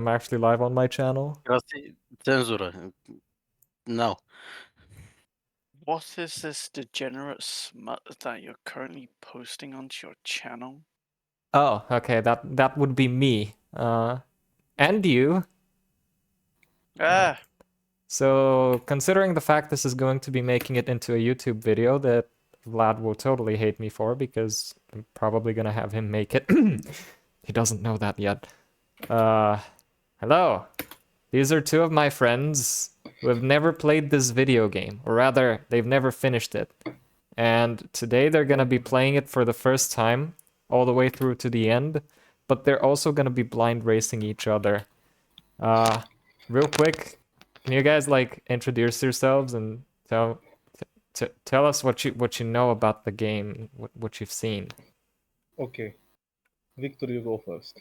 I'm actually live on my channel. Grazie, censura. No. What is this degenerate smut that you're currently posting onto your channel? Oh, okay, that would be me. And you. Ah, So, considering the fact this is going to be making it into a YouTube video that Vlad will totally hate me for because I'm probably gonna have him make it. He doesn't know that yet. Hello. These are two of my friends who have never played this video game, or rather, they've never finished it. And today they're gonna be playing it for the first time, all the way through to the end, but they're also gonna be blind racing each other. Real quick, can you guys like introduce yourselves and tell us what you know about the game, what you've seen? Okay. Victor, you go first.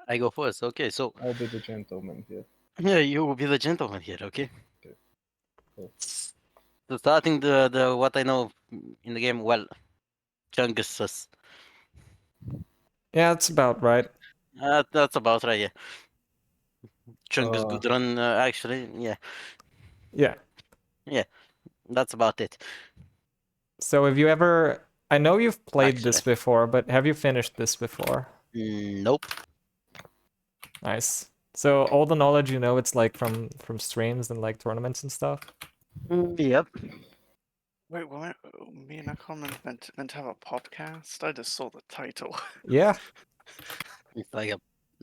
I go first. Okay, so I'll be the gentleman here. yeah, you will be the gentleman here, okay? Okay. Cool. So starting the what I know in the game, well, Chungus. Yeah, that's about right. That's about right, yeah. Chungus Uh, good run, actually, yeah. Yeah. That's about it. So have you ever? I know you've played this Actually. before, but have you finished this before? Nope. Nice. So all the knowledge you know, it's like from streams and like tournaments and stuff. Yep. wait, what? Me and Akon meant to have a podcast? I just saw the title. Yeah. It's like a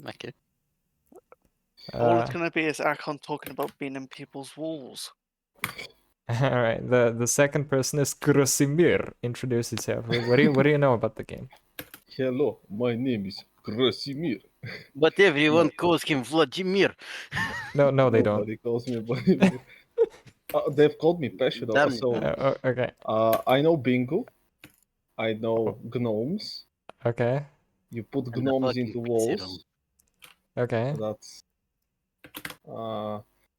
okay. All it's gonna be is Akon talking about being in people's walls. All right. The second person is Krasimir. Introduce yourself. What do you know about the game? hello, my name is Krasimir. But everyone calls him Vladimir. No, they don't. Nobody calls me Vladimir. They've called me Pesha though. Damn. So, Okay. I know bingo. I know gnomes. Okay. You put And the gnomes fucking into pixie walls. Okay. That's.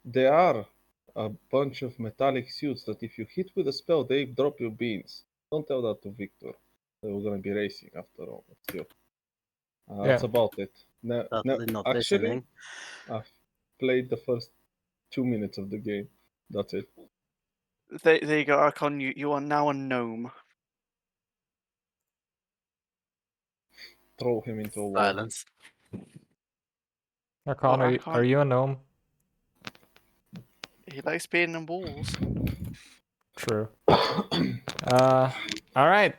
There are a bunch of metallic suits that if you hit with a spell, they drop you beans. Don't tell that to Victor. They were gonna be racing after all. But still. That's Yeah. about it. Totally not Actually, listening. I've played the first 2 minutes of the game. That's it. There you go, Akon. You are now a gnome. Throw him into a wall. Silence. Akon, Well, are you a gnome? He likes being in walls. True. All right.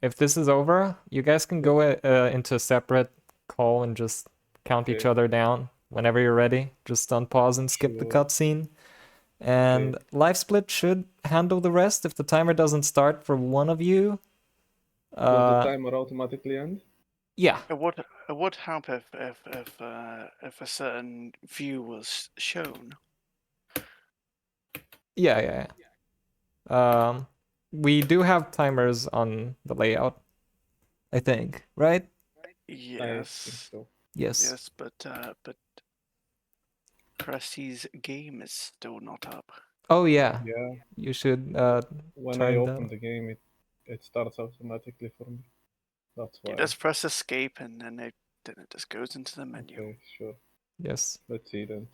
If this is over, you guys can go into a separate call and just count each Okay. other down whenever you're ready. Just unpause and skip the Sure. cutscene. And Life Split should handle the rest if the timer doesn't start for one of you. Will the timer automatically end? Yeah. It would help if a certain view was shown. Yeah. We do have timers on the layout, I think, right? I think Yes. so. Yes. Yes, but Presty's game is still not up. Oh yeah. Yeah. You should When turn I the- open the game, it starts automatically for me. That's why. You just press escape and then it just goes into the menu. Okay, sure. Yes. Let's see then.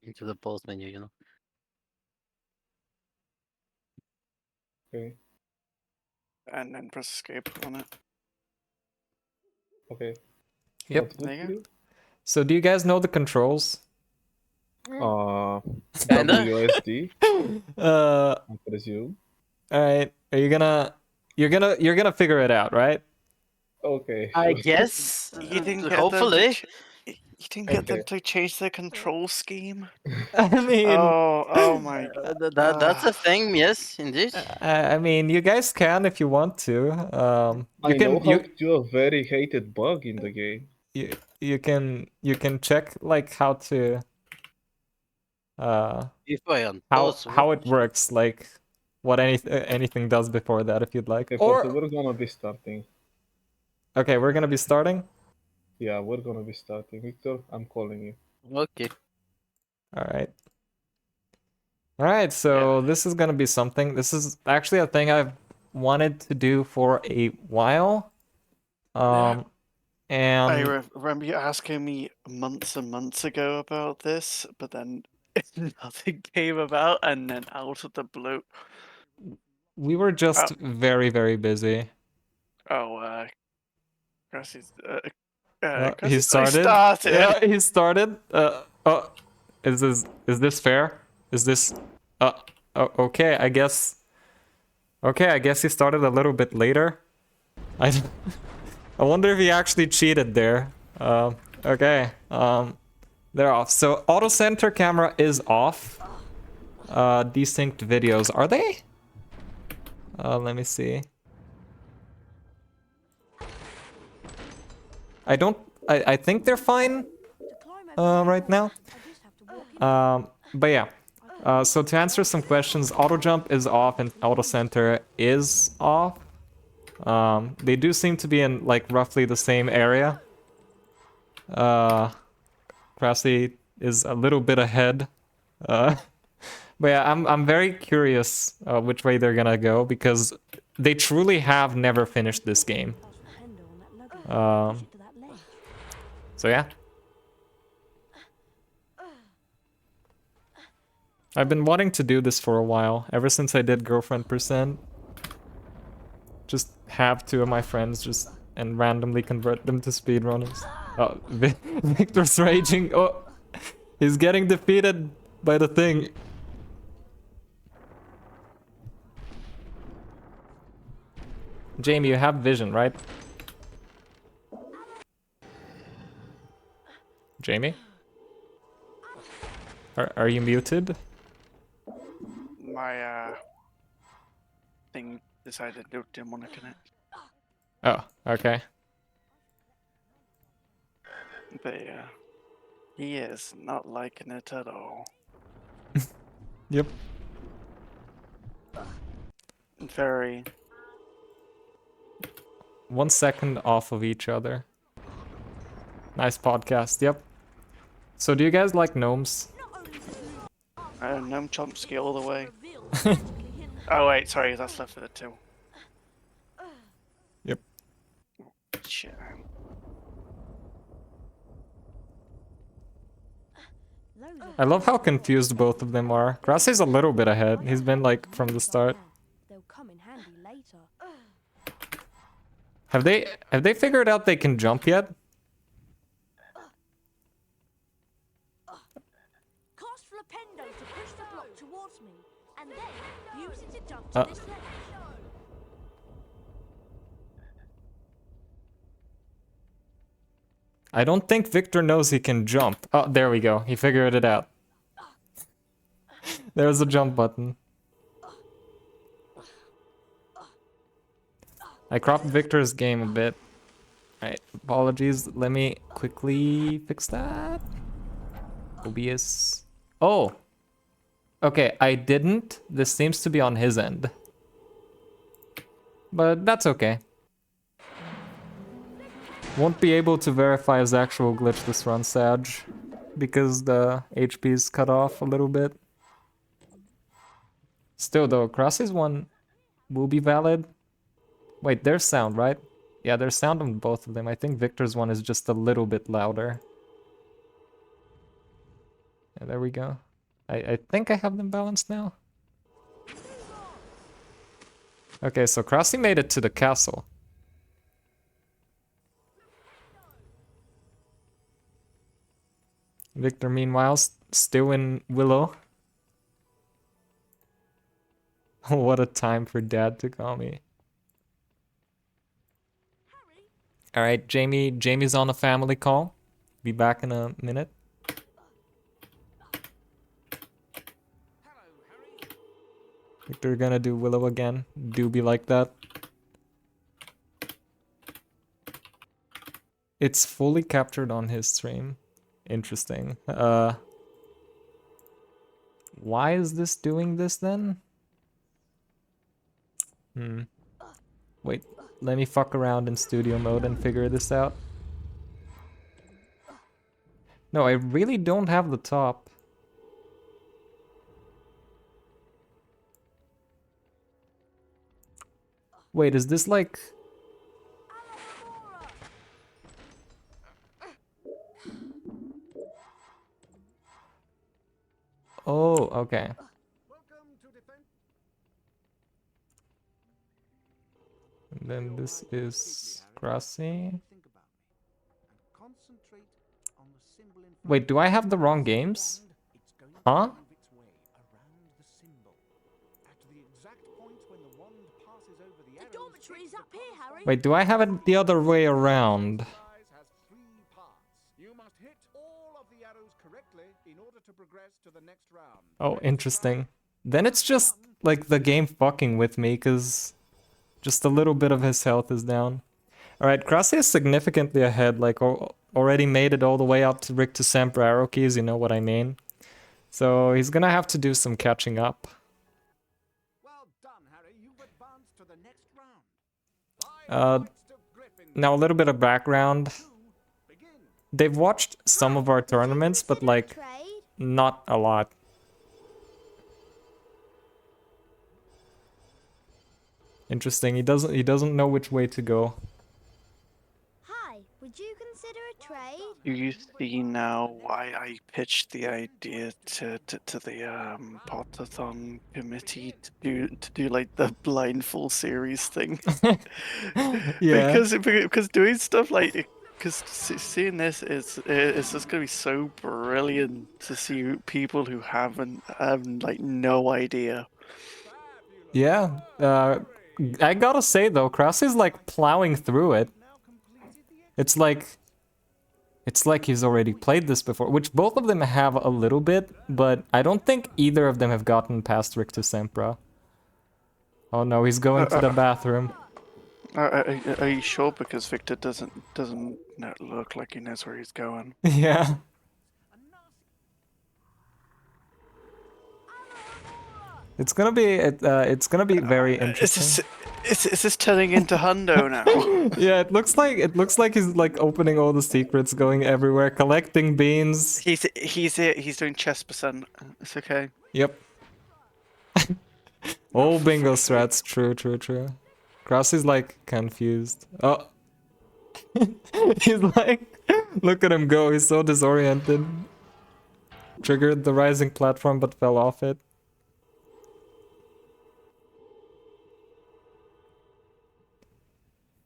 Into the pause menu, you know. Okay. And then press escape on it. Okay. Yep. What's good There you for you? So do you guys know the controls? Kinda. WSD, Uh, I presume. all right. Are you gonna? You're gonna figure it out, right? Okay. I sure. guess. You didn't get Hopefully. you didn't get them Okay. to change their control scheme. I mean, Oh my! That's a thing, yes, indeed. I mean, you guys can if you want to. I You know can how to do a very hated bug in the game. you can check like how to If I on how it works, like what anything does before that, if you'd like. Okay, Or Forte, we're gonna be starting. okay, we're gonna be starting. Yeah, we're gonna be starting. Victor, I'm calling you. Okay. All right. All right, so this is gonna be something. This is actually a thing I've wanted to do for a while. I And remember you asking me months and months ago about this, but then nothing came about, and then out of the blue. we were just very, very busy. Oh, Grassie's, He Grassie's started. started. Yeah, he started. Oh, is this fair? Is this? Oh, okay. I guess. Okay, I guess he started a little bit later. I I wonder if he actually cheated there. Okay. They're off. So auto center camera is off. Desynced videos, are they? Let me see. I think they're fine right now. But yeah. So to answer some questions, auto jump is off and auto center is off. They do seem to be in like roughly the same area. Krasi is a little bit ahead. But yeah, I'm very curious which way they're gonna go because they truly have never finished this game. So yeah. I've been wanting to do this for a while, ever since I did Girlfriend Percent. Just have two of my friends just and randomly convert them to speedrunners. Oh, Victor's raging. Oh, he's getting defeated by the thing. Jamie, you have vision, right? Jamie? Are you muted? My thing decided it didn't want to connect. Oh, okay. But yeah, he is not liking it at all. Yep. Very. 1 second off of each other. Nice podcast, yep. So do you guys like gnomes? Gnome Chomsky all the way. Oh wait, sorry, that's left for the two. Yep. Shit. I love how confused both of them are. Grassie's a little bit ahead. He's been like from the start. They'll come in handy later. Have they figured out they can jump yet? Cast Flipendo to push the block towards me, and then use it to jump to this ledge. I don't think Victor knows he can jump. Oh, there we go. He figured it out. There's a jump button. I cropped Victor's game a bit. Alright, apologies. Let me quickly fix that. OBS. Oh! Okay, I didn't. This seems to be on his end. But that's okay. Won't be able to verify his actual glitch this run, Sag. Because the HP's cut off a little bit. Still though, Cross's one will be valid. Wait, there's sound, right? Yeah, there's sound on both of them. I think Victor's one is just a little bit louder. Yeah, there we go. I think I have them balanced now. Okay, so Crossy made it to the castle. Victor, meanwhile, still in Willow. What a time for Dad to call me. Alright, Jamie's on a family call. Be back in a minute. Victor gonna do Willow again. Do be like that. It's fully captured on his stream. Interesting. Why is this doing this then? Wait, let me fuck around in studio mode and figure this out. No, I really don't have the top. Wait, is this like... Oh, okay. And then this is Grassy. Wait, do I have the wrong games? Huh? The dormitory's up here, Harry. Wait, do I have it the other way around? You must hit all of the arrows correctly in order to progress to the next round. Oh, interesting. Then it's just like the game fucking with me, because just a little bit of his health is down. Alright, Krasi is significantly ahead, like already made it all the way up to Rick to Sempre arrow keys, you know what I mean? So he's gonna have to do some catching up. Well done, Harry. You've advanced to the next round. Now a little bit of background. They've watched some of our tournaments, but like Trade? not a lot. Interesting. He doesn't know which way to go. Hi, would you consider a trade? You see now why I pitched the idea to the Potathon committee to do like the blindfold series thing. Yeah. because doing stuff like because seeing this is it's just gonna be so brilliant to see people who have like no idea. Yeah. I gotta say though, Krasi's like plowing through it. It's like he's already played this before, which both of them have a little bit, but I don't think either of them have gotten past Rick to Sempra. Oh no, he's going to the bathroom. Are you sure? Because Victor doesn't look like he knows where he's going. Yeah. It's gonna be very interesting. Is this turning into Hundo now? Yeah, it looks like he's like opening all the secrets, going everywhere, collecting beans. He's doing chess percent. It's okay. Yep. All bingo strats, true. Krasi's like confused. Oh. He's like, look at him go, he's so disoriented. Triggered the rising platform but fell off it.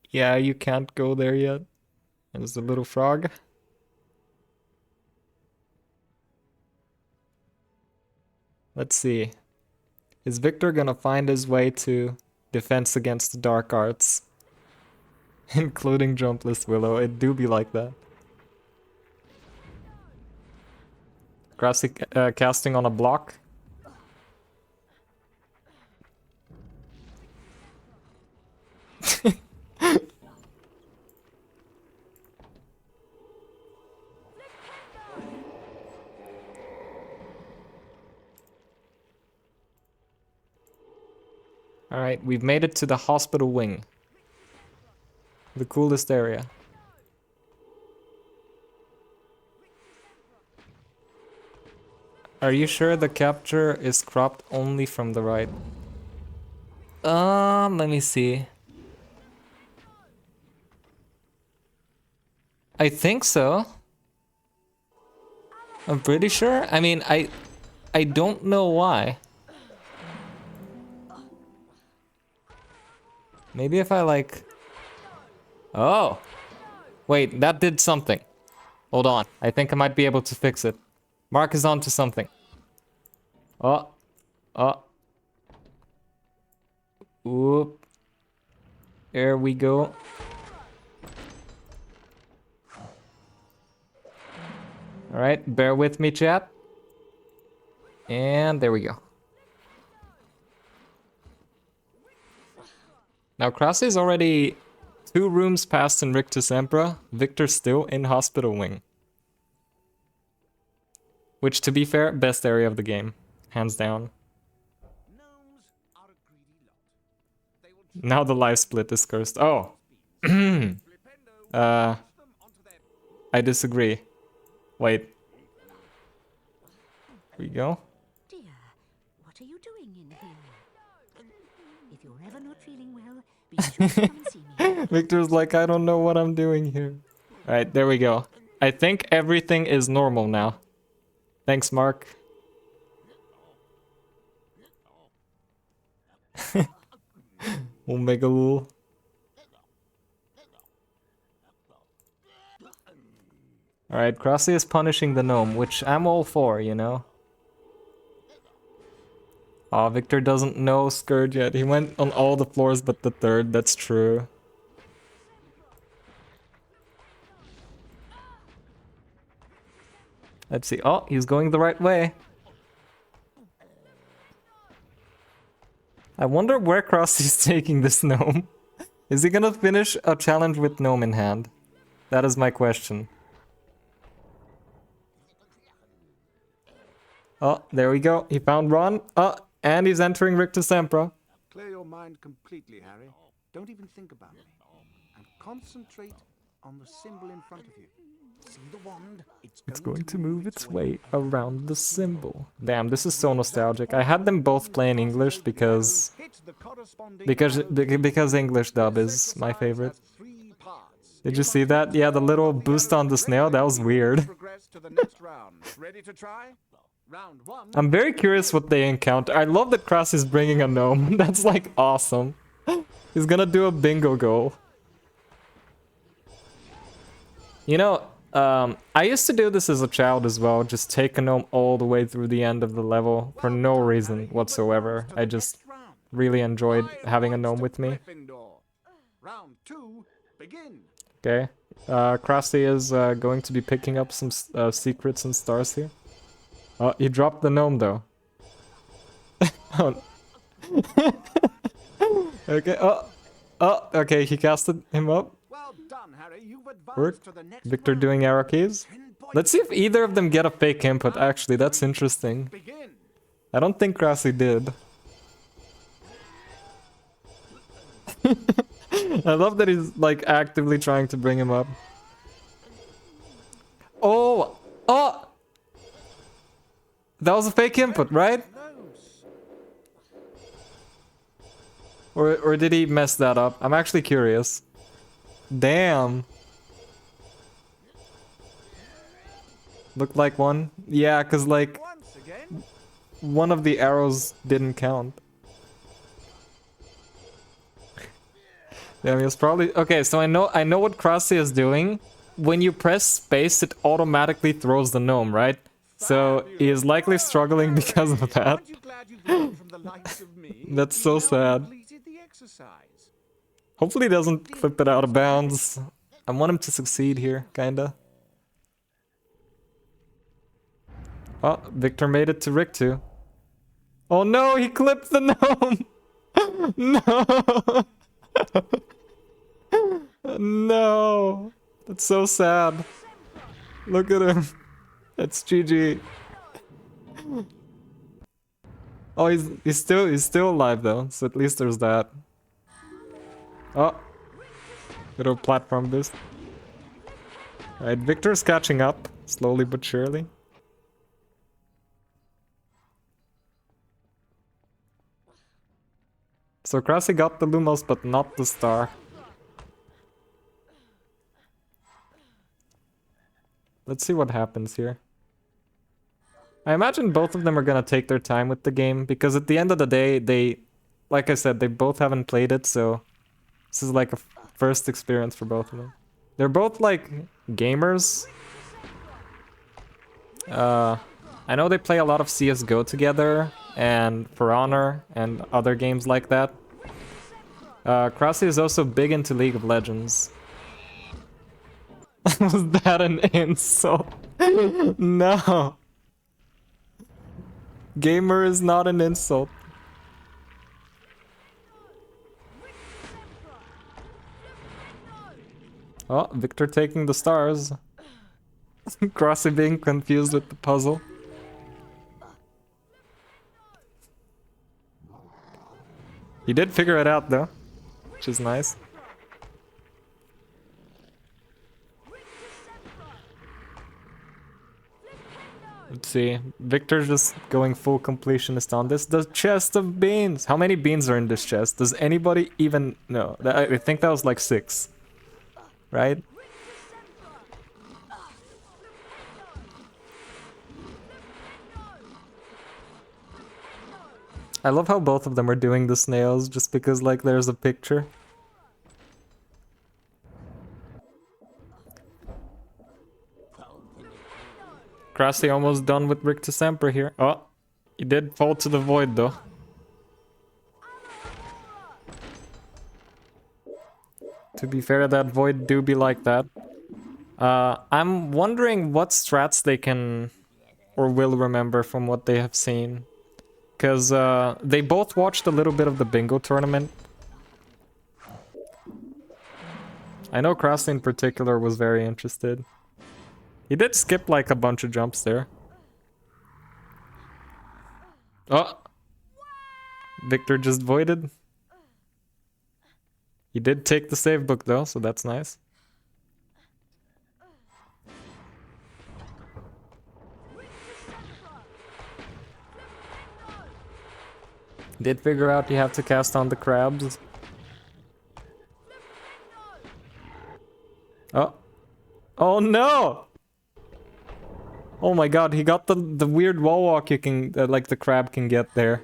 Yeah, you can't go there yet. There's a little frog. Let's see. Is Victor gonna find his way to defense against the dark arts? Including Jumpless Willow. It do be like that. Grassy casting on a block. Alright, we've made it to the hospital wing. The coolest area. Are you sure the capture is cropped only from the right? Let me see. I think so. I'm pretty sure. I mean, I don't know why. Maybe if I like... Oh! Wait, that did something. Hold on. I think I might be able to fix it. Mark is on to something. Oh. Oop. There we go. Alright, bear with me, chat. And there we go. Now, Krasi is already 2 rooms past Invictus Emperor. Victor still in Hospital Wing. Which, to be fair, best area of the game. Hands down. Now the life split is cursed. Oh! I disagree. Wait. Here we go. Dear, what are you doing in here? If you're ever not feeling well, be sure to come and see me. Victor's like, I don't know what I'm doing here. Alright, there we go. I think everything is normal now. Thanks, Mark. Omega Lul. Alright, Crossy is punishing the gnome, which I'm all for, you know? Aw, Victor doesn't know Scourge yet. He went on all the floors but the third, that's true. Let's see. Oh, he's going the right way. I wonder where Crossy's taking this gnome. Is he gonna finish a challenge with gnome in hand? That is my question. Oh, there we go. He found Ron. Oh, and he's entering Rictus Sempra. Clear your mind completely, Harry. Don't even think about me. And concentrate on the symbol in front of you. See the wand? It's going to move its way around the symbol. Damn, this is so nostalgic. I had them both play in English because English dub is my favorite. Did you see that? Yeah, the little boost on the snail, that was weird. Ready to try? Round one. I'm very curious what they encounter. I love that Cross is bringing a gnome. That's like awesome. He's gonna do a bingo goal. You know, I used to do this as a child as well. Just take a gnome all the way through the end of the level for no reason whatsoever. I just really enjoyed having a gnome with me. Round two, begin. Okay. Crossy is going to be picking up some secrets and stars here. Oh, he dropped the gnome though. Oh. Okay. Oh, okay. He casted him up. Well done, Harry. You've advanced Work. to the next Victor round. doing arrow keys. 10 points. Let's see if either of them get a fake input. Actually, that's interesting. Begin. I don't think Crossy did. I love that he's like actively trying to bring him up. Oh! Oh! That was a fake input, right? Or did he mess that up? I'm actually curious. Damn. Looked like one. Yeah, cause like Once again. one of the arrows didn't count. Yeah, he was probably okay. So I know what Crossy is doing. When you press space, it automatically throws the gnome, right? So he is likely struggling because of that. Aren't you glad you've learned from the likes of me? That's so You've now sad. completed the exercise. Hopefully he doesn't clip it out of bounds. I want him to succeed here, kinda. Oh, Victor made it to Rick too. Oh no, he clipped the gnome! No! No! That's so sad. Look at him. It's GG. Oh, he's still alive though, so at least there's that. Oh, little platform boost. Alright, Victor's catching up, slowly but surely. So Crossy got the Lumos, but not the star. Let's see what happens here. I imagine both of them are gonna take their time with the game, because at the end of the day, they, like I said, they both haven't played it, so this is like a first experience for both of them. They're both like gamers. I know they play a lot of CSGO together, and For Honor, and other games like that. Crossy is also big into League of Legends. Was that an insult? No. Gamer is not an insult. Oh, Victor taking the stars. Crossy being confused with the puzzle. He did figure it out though, which is nice. Let's see. Victor's just going full completionist on this. The chest of beans! How many beans are in this chest? Does anybody even know? I think that was like 6. Right? I love how both of them are doing the snails just because like there's a picture. Krusty almost done with Richter Semper here. Oh, he did fall to the void though. To be fair, that void do be like that. I'm wondering what strats they can or will remember from what they have seen. Because they both watched a little bit of the bingo tournament. I know Krusty in particular was very interested. He did skip like a bunch of jumps there. Oh! Victor just voided. He did take the save book though, so that's nice. Did figure out you have to cast on the crabs. Oh. Oh no! Oh my god, he got the weird wall walk you can, like the crab can get there.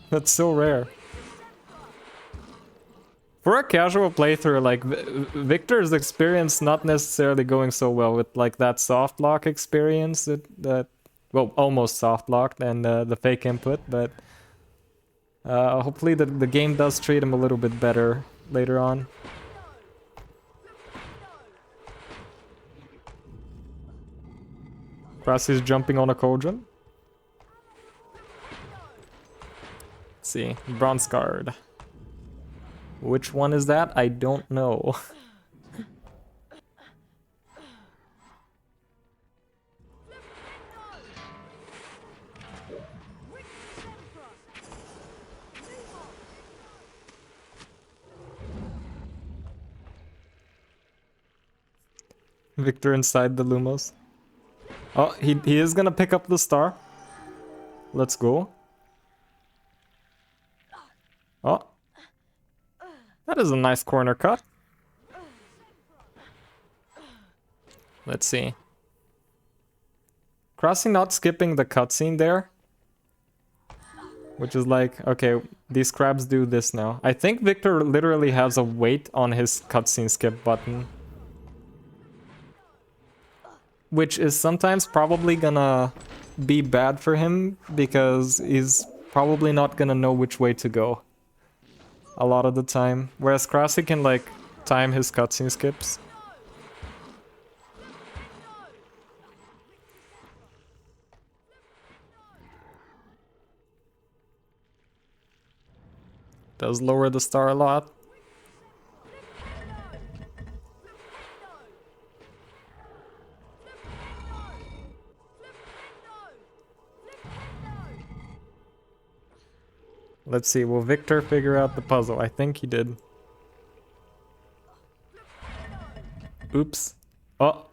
That's so rare. For a casual playthrough, like, Victor's experience not necessarily going so well with, like, that soft lock experience that well, almost soft locked and the fake input, but hopefully the game does treat him a little bit better later on. Krusty's jumping on a cauldron. Let's see, bronze guard. Which one is that? I don't know. Victor inside the Lumos. Oh, he is gonna pick up the star. Let's go. Oh. That is a nice corner cut. Let's see. Krusty not skipping the cutscene there. Which is like, okay, these crabs do this now. I think Victor literally has a wait on his cutscene skip button. Which is sometimes probably gonna be bad for him because he's probably not gonna know which way to go a lot of the time. Whereas Krusty can like time his cutscene skips. Does lower the star a lot. Let's see, will Victor figure out the puzzle? I think he did. Oops. Oh.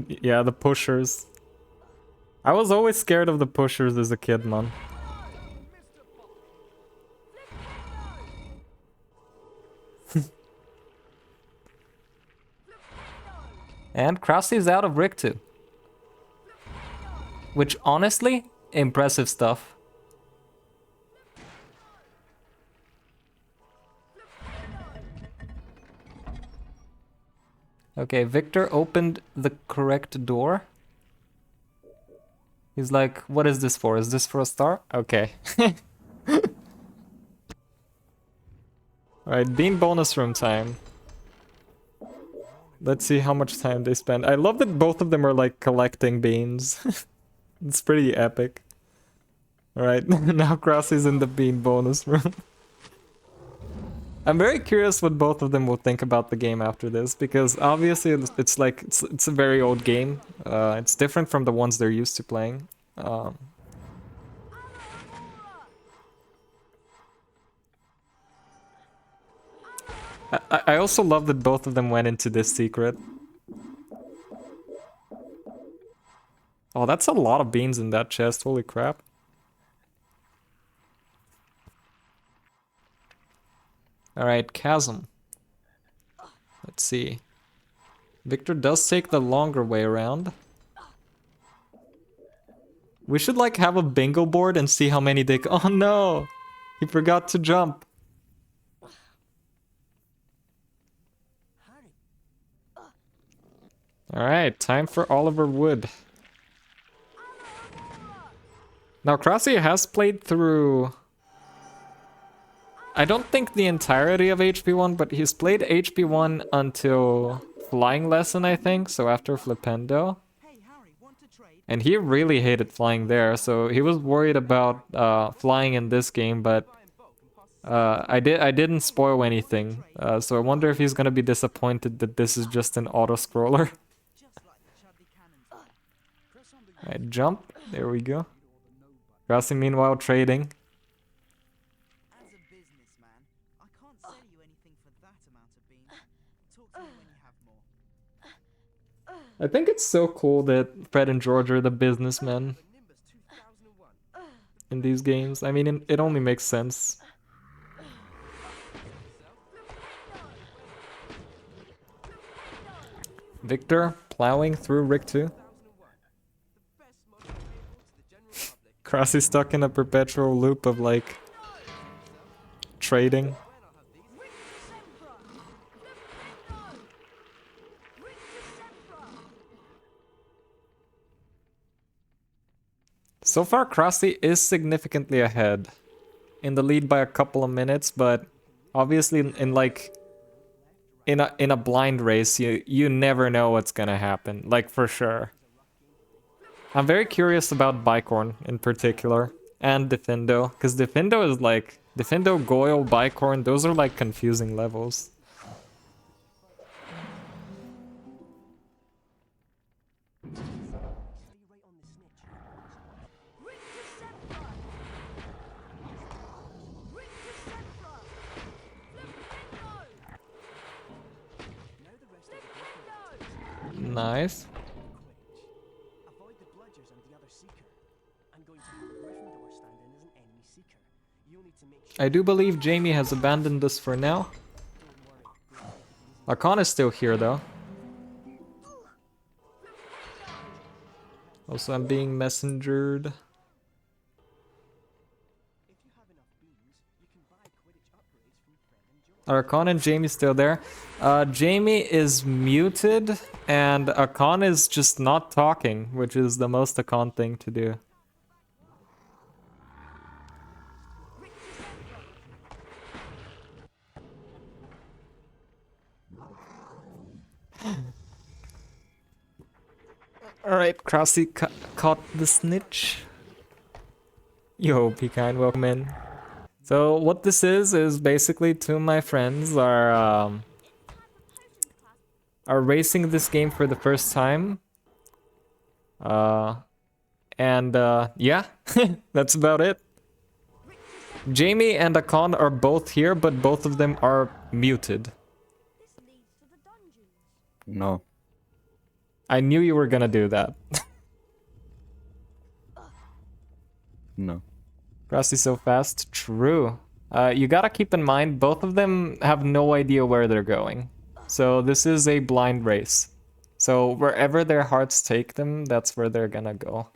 Yeah, the pushers. I was always scared of the pushers as a kid, man. And Krusty's out of Rick 2. Which, honestly, impressive stuff. Okay, Victor opened the correct door. He's like, what is this for? Is this for a star? Okay. Alright, bean bonus room time. Let's see how much time they spend. I love that both of them are like collecting beans. It's pretty epic. Alright, now Krusty's in the bean bonus room. I'm very curious what both of them will think about the game after this, because obviously it's like it's a very old game. It's different from the ones they're used to playing. I also love that both of them went into this secret. Oh, that's a lot of beans in that chest. Holy crap. Alright, chasm. Let's see. Victor does take the longer way around. We should like have a bingo board and see how many they. Oh no! He forgot to jump. Alright, time for Oliver Wood. Now, Krasi has played through... I don't think the entirety of HP1, but he's played HP1 until Flying Lesson, I think, so after Flipendo. And he really hated flying there, so he was worried about flying in this game, but I didn't spoil anything, so I wonder if he's gonna be disappointed that this is just an auto-scroller. Alright, jump. There we go. Krasi meanwhile trading. As a businessman, I can't sell you anything for that amount of beans. Talk to me when you have more. I think it's so cool that Fred and George are the businessmen in these games. I mean, it only makes sense. Victor plowing through Rick 2. Krasi stuck in a perpetual loop of like trading. So far, Krasi is significantly ahead, in the lead by a couple of minutes, but obviously in a blind race, you never know what's gonna happen, like for sure. I'm very curious about Bicorn in particular, and Defendo, because Defendo is like, Defendo, Goyle, Bicorn, those are like confusing levels. Nice. Avoid the bludgers and the other seeker. I'm going to put Gryffindor stand in as an enemy seeker. You'll need to make sure. I do believe Jamie has abandoned us for now. Archon is still here though. Also, I'm being messengered. If you have enough beans, you can buy Quidditch upgrades from Fred and George. Archon and Jamie still there. Jamie is muted and Archon is just not talking, which is the most Archon thing to do. Alright, Krasi caught the snitch. Yo, Pecan, welcome in. So what this is basically two of my friends are racing this game for the first time. Yeah, that's about it. Jamie and Archon are both here, but both of them are muted. This leads to the dungeons. No. I knew you were gonna do that. No. Krasi so fast. True. You gotta keep in mind, both of them have no idea where they're going. So this is a blind race. So wherever their hearts take them, that's where they're gonna go.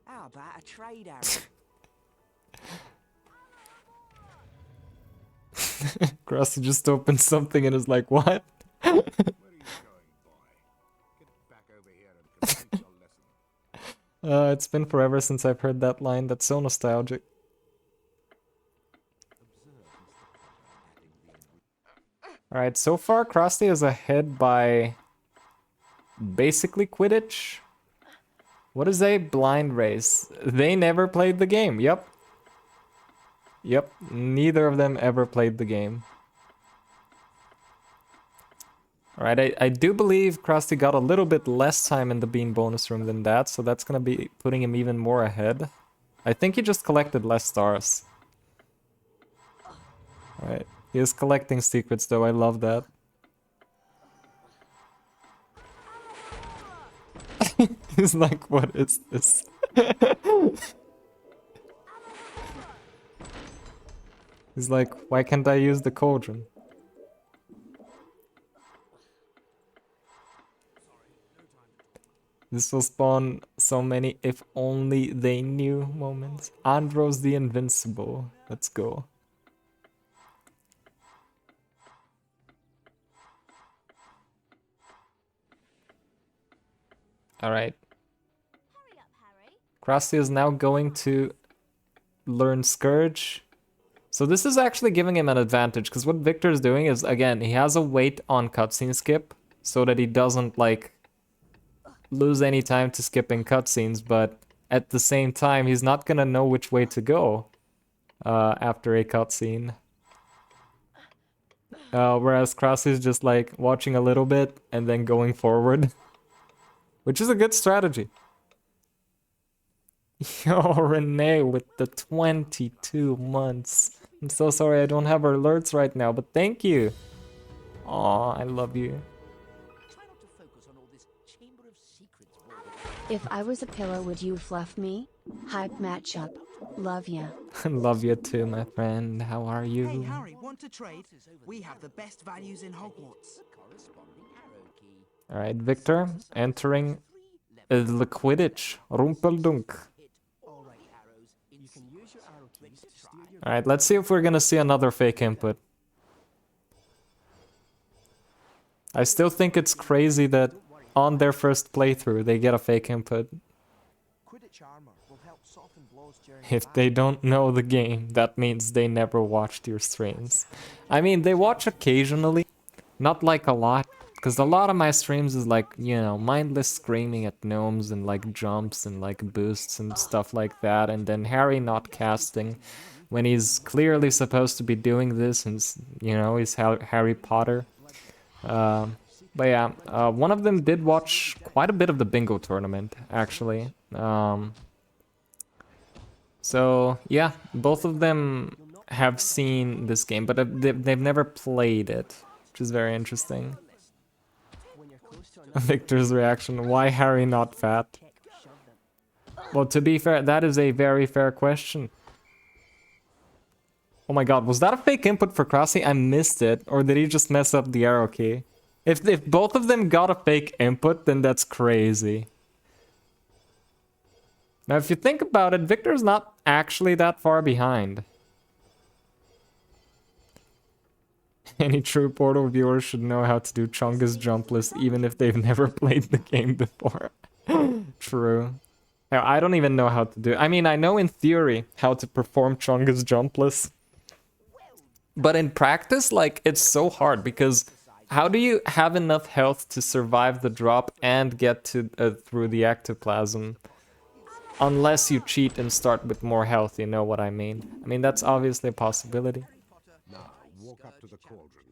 How about a trade, Harry? Krasi just opened something and is like, what? Where are you going, boy? Get back over here and complete your lesson. It's been forever since I've heard that line. That's so nostalgic. Alright, so far Krasi is ahead by basically Quidditch. What is a blind race? They never played the game. Yep. Yep, neither of them ever played the game. Alright, I do believe Krusty got a little bit less time in the Bean bonus room than that, so that's gonna be putting him even more ahead. I think he just collected less stars. Alright, he is collecting secrets though, I love that. He's like, what is this? He's like, why can't I use the cauldron? This will spawn so many if only they knew moments. Andros the Invincible. Let's go. Alright. Hurry up, Harry. Krusty is now going to learn Scourge. So this is actually giving him an advantage, because what Victor's doing is, again, he has a wait on cutscene skip, so that he doesn't, like, lose any time to skipping cutscenes, but at the same time, he's not gonna know which way to go after a cutscene. Whereas Krasy's just, like, watching a little bit and then going forward. Which is a good strategy. Yo, Renee with the 22 months. I'm so sorry I don't have alerts right now, but thank you. Aw, I love you. Try not to focus on all this Chamber of Secrets If I was a pillow, would you fluff me? Hype matchup. Love ya. Love you too, my friend. How are you? Hey Harry, want to trade? We have the best values in Hogwarts. Alright, Victor, entering the Quidditch. Rumpeldunk. Alright, let's see if we're gonna see another fake input. I still think it's crazy that on their first playthrough they get a fake input. Quidditch armor will help soften blows during If they don't know the game, that means they never watched your streams. I mean, they watch occasionally, not like a lot, because a lot of my streams is like, you know, mindless screaming at gnomes and like jumps and like boosts and stuff like that, and then Harry not casting when he's clearly supposed to be doing this, and, you know, he's Harry Potter. But yeah, one of them did watch quite a bit of the bingo tournament, actually. So yeah, both of them have seen this game, but they've never played it, which is very interesting. Victor's reaction, why Harry not fat? Well, to be fair, that is a very fair question. Oh my god, was that a fake input for Krusty? I missed it, or did he just mess up the arrow key? If both of them got a fake input, then that's crazy. Now, if you think about it, Victor's not actually that far behind. Any true Portal viewer should know how to do Chungus jump list, even if they've never played the game before. True. Now, I don't even know how to do it. I mean, I know in theory how to perform Chungus jump list. But in practice, like, it's so hard, because how do you have enough health to survive the drop and get to through the ectoplasm? Unless you cheat and start with more health, you know what I mean? I mean, that's obviously a possibility. Now, walk up to the cauldron.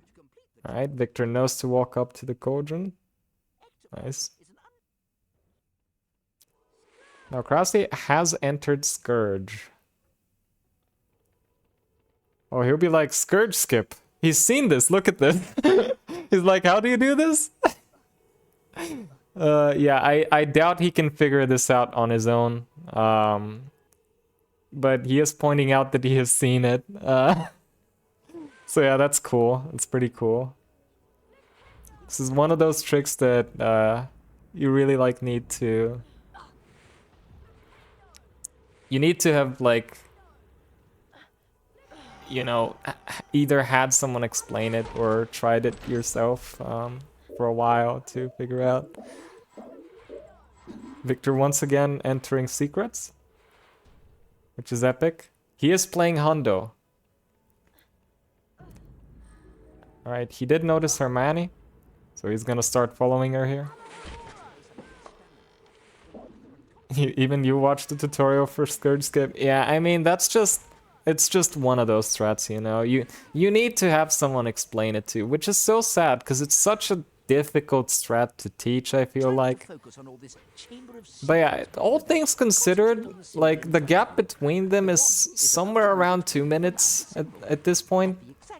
Alright, Victor knows to walk up to the cauldron. Nice. Now, Krusty has entered Scourge. Oh, he'll be like, Scourge skip. He's seen this, look at this. He's like, how do you do this? Yeah, I doubt he can figure this out on his own. But he is pointing out that he has seen it. So yeah, that's cool. It's pretty cool. This is one of those tricks that you really like need to... You need to have, like, you know, either had someone explain it or tried it yourself for a while to figure out. Victor once again entering secrets, which is epic. He is playing Hondo. Alright, he did notice Hermione, so he's gonna start following her here. Even you watched the tutorial for Scourge Skip? Yeah, I mean, that's just... It's just one of those strats, you know? You need to have someone explain it to, which is so sad, because it's such a difficult strat to teach, I feel like. But yeah, all things considered, like, the gap between them is somewhere around 2 minutes at this point.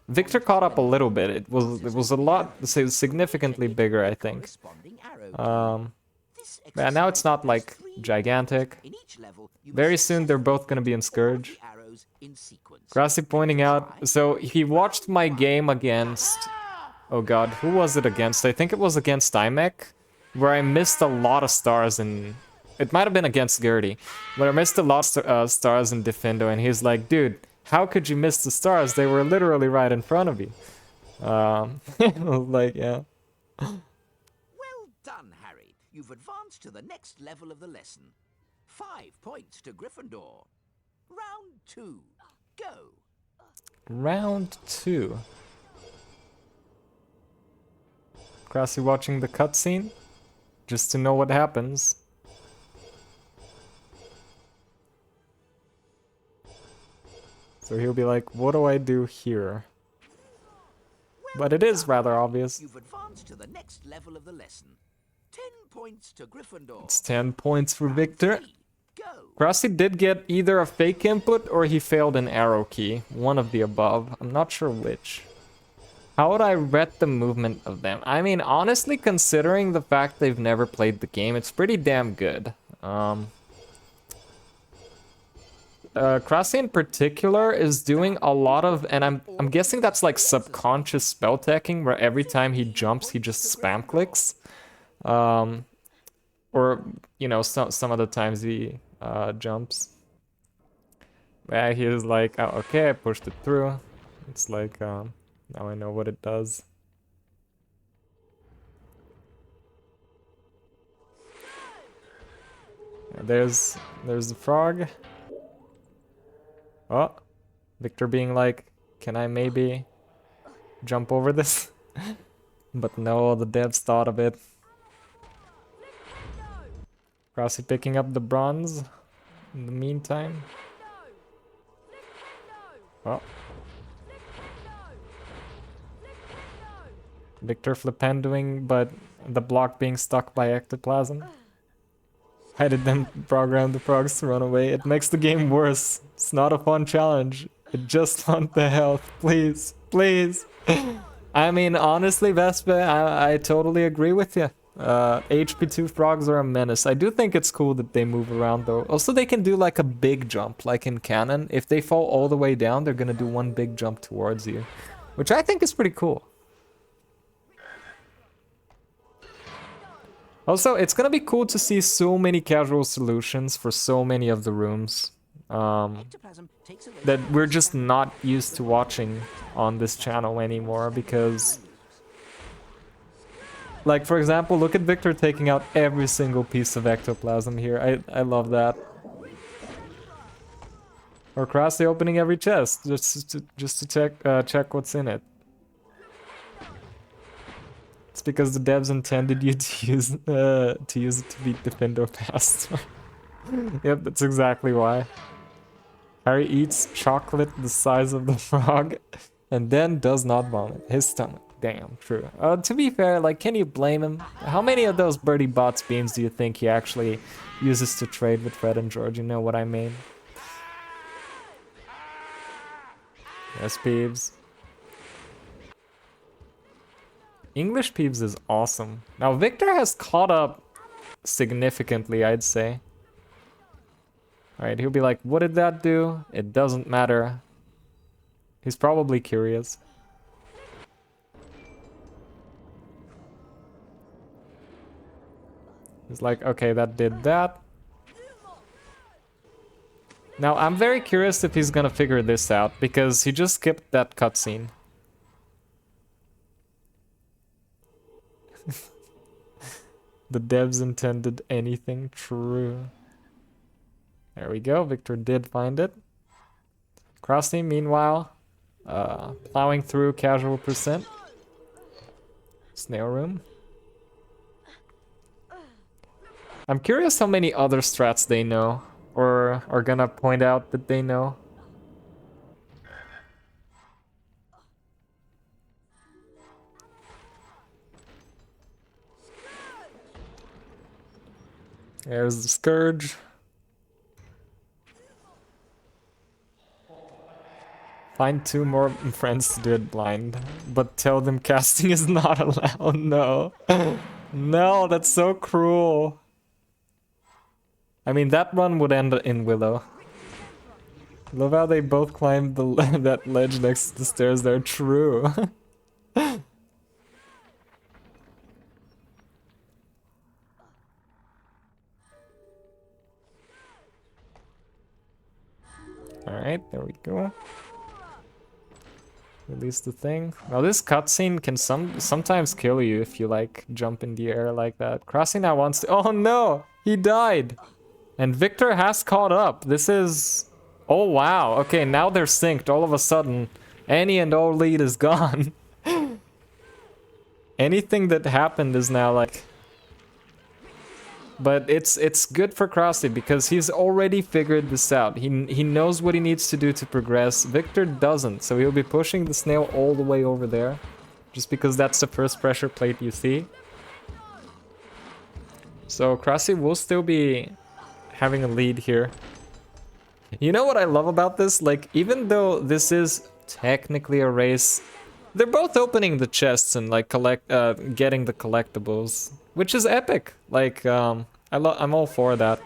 Victor caught up a little bit. It was a lot, significantly bigger, I think. Yeah, now it's not, like, gigantic. Very soon they're both gonna be in Scourge. those in sequence. Grassy pointing out, so he watched my game against, oh god, who was it against? I think it was against IMEC, where I missed a lot of stars in, it might have been against Gertie, but I missed a lot of stars in Defendo, and he's like, dude, how could you miss the stars? They were literally right in front of you. I was like, yeah. Well done, Harry. You've advanced to the next level of the lesson. 5 points to Gryffindor. Round 2. Go. Round 2. Grassy watching the cutscene, just to know what happens. So he'll be like, what do I do here? But it is rather obvious. You've advanced to the next level of the lesson. 10 points to Gryffindor. It's 10 points for Victor. Go. Grassy did get either a fake input or he failed an arrow key. One of the above. I'm not sure which. How would I rate the movement of them? I mean, honestly, considering the fact they've never played the game, it's pretty damn good. Grassy in particular is doing a lot of, and I'm guessing that's like subconscious spell teching, where every time he jumps, he just spam clicks. Or, you know, some of the times he jumps. Yeah, he was like, oh, okay, I pushed it through. It's like, now I know what it does. Yeah, there's the frog. Oh, Victor being like, can I maybe jump over this? But no, the devs thought of it. Grassy picking up the bronze in the meantime. Oh. Victor flipandoing, but the block being stuck by ectoplasm. I did them program the frogs to run away. It makes the game worse. It's not a fun challenge. I just want the health. Please. Please. I mean, honestly, Vespa, I totally agree with you. HP2 frogs are a menace. I do think it's cool that they move around, though. Also, they can do like a big jump, like in Canon. If they fall all the way down, they're gonna do one big jump towards you. Which I think is pretty cool. Also, it's gonna be cool to see so many casual solutions for so many of the rooms that we're just not used to watching on this channel anymore, because, like, for example, look at Victor taking out every single piece of ectoplasm here. I love that. Or Grassy opening every chest just to check what's in it. It's because the devs intended you to use it to beat Defendo faster. Yep, that's exactly why. Harry eats chocolate the size of the frog and then does not vomit. His stomach. Damn, true. To be fair, like, can you blame him? How many of those Birdie Bots beams do you think he actually uses to trade with Fred and George? You know what I mean? Yes, Peeves. English Peeves is awesome. Now, Victor has caught up significantly, I'd say. Alright, he'll be like, what did that do? It doesn't matter. He's probably curious. He's like, okay, that did that. Now, I'm very curious if he's gonna figure this out, because he just skipped that cutscene. The devs intended anything true. There we go, Victor did find it. Krusty, meanwhile, plowing through casual percent. Snail room. I'm curious how many other strats they know, or are gonna point out that they know. There's the Scourge. Find 2 more friends to do it blind, but tell them casting is not allowed. No. No, that's so cruel. I mean, that one would end in Willow. Love how they both climbed the that ledge next to the stairs there. True. Alright, there we go. Release the thing. Now this cutscene can sometimes kill you if you like jump in the air like that. Crossy now wants to— oh no! He died! And Victor has caught up. This is— oh wow, okay, now they're synced all of a sudden. Any and all lead is gone. Anything that happened is now like— but it's good for Crossy because he's already figured this out. He knows what he needs to do to progress. Victor doesn't, so he'll be pushing the snail all the way over there. Just because that's the first pressure plate you see. So Crossy will still be having a lead here. You know what I love about this? Like, even though this is technically a race, they're both opening the chests and like getting the collectibles, which is epic. Like, I'm all for that.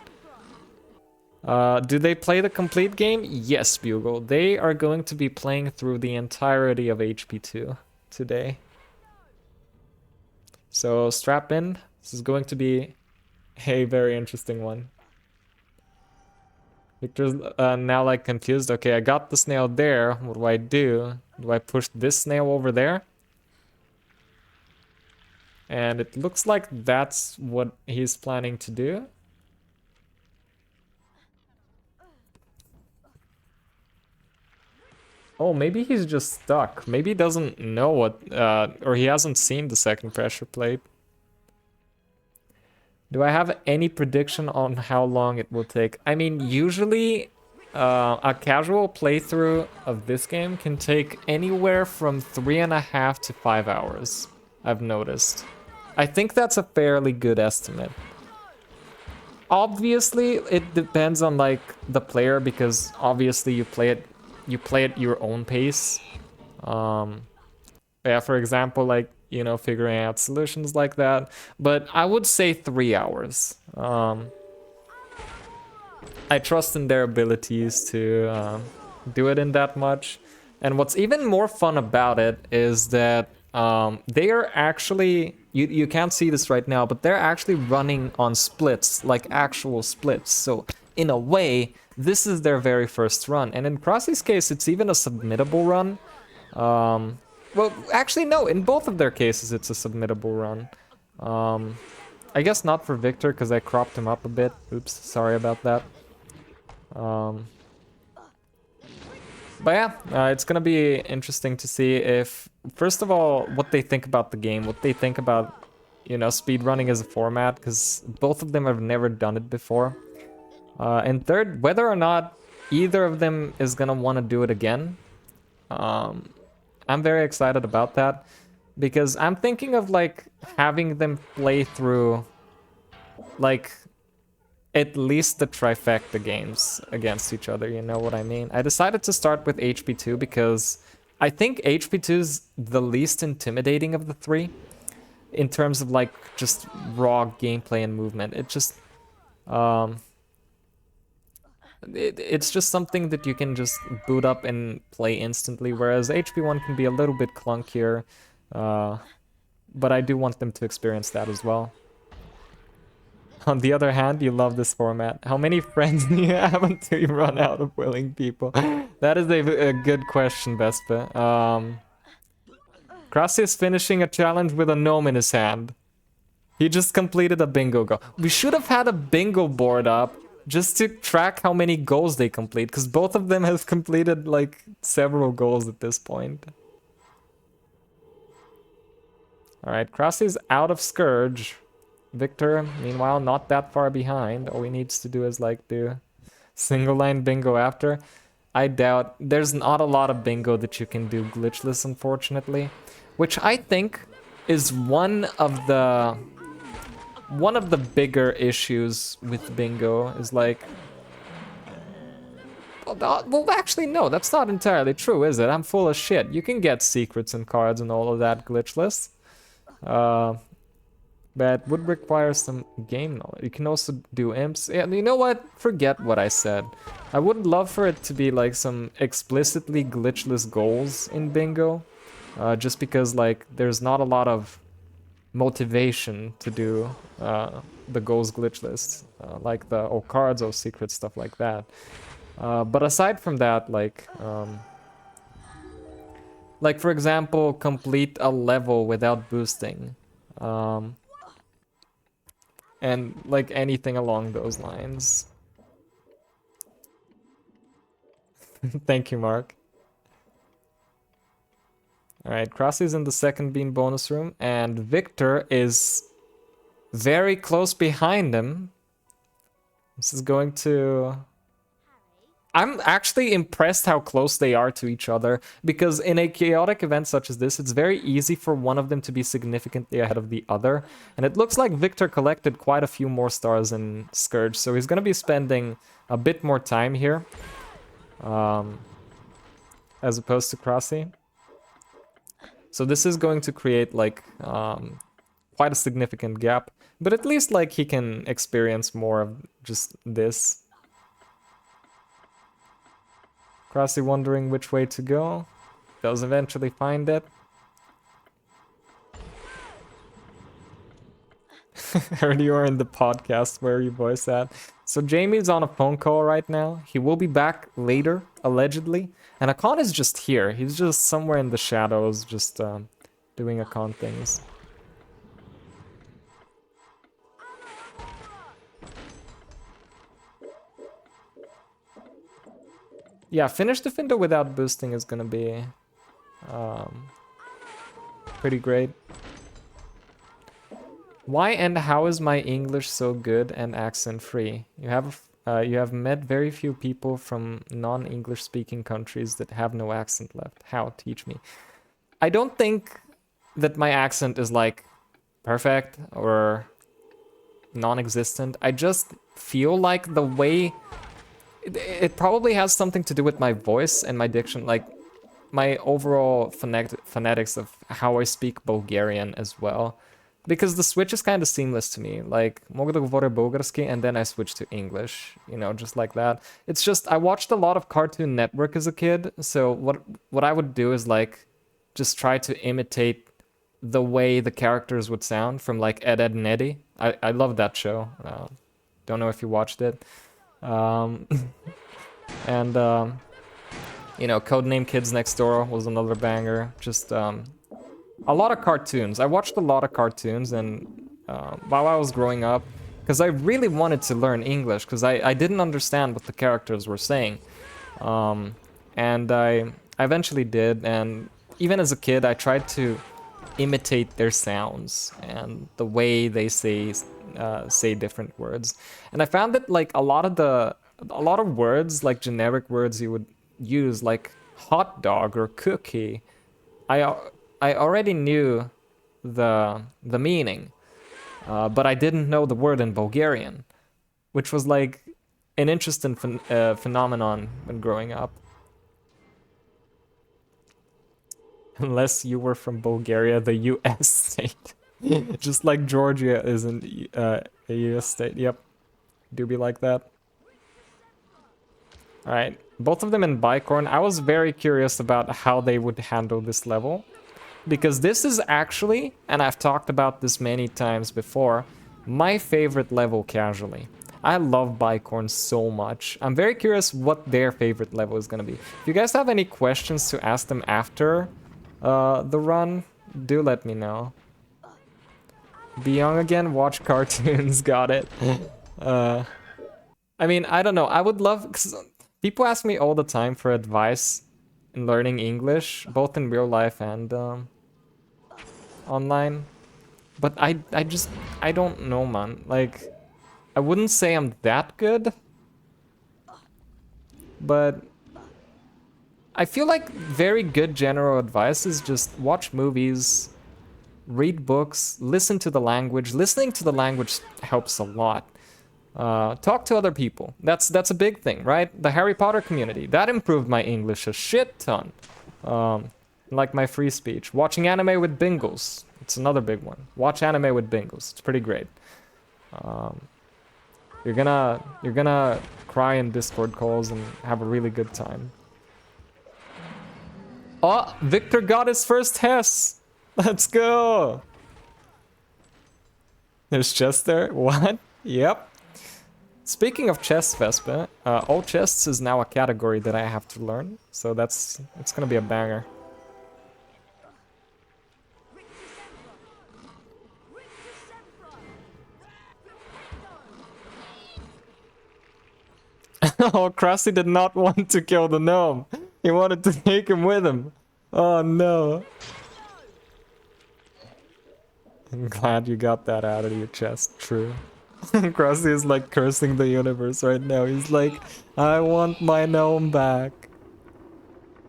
Do they play the complete game? Yes, Bugle. They are going to be playing through the entirety of HP2 today. So strap in. This is going to be a very interesting one. Victor's now like confused. Okay, I got the snail there. What do I do? Do I push this snail over there? And it looks like that's what he's planning to do. Oh, maybe he's just stuck. Maybe he doesn't know what, or he hasn't seen the second pressure plate. Do I have any prediction on how long it will take? I mean, usually a casual playthrough of this game can take anywhere from 3.5 to 5 hours, I've noticed. I think that's a fairly good estimate. Obviously, it depends on like the player because obviously you play at your own pace. Yeah, for example, like, you know, figuring out solutions like that. But I would say 3 hours. I trust in their abilities to do it in that much. And what's even more fun about it is that they are actually, you can't see this right now, but they're actually running on splits, like actual splits. So in a way, this is their very first run. And in Crossy's case, it's even a submittable run. Well, actually, no, in both of their cases, it's a submittable run. I guess not for Victor, because I cropped him up a bit. Oops, sorry about that. But yeah, it's gonna be interesting to see if, first of all, what they think about the game, what they think about, you know, speedrunning as a format, because both of them have never done it before. And third, whether or not either of them is gonna want to do it again. I'm very excited about that, because I'm thinking of like having them play through like at least the trifecta games against each other, you know what I mean? I decided to start with HP2 because I think HP2 is the least intimidating of the three in terms of like just raw gameplay and movement. It just it's just something that you can just boot up and play instantly, whereas HP1 can be a little bit clunkier, but I do want them to experience that as well. On the other hand, you love this format. How many friends do you have until you run out of willing people? That is a good question, Vespa. Crossy is finishing a challenge with a gnome in his hand. He just completed a bingo goal. We should have had a bingo board up just to track how many goals they complete, because both of them have completed like several goals at this point. Alright, Crossy's out of Scourge. Victor, meanwhile, not that far behind. All he needs to do is like do single line bingo after. I doubt there's not a lot of bingo that you can do glitchless, unfortunately, which I think is one of the bigger issues with bingo is like, well, actually, no, that's not entirely true, is it? I'm full of shit. You can get secrets and cards and all of that glitchless. But would require some game knowledge. You can also do imps. Yeah, you know what? Forget what I said. I would love for it to be like some explicitly glitchless goals in bingo. Just because like there's not a lot of motivation to do the goals glitchless. Like the oh cards, oh secrets, stuff like that. But aside from that, like for example, complete a level without boosting. And like anything along those lines. Thank you, Mark. Alright, Crossy's in the second bean bonus room, and Victor is very close behind him. This is going to... I'm actually impressed how close they are to each other, because in a chaotic event such as this, it's very easy for one of them to be significantly ahead of the other. And it looks like Victor collected quite a few more stars in Scourge, so he's going to be spending a bit more time here, as opposed to Crossy. So this is going to create like quite a significant gap, but at least like he can experience more of just this. Crossy wondering which way to go. Does eventually find it. Heard you are in the podcast. Where are you boys at? So Jamie's on a phone call right now. He will be back later, allegedly. And Akon is just here. He's just somewhere in the shadows, just doing Akon things. Yeah, finish the Findo without boosting is gonna be pretty great. Why and how is my English so good and accent free? You have met very few people from non-English speaking countries that have no accent left. How? Teach me. I don't think that my accent is like perfect or non-existent. I just feel like the way it probably has something to do with my voice and my diction, like my overall phonetics of how I speak Bulgarian as well. Because the switch is kind of seamless to me. Like, мога да говоря български, and then I switch to English, you know, just like that. It's just, I watched a lot of Cartoon Network as a kid, so what I would do is, like, just try to imitate the way the characters would sound from, like, Ed, Edd n Eddy. I love that show. Don't know if you watched it. And, you know, Codename Kids Next Door was another banger. Just, a lot of cartoons. I watched a lot of cartoons, and while I was growing up, because I really wanted to learn English, because I didn't understand what the characters were saying. And I eventually did, and even as a kid, I tried to imitate their sounds and the way they say different words. And I found that like a lot of words, like generic words you would use, like hot dog or cookie, I already knew the meaning, but I didn't know the word in Bulgarian, which was like an interesting phenomenon when growing up. Unless you were from Bulgaria, the US state. Just like Georgia isn't a US state. Yep, do be like that. Alright, both of them in Bicorn. I was very curious about how they would handle this level. Because this is actually, and I've talked about this many times before, my favorite level casually. I love Bicorn so much. I'm very curious what their favorite level is gonna be. If you guys have any questions to ask them after the run, do let me know. Be young again, watch cartoons, got it. I mean, I don't know, I would love, cause people ask me all the time for advice in learning English, both in real life and online. But I don't know, man. Like, I wouldn't say I'm that good, but I feel like very good general advice is just watch movies, read books, listen to the language. Listening to the language helps a lot. Talk to other people. That's a big thing, right? The Harry Potter community, that improved my English a shit ton. like my free speech. Watching anime with Bingles. It's another big one. Watch anime with Bingles. It's pretty great. You're gonna cry in Discord calls and have a really good time. Oh, Victor got his first Hess. Let's go. There's chest there. What? Yep. Speaking of chests, Vespa, all chests is now a category that I have to learn, so it's gonna be a banger. Oh, Krusty did not want to kill the gnome. He wanted to take him with him. Oh no. I'm glad you got that out of your chest, true. Krusty is like cursing the universe right now. He's like, I want my gnome back.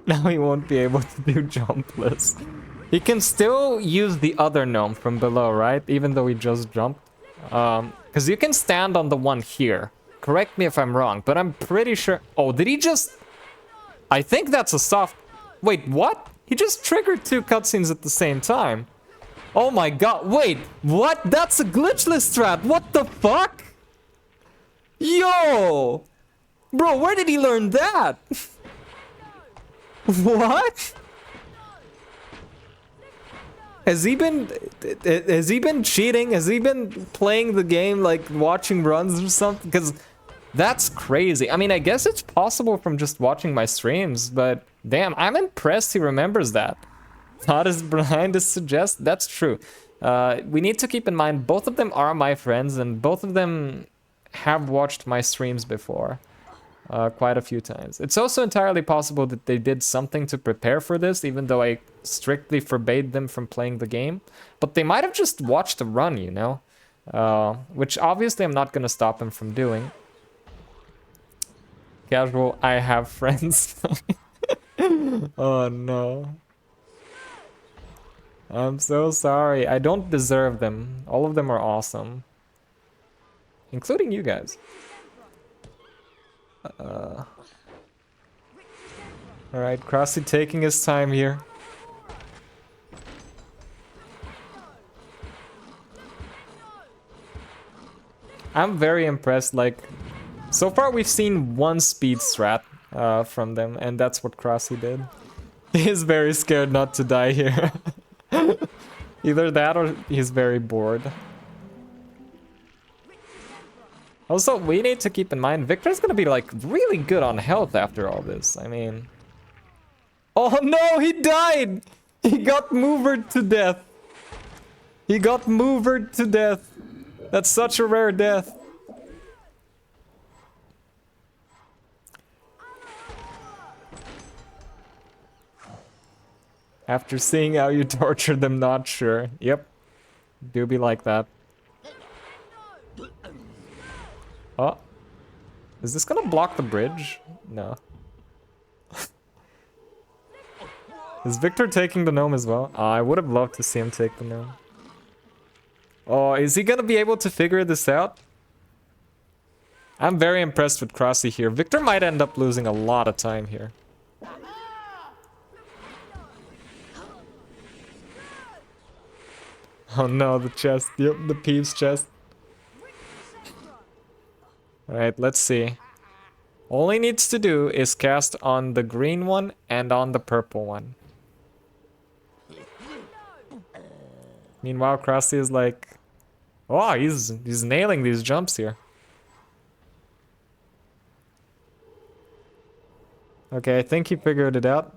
Now he won't be able to do jumpless. He can still use the other gnome from below, right? Even though he just jumped. Because you can stand on the one here. Correct me if I'm wrong, but I'm pretty sure... Oh, did he just... I think that's a soft... Wait, what? He just triggered 2 cutscenes at the same time. Oh my god, wait, what? That's a glitchless strat, what the fuck? Yo! Bro, where did he learn that? What? Has he been cheating? Has he been playing the game like watching runs or something? Because that's crazy. I mean, I guess it's possible from just watching my streams, but damn, I'm impressed he remembers that. Not as blind as suggest. That's true. We need to keep in mind both of them are my friends and both of them have watched my streams before. Quite a few times. It's also entirely possible that they did something to prepare for this, even though I strictly forbade them from playing the game. But they might have just watched the run, you know? Which obviously I'm not gonna stop them from doing. Casual, I have friends. Oh no. I'm so sorry. I don't deserve them. All of them are awesome. Including you guys. Alright, Krusty taking his time here. I'm very impressed, like... So far we've seen one speed strat from them, and that's what Krusty did. He's very scared not to die here. Either that or he's very bored. Also, we need to keep in mind, Victor's gonna be like really good on health after all this. I mean... Oh no, he died! He got movered to death. He got movered to death. That's such a rare death. After seeing how you tortured them, not sure. Yep. Do be like that. Oh. Is this gonna block the bridge? No. Is Victor taking the gnome as well? I would have loved to see him take the gnome. Oh, is he gonna be able to figure this out? I'm very impressed with Krusty here. Victor might end up losing a lot of time here. Oh no, the chest. Yep, the Peeves chest. Alright, let's see. All he needs to do is cast on the green one and on the purple one. Meanwhile, Krusty is like... Oh, he's nailing these jumps here. Okay, I think he figured it out.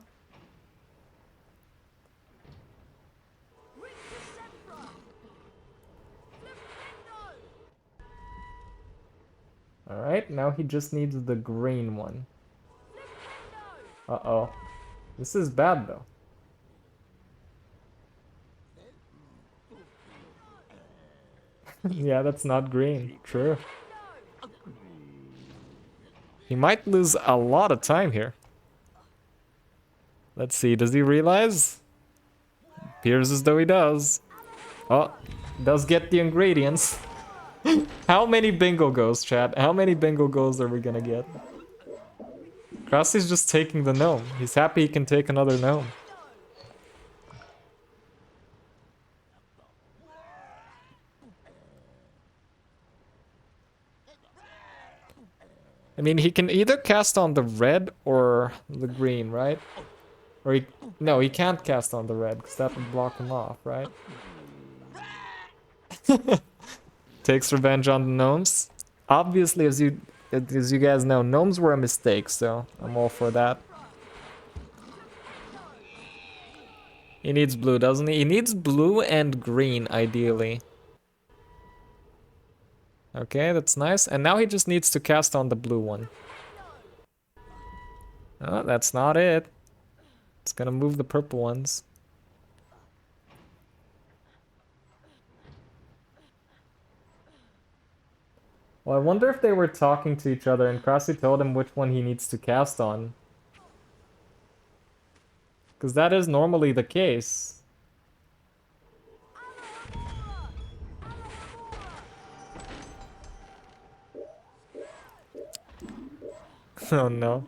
Alright, now he just needs the green one. Uh-oh. This is bad, though. Yeah, that's not green. True. He might lose a lot of time here. Let's see, does he realize? Appears as though he does. Oh, does get the ingredients. How many bingo goes, chat? How many bingo goes are we gonna get? Krusty's just taking the gnome. He's happy he can take another gnome. I mean, he can either cast on the red or the green, right? Or no, he can't cast on the red because that would block him off, right? Takes revenge on the gnomes. Obviously, as you guys know, gnomes were a mistake, so I'm all for that. He needs blue, doesn't he? He needs blue and green, ideally. Okay, that's nice. And now he just needs to cast on the blue one. Oh, that's not it. It's gonna move the purple ones. Well, I wonder if they were talking to each other and Krasi told him which one he needs to cast on. Because that is normally the case. Oh no.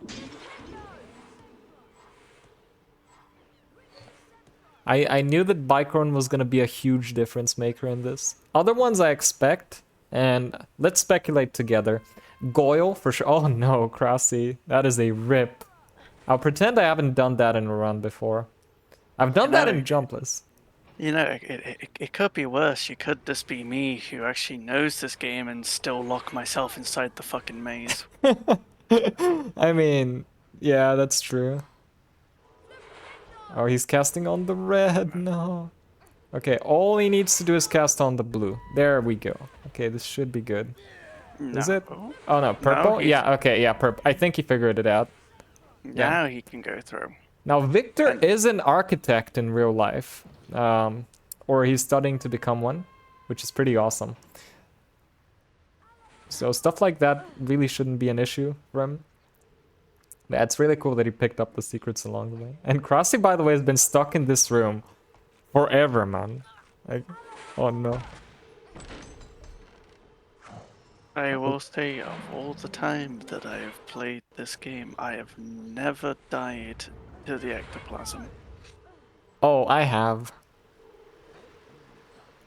I knew that Bicorn was gonna be a huge difference maker in this. Other ones I expect, and let's speculate together. Goyle for sure. Oh no, Krasi. That is a rip. I'll pretend I haven't done that in a run before. I've done that in Jumpless. You know, it could be worse. You could just be me who actually knows this game and still lock myself inside the fucking maze. I mean, yeah, that's true. Oh, he's casting on the red. No. Okay, all he needs to do is cast on the blue. There we go. Okay, this should be good. No. Is it? Oh no, purple? No, yeah, okay, yeah, purple. I think he figured it out. Now he can go through. Now, Victor is an architect in real life. Or he's studying to become one, which is pretty awesome. So stuff like that really shouldn't be an issue for him. Yeah, it's really cool that he picked up the secrets along the way. And Krasi, by the way, has been stuck in this room forever, man. Like, oh no. I will say, of all the time that I have played this game, I have never died to the ectoplasm. Oh, I have.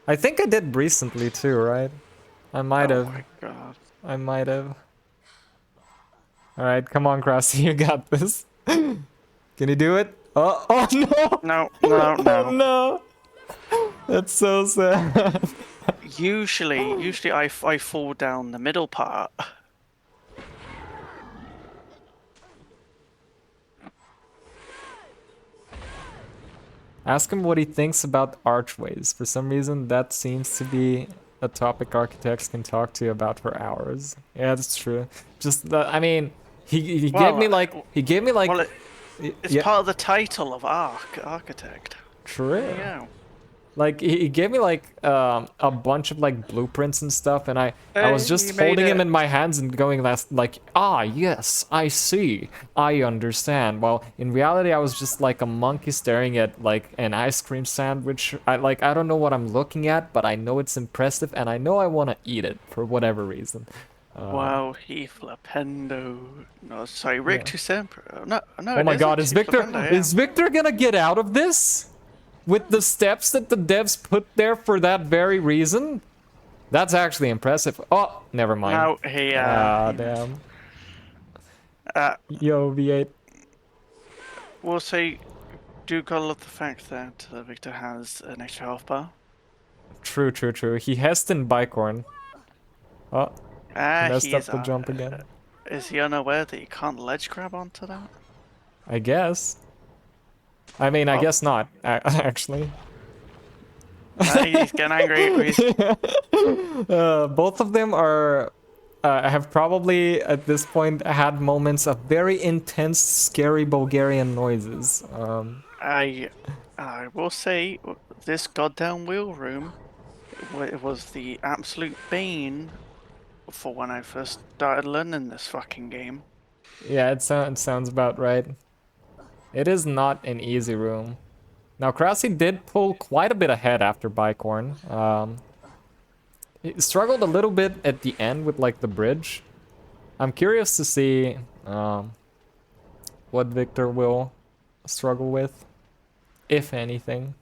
I think I did recently too, right? I might have. Oh my god. I might have. Alright, come on, Krasi, you got this. Can you do it? Oh, oh no! No, no, no. Oh no! That's so sad. Usually I fall down the middle part. Ask him what he thinks about archways. For some reason, that seems to be a topic architects can talk to you about for hours. Yeah, that's true. Just, I mean, he gave me like, Well, it's yeah. part of the title of architect. True. Yeah. Like he gave me like a bunch of like blueprints and stuff, and I was just holding him in my hands and going like, ah yes, I see, I understand. Well, in reality, I was just like a monkey staring at like an ice cream sandwich. I don't know what I'm looking at, but I know it's impressive, and I know I want to eat it for whatever reason. Wow, he flipendo. No, sorry, Rick to Sempre. No, Oh my God, is Victor gonna get out of this? With the steps that the devs put there for that very reason? That's actually impressive. Oh, never mind. No, he, damn. Yo, V8. We'll say, do gotta love the fact that Victor has an extra health bar. True. He has in Bicorn. Oh, messed up the is, jump again. Is he unaware that you can't ledge grab onto that? I guess. I mean, I guess not, actually. He's getting angry. Both of them are have probably at this point had moments of very intense, scary Bulgarian noises. I will say, this goddamn wheel room, it was the absolute bane for when I first started learning this fucking game. Yeah, it sounds about right. It is not an easy room. Now, Krasi did pull quite a bit ahead after Bicorn. He struggled a little bit at the end with, like, the bridge. I'm curious to see what Victor will struggle with, if anything.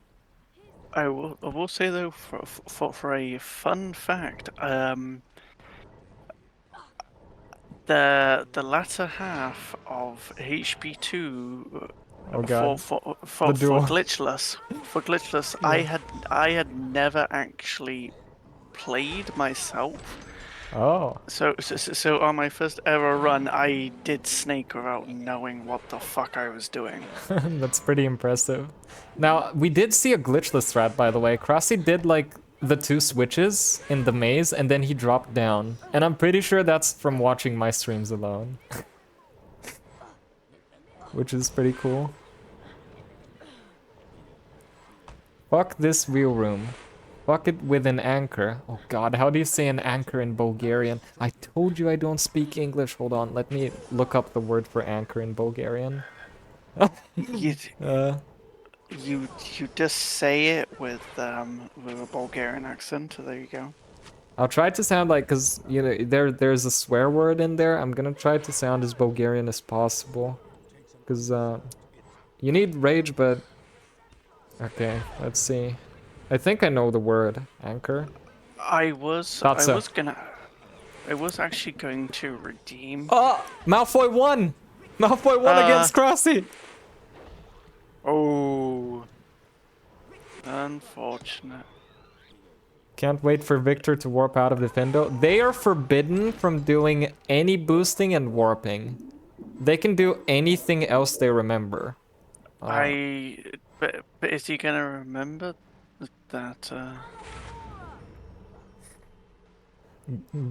I will say, though, for a fun fact, the latter half of HP2 Oh god. for The duel. glitchless. For glitchless, I had never actually played myself. Oh. So on my first ever run, I did Snake without knowing what the fuck I was doing. That's pretty impressive. Now, we did see a glitchless strat, by the way. Crossy did like the 2 switches in the maze and then he dropped down. And I'm pretty sure that's from watching my streams alone. Which is pretty cool. Fuck this wheel room. Fuck it with an anchor. Oh god, how do you say an anchor in Bulgarian? I told you I don't speak English. Hold on, let me look up the word for anchor in Bulgarian. You just say it with a Bulgarian accent. So there you go. I'll try to sound like, cause you know there's a swear word in there. I'm gonna try to sound as Bulgarian as possible, cause you need rage, but okay, let's see. I think I know the word anchor. I was actually going to redeem. Oh, Malfoy won. Malfoy won against Crossy. Oh, unfortunate. Can't wait for Victor to warp out of the Findo. They are forbidden from doing any boosting and warping. They can do anything else they remember. But is he gonna remember that?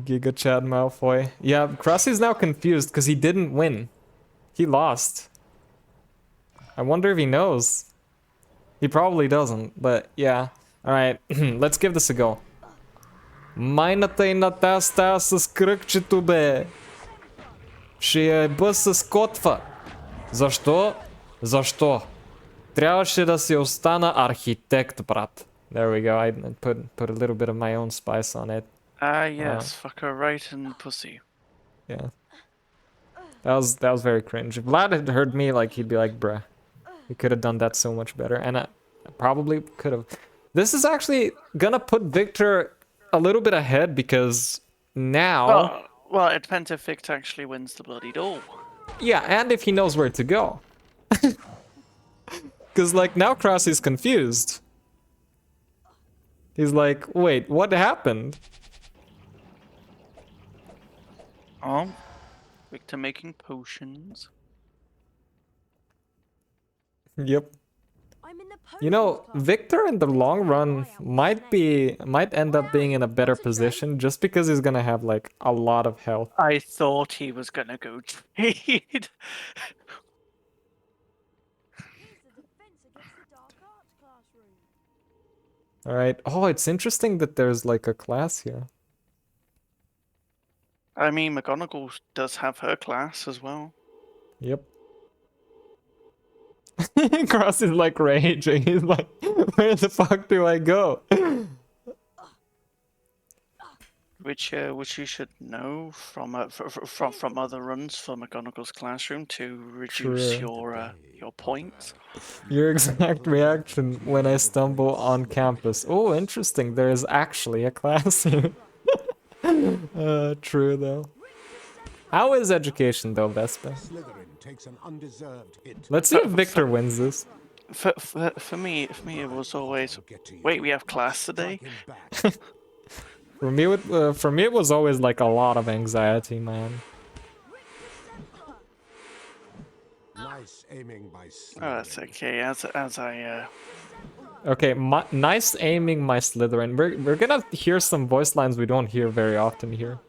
Giga Chad Malfoy. Yeah, Crossy's now confused because he didn't win. He lost. I wonder if he knows. He probably doesn't, but yeah. Alright, let's give this a go. Майната и на тази стая с кръгчето, бе. Ще я еба с котва. Защо? Защо? Трябваше да си остана архитект, брат. There we go, I put a little bit of my own spice on it. Yes, fuck her right in the pussy. Yeah. That was very cringe. If Vlad had heard me, like, he'd be like, bruh. He could have done that so much better, and I probably could have. This is actually gonna put Victor a little bit ahead because now... Well, it depends if Victor actually wins the bloody duel. Yeah, and if he knows where to go. Because, like, now Crossy's confused. He's like, wait, what happened? Oh, Victor making potions. Yep. You know, Victor in the long run might end up being in a better position just because he's gonna have like a lot of health. I thought he was gonna go trade. Alright. Oh, it's interesting that there's like a class here. I mean, McGonagall does have her class as well. Yep. Cross is like raging. He's like, where the fuck do I go? Which you should know from other runs for McGonagall's classroom to reduce your points. Your exact reaction when I stumble on campus. Oh, interesting. There is actually a class here. True though. How is education though, Vespa? Let's see if Victor wins this. For me, it was always, wait, we have class today? For me, it was always like a lot of anxiety, man. Nice aiming by Oh, that's okay. As I Okay, nice aiming, my Slytherin. We're gonna hear some voice lines we don't hear very often here.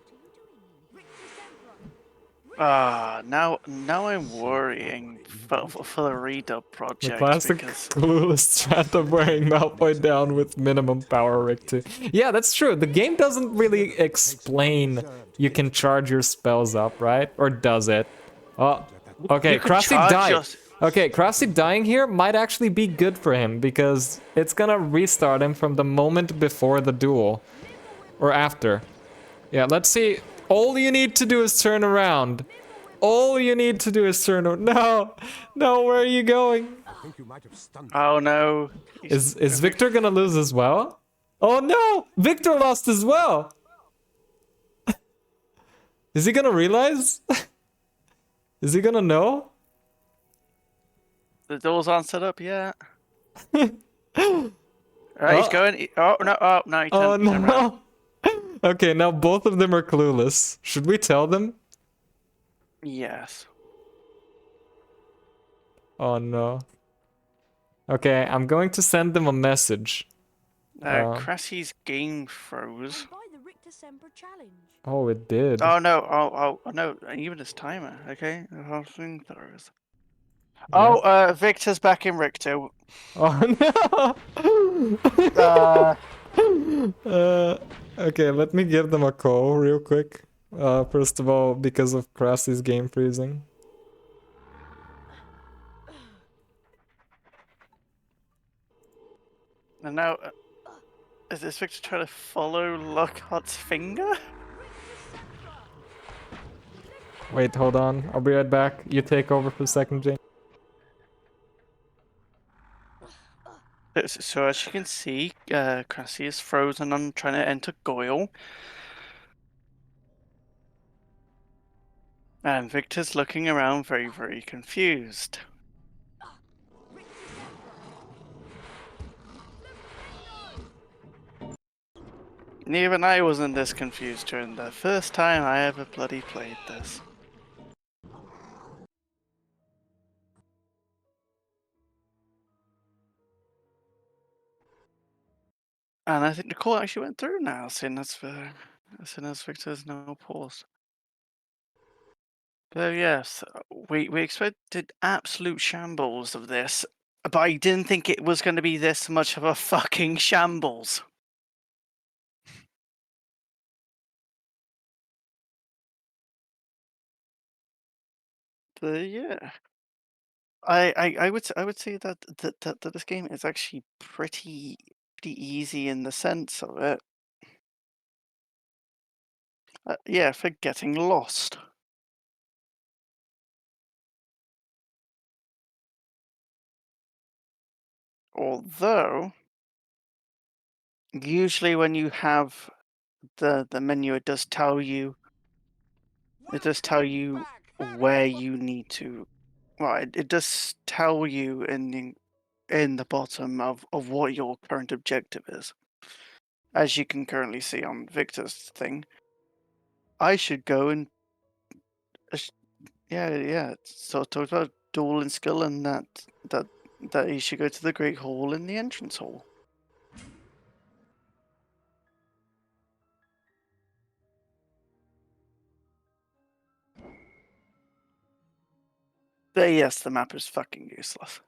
now I'm worrying for the redub project. The classic clueless strat of wearing Malfoy down with minimum power Rick 2. Yeah, that's true. The game doesn't really explain you can charge your spells up, right? Or does it? Oh, okay, Crossy died. Okay, Crossy dying here might actually be good for him because it's gonna restart him from the moment before the duel. Or after. Yeah, let's see. All you need to do is turn around. All you need to do is turn around. No! No, where are you going? Oh no. Is Victor gonna lose as well? Oh no! Victor lost as well! Is he gonna realize? Is he gonna know? The doors aren't set up yet. He's going. Oh no! He Oh turned around. no! Okay, now both of them are clueless. Should we tell them? Yes. Oh no. Okay, I'm going to send them a message. Crassie's game froze. Buy the Richter Sembra challenge. Oh, it did. Oh no! Oh no! Even his timer. Okay, the whole thing throws. Yeah. Oh, Victor's back in Richter. Oh no! Okay, let me give them a call real quick. First of all, because of Crassie's game freezing. And now, is this Victor trying to follow Lockhart's finger? Wait, hold on. I'll be right back. You take over for a second, Jane. So as you can see, Crassie is frozen on trying to enter Goyle. And Victor's looking around very, very confused. And even I wasn't this confused during the first time I ever bloody played this. And I think the call actually went through now, seeing as Victor's now paused. But yes, we expected absolute shambles of this, but I didn't think it was going to be this much of a fucking shambles. But yeah, I would say that this game is actually pretty easy in the sense of it. Yeah, for getting lost. Although, usually when you have the menu, it does tell you where you need to. Well, it does tell you in the bottom of what your current objective is, as you can currently see on Victor's thing. I should go and yeah. So it talks about duel and skill, and that he should go to the Great Hall in the entrance hall. But yes, the map is fucking useless.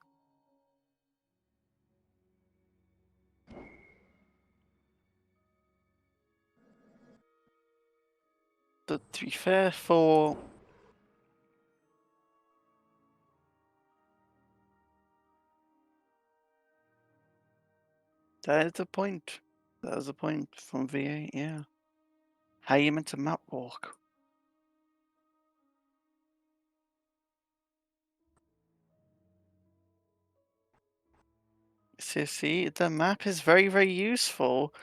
But to be fair, for that is the point. That is the point from V8, yeah. How you meant to map walk? See, the map is very, very useful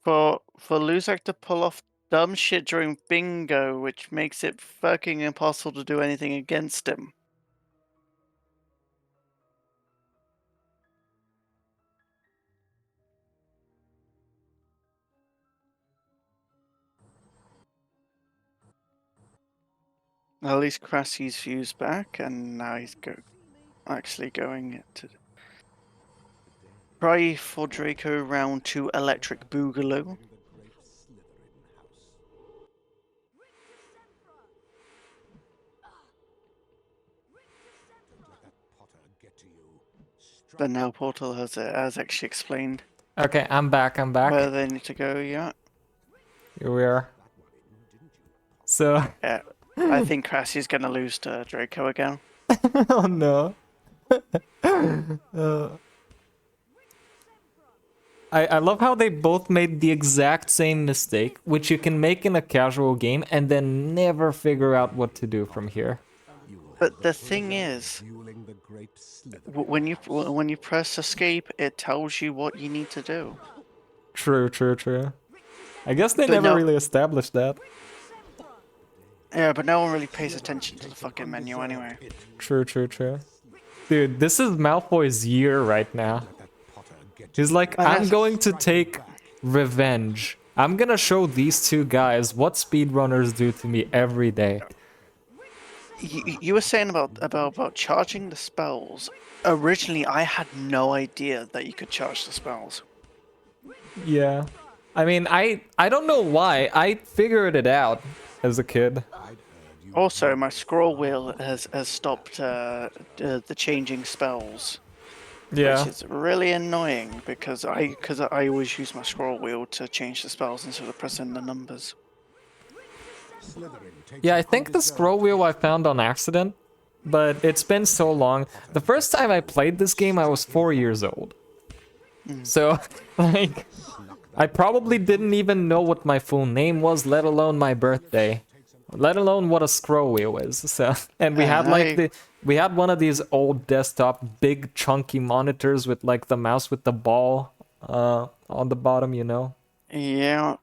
for Luzak to pull off dumb shit during bingo, which makes it fucking impossible to do anything against him. At least Crassie's view's back, and now he's actually going to try for Draco round 2 Electric Boogaloo. But now Portal has actually explained. Okay, I'm back. Where they need to go, yeah. Here we are. So. Yeah, I think Crassie's gonna lose to Draco again. Oh no. I love how they both made the exact same mistake, which you can make in a casual game and then never figure out what to do from here. But the thing is, when you press escape, it tells you what you need to do. True. I guess they never really established that. Yeah, but no one really pays attention to the fucking menu anyway. True, true, true. Dude, this is Malfoy's year right now. He's like, I'm going to take revenge. I'm gonna show these two guys what speedrunners do to me every day. You were saying about charging the spells. Originally, I had no idea that you could charge the spells. Yeah. I mean, I don't know why. I figured it out as a kid. Also, my scroll wheel has stopped the changing spells. Yeah. Which is really annoying because I always use my scroll wheel to change the spells instead of pressing the numbers. Yeah, I think the scroll wheel I found on accident, but it's been so long. The first time I played this game, I was 4 years old. So, like, I probably didn't even know what my full name was, let alone my birthday. Let alone what a scroll wheel is. So, and we had like we had one of these old desktop big chunky monitors with like the mouse with the ball on the bottom, you know. Yeah.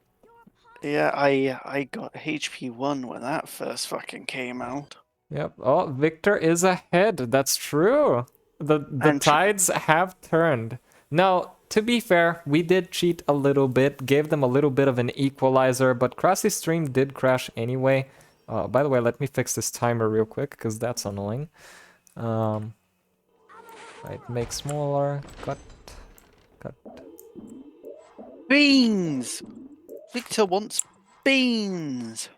Yeah, I got HP 1 when that first fucking came out. Yep. Oh, Victor is ahead. That's true. The tides have turned. Now, to be fair, we did cheat a little bit, gave them a little bit of an equalizer, but Krusty Stream did crash anyway. By the way, let me fix this timer real quick, because that's annoying. Right, make smaller, cut. Beans! Victor wants beans!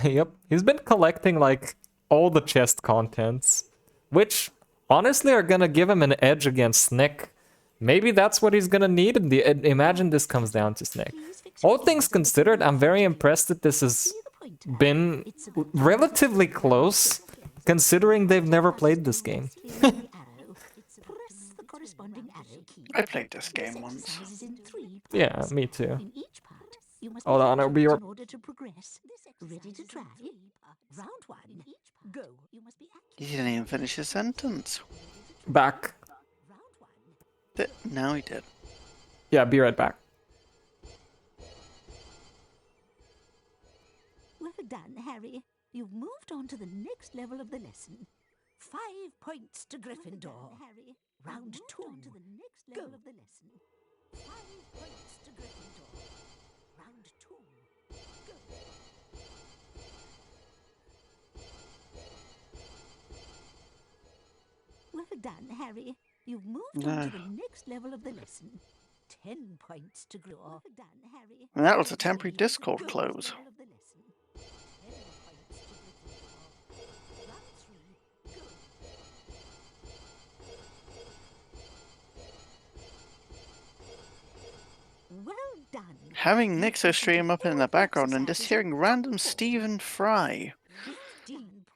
Yep, he's been collecting, like, all the chest contents, which, honestly, are gonna give him an edge against Snick. Maybe that's what he's gonna need in the imagine this comes down to Snick. All things considered, I'm very impressed that this has been relatively close, considering they've never played this game. I played this game once. Yeah, me too. Hold on, I'll be right. Ready to try? Round 1. Go. He didn't even finish his sentence. Back. Now he did. Yeah, be right back. Well done, Harry. You've moved on to the next level of the lesson. 5 points to Gryffindor. Harry. Round 2. To the next level of the lesson. 5 points to Gryffindor. Round 2. Go. Well done, Harry. You've moved on to the next level of the lesson. 10 points to Gryffindor. Well done, Harry. And that was a temporary Discord close. Well done. Having Nixo stream up in the background and just hearing random Stephen Fry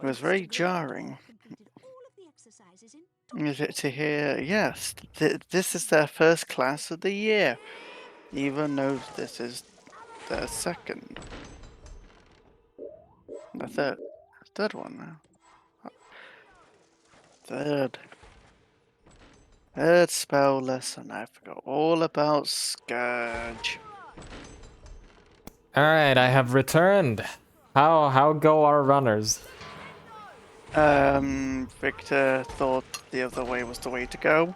was very jarring. To hear, yes, this is their first class of the year, even though this is their second. The third one now. Third spell lesson. I forgot all about Scourge. Alright, I have returned. How go our runners? Victor thought the other way was the way to go.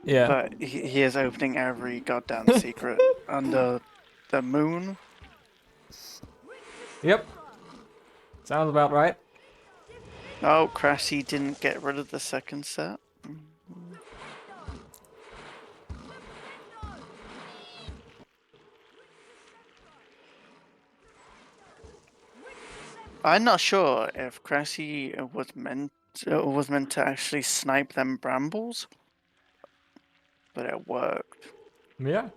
Yeah. But he is opening every goddamn secret under the moon. Yep. Sounds about right. Oh, Crashy didn't get rid of the second set. I'm not sure if Cressy was meant to actually snipe them brambles, but it worked. Yeah.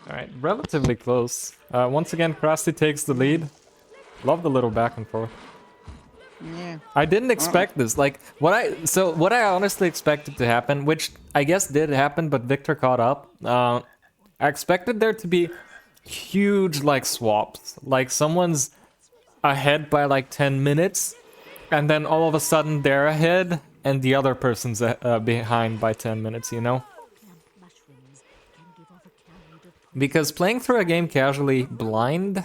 Alright, relatively close. Once again, Krusty takes the lead. Love the little back and forth. Yeah. I didn't expect this. Like, what I honestly expected to happen, which I guess did happen, but Victor caught up. I expected there to be huge, like, swaps. Like, someone's ahead by, like, 10 minutes, and then all of a sudden they're ahead, and the other person's behind by 10 minutes, you know? Because playing through a game casually blind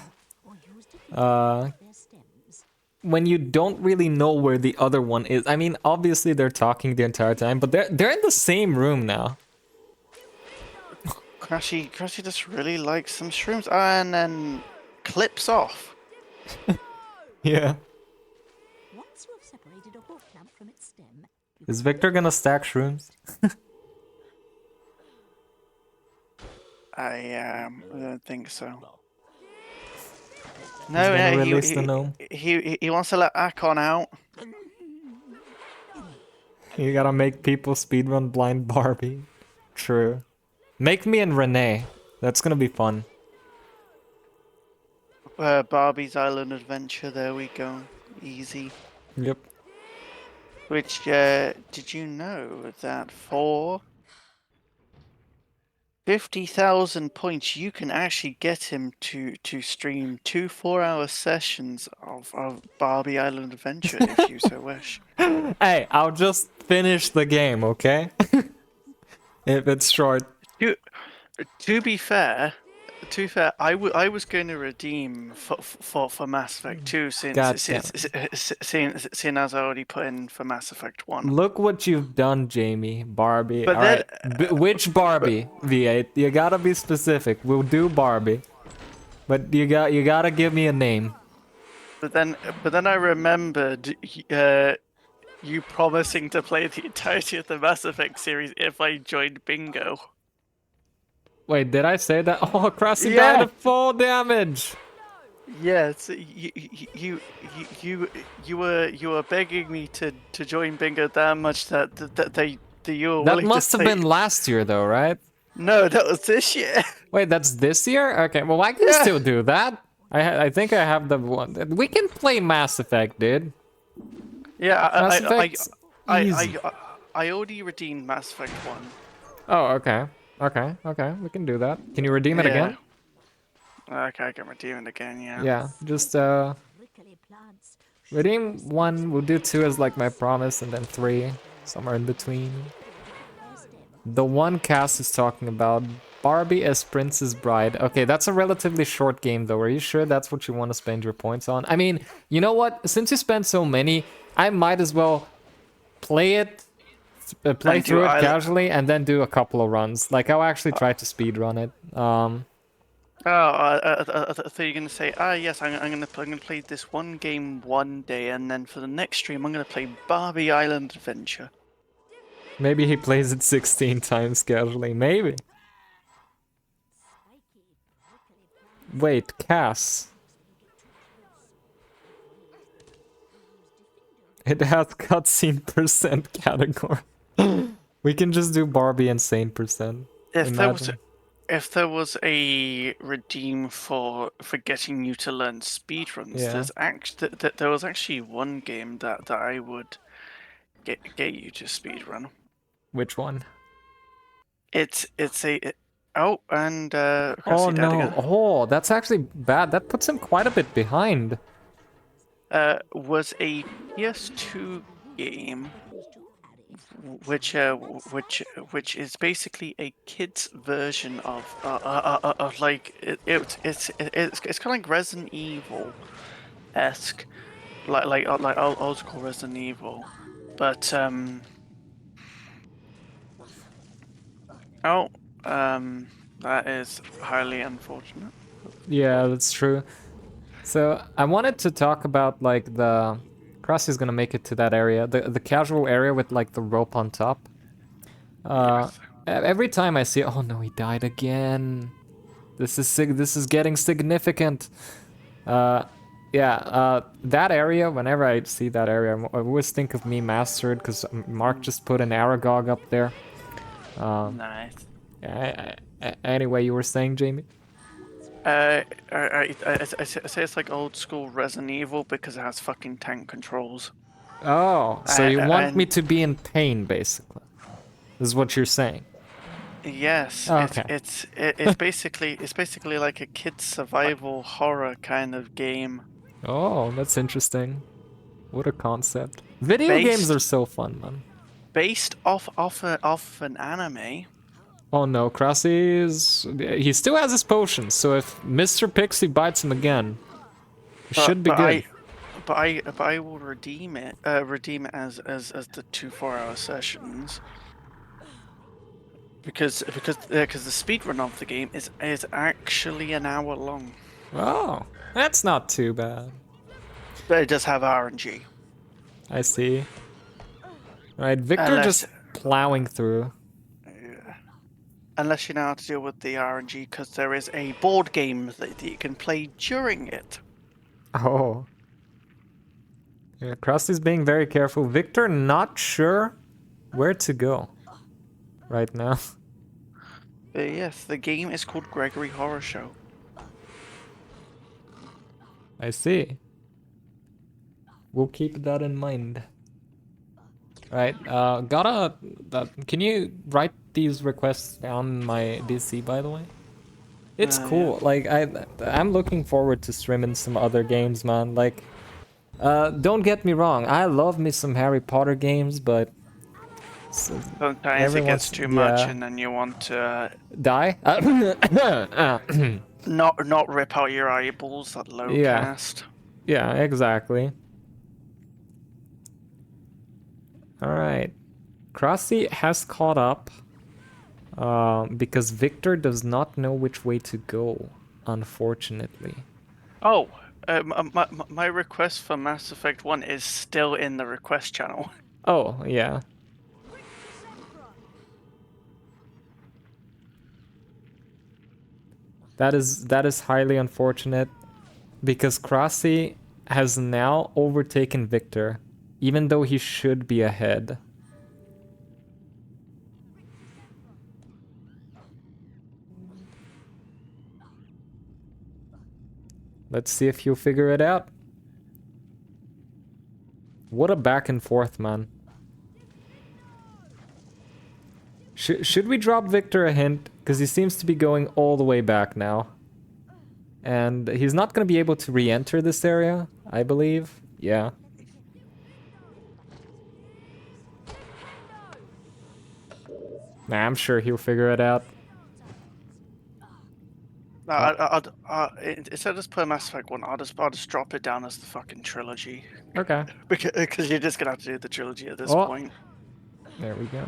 when you don't really know where the other one is. I mean, obviously they're talking the entire time, but they're in the same room now. Crashy just really likes some shrooms and then clips off. Yeah. Once you have separated a hawk lamp from its stem, Is Victor gonna stack shrooms? I don't think so. He's No, gonna yeah, release the gnome. he wants to let Akon out. You gotta make people speedrun Blind Barbie. True. Make me and Renee. That's gonna be fun. Barbie's Island Adventure. There we go. Easy. Yep. Which did you know that for 50,000 points you can actually get him to stream 2 4-hour sessions of Barbie Island Adventure if you so wish. Hey, I'll just finish the game, okay? If it's short. To be fair, I was going to redeem for Mass Effect 2 seeing as I already put in for Mass Effect 1. Look what you've done, Jamie. Barbie. But Alright. Which Barbie, V8? You gotta be specific. We'll do Barbie. But you gotta give me a name. But then I remembered you promising to play the entirety of the Mass Effect series if I joined Bingo. Wait, did I say that? Oh, Crossy Yeah. died of fall damage! Yes, you were begging me to join Bingo that much that you were That willing must to have say... been last year though, right? No, that was this year. Wait, that's this year? Okay, well I can still do that. I think I have the one. We can play Mass Effect, dude. Yeah, Mass Effect's easy. I already redeemed Mass Effect 1. Oh, okay. Okay, we can do that. Can you redeem it again? Okay, I can redeem it again, yeah. Yeah, just redeem 1, we'll do 2 as like my promise, and then 3, somewhere in between. The one Cass is talking about, Barbie as Princess Bride. Okay, that's a relatively short game though. Are you sure that's what you want to spend your points on? I mean, you know what? Since you spent so many, I might as well play it, play through it casually, and then do a couple of runs. Like, I'll actually try to speedrun it. I thought you were gonna say, yes, I'm gonna play this one game one day, and then for the next stream, I'm gonna play Barbie Island Adventure. Maybe he plays it 16 times casually. Maybe. Wait, Cass. It has cutscene percent category. We can just do Barbie insane percent. If there was a redeem for getting you to learn speedruns, Yeah. there was actually one game that I would get you to speedrun. Which one? Oh no! Oh, that's actually bad. That puts him quite a bit behind. Was a PS2 game, which is basically a kid's version of like it's kind of like Resident Evil esque, like old school Resident Evil, but that is highly unfortunate. Yeah, that's true. So I wanted to talk about like the Crossy's gonna make it to that area, the casual area with like the rope on top. Every time I see, oh no, he died again. This is getting significant. That area. Whenever I see that area, I always think of me mastered because Mark just put an Aragog up there. Nice. Anyway, you were saying, Jamie? I say it's like old school Resident Evil because it has fucking tank controls. Oh, so you want me to be in pain, basically? This is what you're saying. Yes. Okay. It's basically like a kid's survival horror kind of game. Oh, that's interesting. What a concept. Video games are so fun, man. Based off an anime. Oh no, Crossy he still has his potions, so if Mr. Pixie bites him again, It should be good. But I will redeem it as the 2 4-hour sessions. Because the speed run of the game is actually an hour long. Oh, that's not too bad. But it does have RNG. I see. Alright, Victor just plowing through. Unless you know how to deal with the RNG, because there is a board game that you can play during it. Oh. Yeah, Krusty's being very careful. Victor not sure where to go right now. Yes, the game is called Gregory Horror Show. I see. We'll keep that in mind. Right, can you write these requests down in my DC, by the way? It's cool. Yeah. Like, I'm looking forward to streaming some other games, man. Like, don't get me wrong, I love me some Harry Potter games, but sometimes it gets too much, and then you want to die. not rip out your eyeballs at low cast. Yeah, exactly. Alright. Krusty has caught up because Victor does not know which way to go, unfortunately. Oh, my request for Mass Effect 1 is still in the request channel. Oh, yeah. That is highly unfortunate because Krusty has now overtaken Victor, even though he should be ahead. Let's see if you'll figure it out. What a back and forth, man. Should we drop Victor a hint? Because he seems to be going all the way back now. And he's not going to be able to re-enter this area, I believe. Yeah. Nah, I'm sure he'll figure it out. Instead of just put Mass Effect 1, I'll just drop it down as the fucking trilogy. Okay. Because you're just gonna have to do the trilogy at this point. There we go.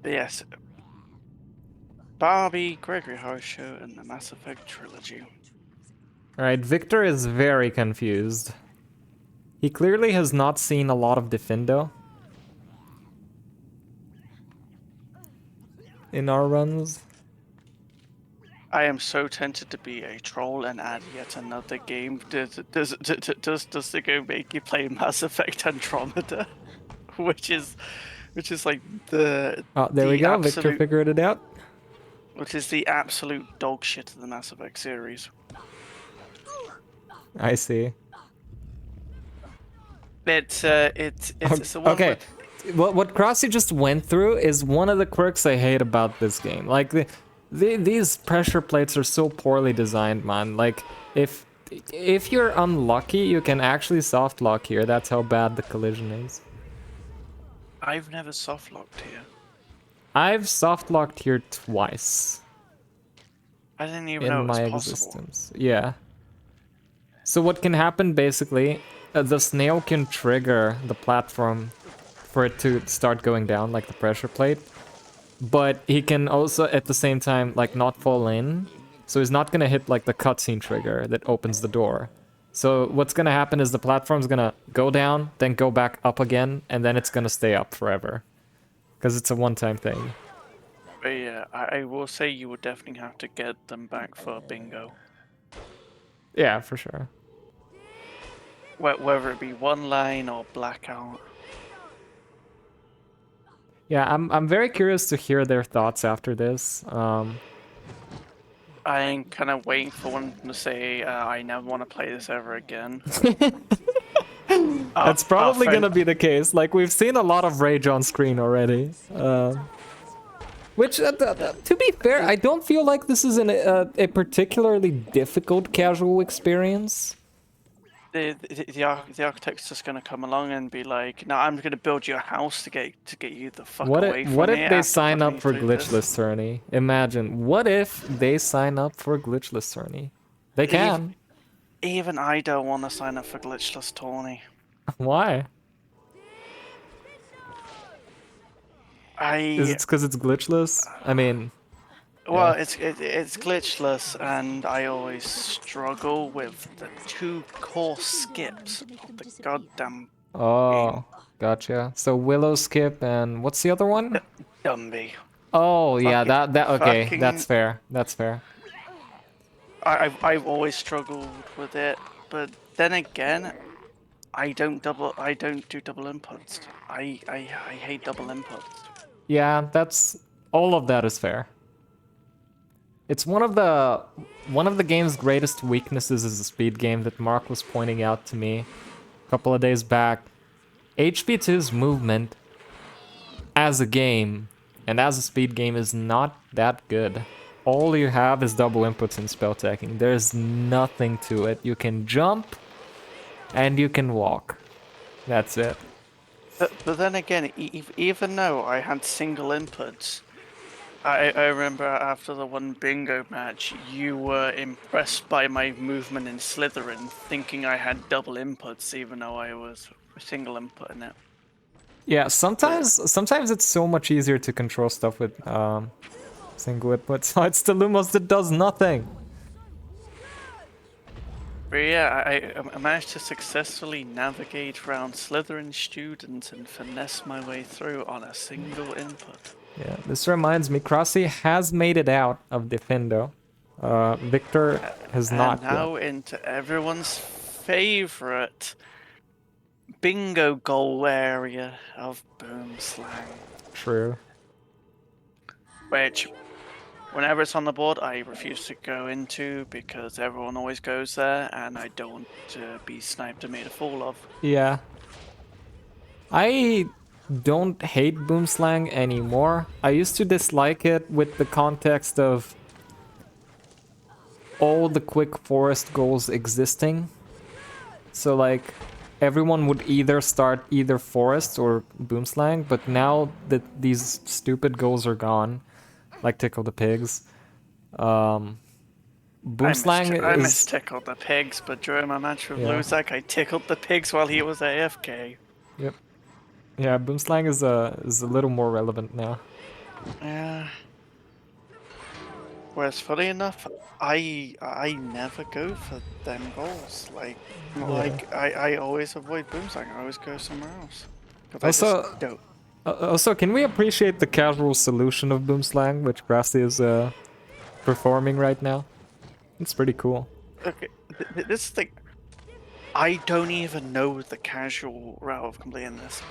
But yes. Barbie, Gregory Horror Show, and the Mass Effect trilogy. Alright, Victor is very confused. He clearly has not seen a lot of Defendo in our runs. I am so tempted to be a troll and add yet another game. Does the game make you play Mass Effect Andromeda? which is like the... Oh, there we go, Victor figured it out. Which is the absolute dog shit of the Mass Effect series. I see. It's a one okay. What Krusty just went through is one of the quirks I hate about this game. Like these pressure plates are so poorly designed, man. Like if you're unlucky, you can actually soft lock here. That's how bad the collision is. I've never soft locked here. I've soft locked here twice. I didn't even know it was possible. Existence. Yeah. So what can happen basically, the snail can trigger the platform for it to start going down, like the pressure plate. But he can also at the same time like not fall in. So he's not gonna hit like the cutscene trigger that opens the door. So what's gonna happen is the platform's gonna go down, then go back up again, and then it's gonna stay up forever. Because it's a one-time thing. But yeah, I will say you would definitely have to get them back for bingo. Yeah, for sure. Whether it be one line or blackout. Yeah, I'm very curious to hear their thoughts after this. I'm kind of waiting for one to say, I never want to play this ever again. That's probably gonna be the case. Like, we've seen a lot of rage on screen already. Which, to be fair, I don't feel like this is a particularly difficult casual experience. The architect's just gonna come along and be like, "No, I'm gonna build you a house to get you the fuck away from me." What if they sign up for Glitchless Tourney? Imagine, what if they sign up for Glitchless Tourney? They can. Even I don't want to sign up for glitchless tourney. Why? Is I it because it's glitchless? I mean, well, yeah. it's glitchless, and I always struggle with the 2 core skips of the goddamn Oh, gotcha. So Willow skip and what's the other one? Dumby. Oh, yeah, that okay, Fucking. that's fair. That's fair. I've always struggled with it, but then again, I don't do double inputs. I hate double inputs. Yeah, that's all of that is fair. It's one of the game's greatest weaknesses is a speed game that Mark was pointing out to me a couple of days back. HP2's movement as a game and as a speed game is not that good. All you have is double inputs in spell tagging. There's nothing to it. You can jump and you can walk. That's it. But then again, even though I had single inputs, I remember after the one bingo match, you were impressed by my movement in Slytherin, thinking I had double inputs, even though I was single input in it. Yeah, sometimes it's so much easier to control stuff with single input. So it's the Lumos that does nothing. But yeah, I managed to successfully navigate around Slytherin students and finesse my way through on a single input. Yeah, this reminds me, Crossy has made it out of Defendo. Victor has not And now yet. into everyone's favorite bingo goal area of Boomslang. True. Which, whenever it's on the board, I refuse to go into because everyone always goes there and I don't want to be sniped and made a fool of. Yeah. I don't hate Boomslang anymore. I used to dislike it with the context of all the quick forest goals existing. So like everyone would either start either forest or Boomslang, but now that these stupid goals are gone, like Tickle the Pigs, Boomslang I is... mistickled the pigs, but during my match with Yeah. Luzak, I tickled the pigs while he was AFK. Yep. Yeah, Boomslang is a little more relevant now. Yeah. Whereas, funny enough, I never go for them goals. I always avoid Boomslang. I always go somewhere else. 'Cause I Also, just don't. Also, can we appreciate the casual solution of Boomslang, which Grassy is performing right now? It's pretty cool. Okay, this thing, I don't even know the casual route of completing this.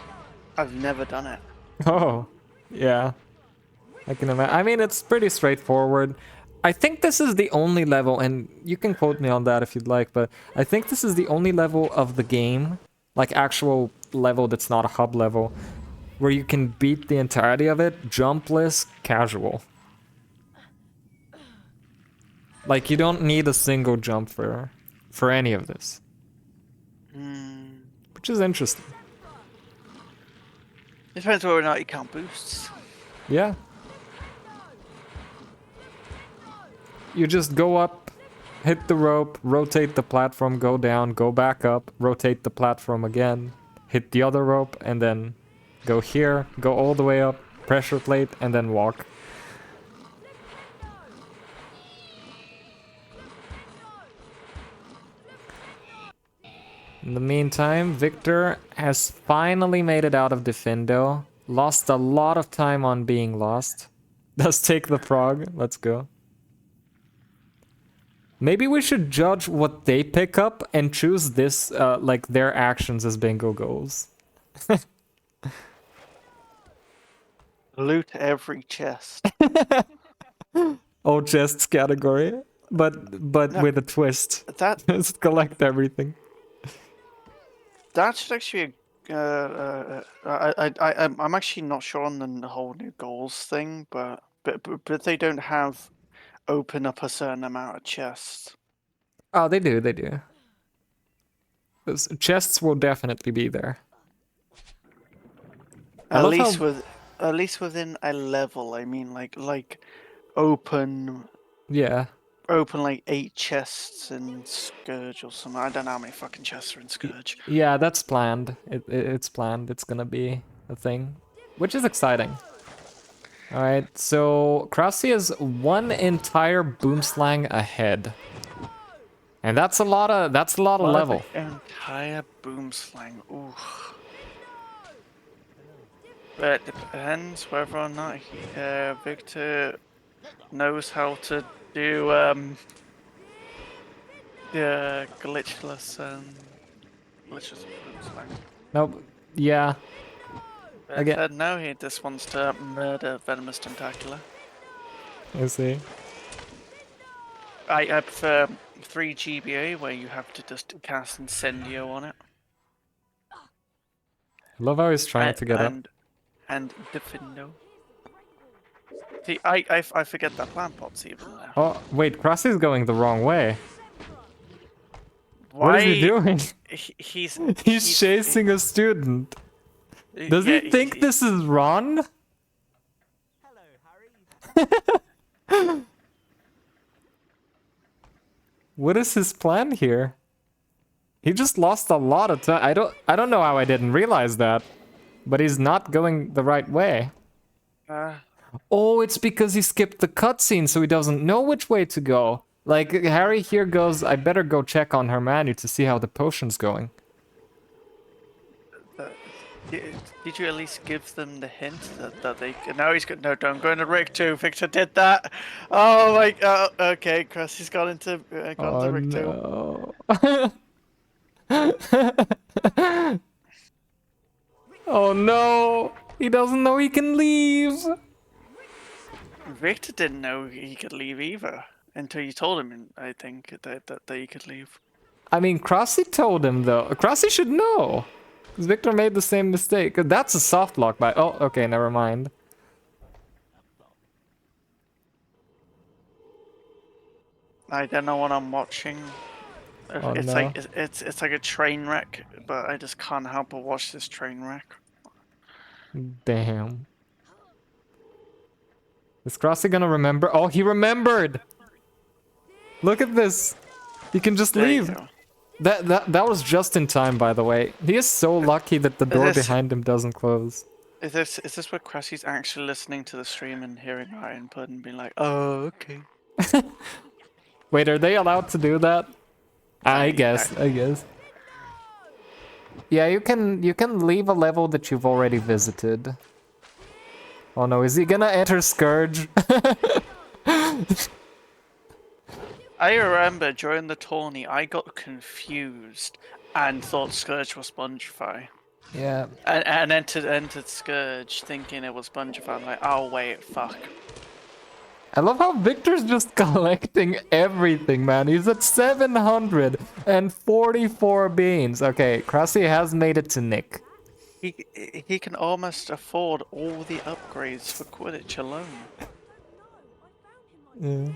I've never done it. Oh, yeah. I can imagine. I mean, it's pretty straightforward. I think this is the only level, and you can quote me on that if you'd like, but I think this is the only level of the game, like actual level that's not a hub level, where you can beat the entirety of it jumpless casual. Like, you don't need a single jump for any of this. Which is interesting. Depends whether or not you count boosts. Yeah. You just go up, hit the rope, rotate the platform, go down, go back up, rotate the platform again, hit the other rope, and then go here, go all the way up, pressure plate, and then walk. In the meantime, Victor has finally made it out of Defendo. Lost a lot of time on being lost. Does take the frog. Let's go. Maybe we should judge what they pick up and choose this, like their actions as bingo goals. Loot every chest. All chests category, but No, with a twist. that- Just collect everything. That should actually. I'm actually not sure on the whole new goals thing, but they don't have open up a certain amount of chests. Oh, they do, they do. Those chests will definitely be there. I At love least how- at least within a level. I mean, like open. Yeah. open like 8 chests in Scourge or something. I don't know how many fucking chests are in Scourge. Yeah, that's planned. It's planned. It's gonna be a thing, which is exciting. All right, so Krasi is 1 entire boomslang ahead, and that's a lot of level. Entire boomslang. Ooh. But it depends whether or not Victor knows how to do the glitchless boomslang. Nope. Yeah. But Again. said no, he just wants to murder Venomous Tentacular. I see. I prefer 3 GBA where you have to just cast Incendio on it. I love how he's trying to get up. And Defendo. See, I forget that plant pot's even there. Oh, wait, Krasi's going the wrong way. Why? What is he doing? He's chasing a student. Does he think this is Ron? What is his plan here? He just lost a lot of time. I don't know how I didn't realize that. But he's not going the right way. Oh, it's because he skipped the cutscene, so he doesn't know which way to go. Like, Harry here goes, I better go check on Hermione to see how the potion's going. Did you at least give them the hint that they... Now he's got... No, don't go into Rick 2. Victor did that. Oh my god. Okay, Krusty's got into Rick 2. Oh no! He doesn't know he can leave! Victor didn't know he could leave either. Until you told him, I think, that he could leave. I mean, Krasi told him though. Krasi should know! Because Victor made the same mistake. That's a soft lock by... Oh, okay, never mind. I don't know what I'm watching. Oh, it's no. like it's like a train wreck, but I just can't help but watch this train wreck. Damn. Is Krasi gonna remember? Oh, he remembered! Look at this! He can just There you leave! go. That was just in time, by the way. He is so lucky that the door behind him doesn't close. Is this where Krusty's actually listening to the stream and hearing our input and being like, oh, okay. Wait, are they allowed to do that? I guess. Yeah, you can leave a level that you've already visited. Oh no, is he gonna enter Scourge? I remember during the tourney, I got confused and thought Scourge was Spongify. Yeah. And entered Scourge thinking it was Spongify. I'm like, oh wait, fuck. I love how Victor's just collecting everything, man. He's at 744 beans. Okay, Krasi has made it to Nick. He can almost afford all the upgrades for Quidditch alone. Yeah.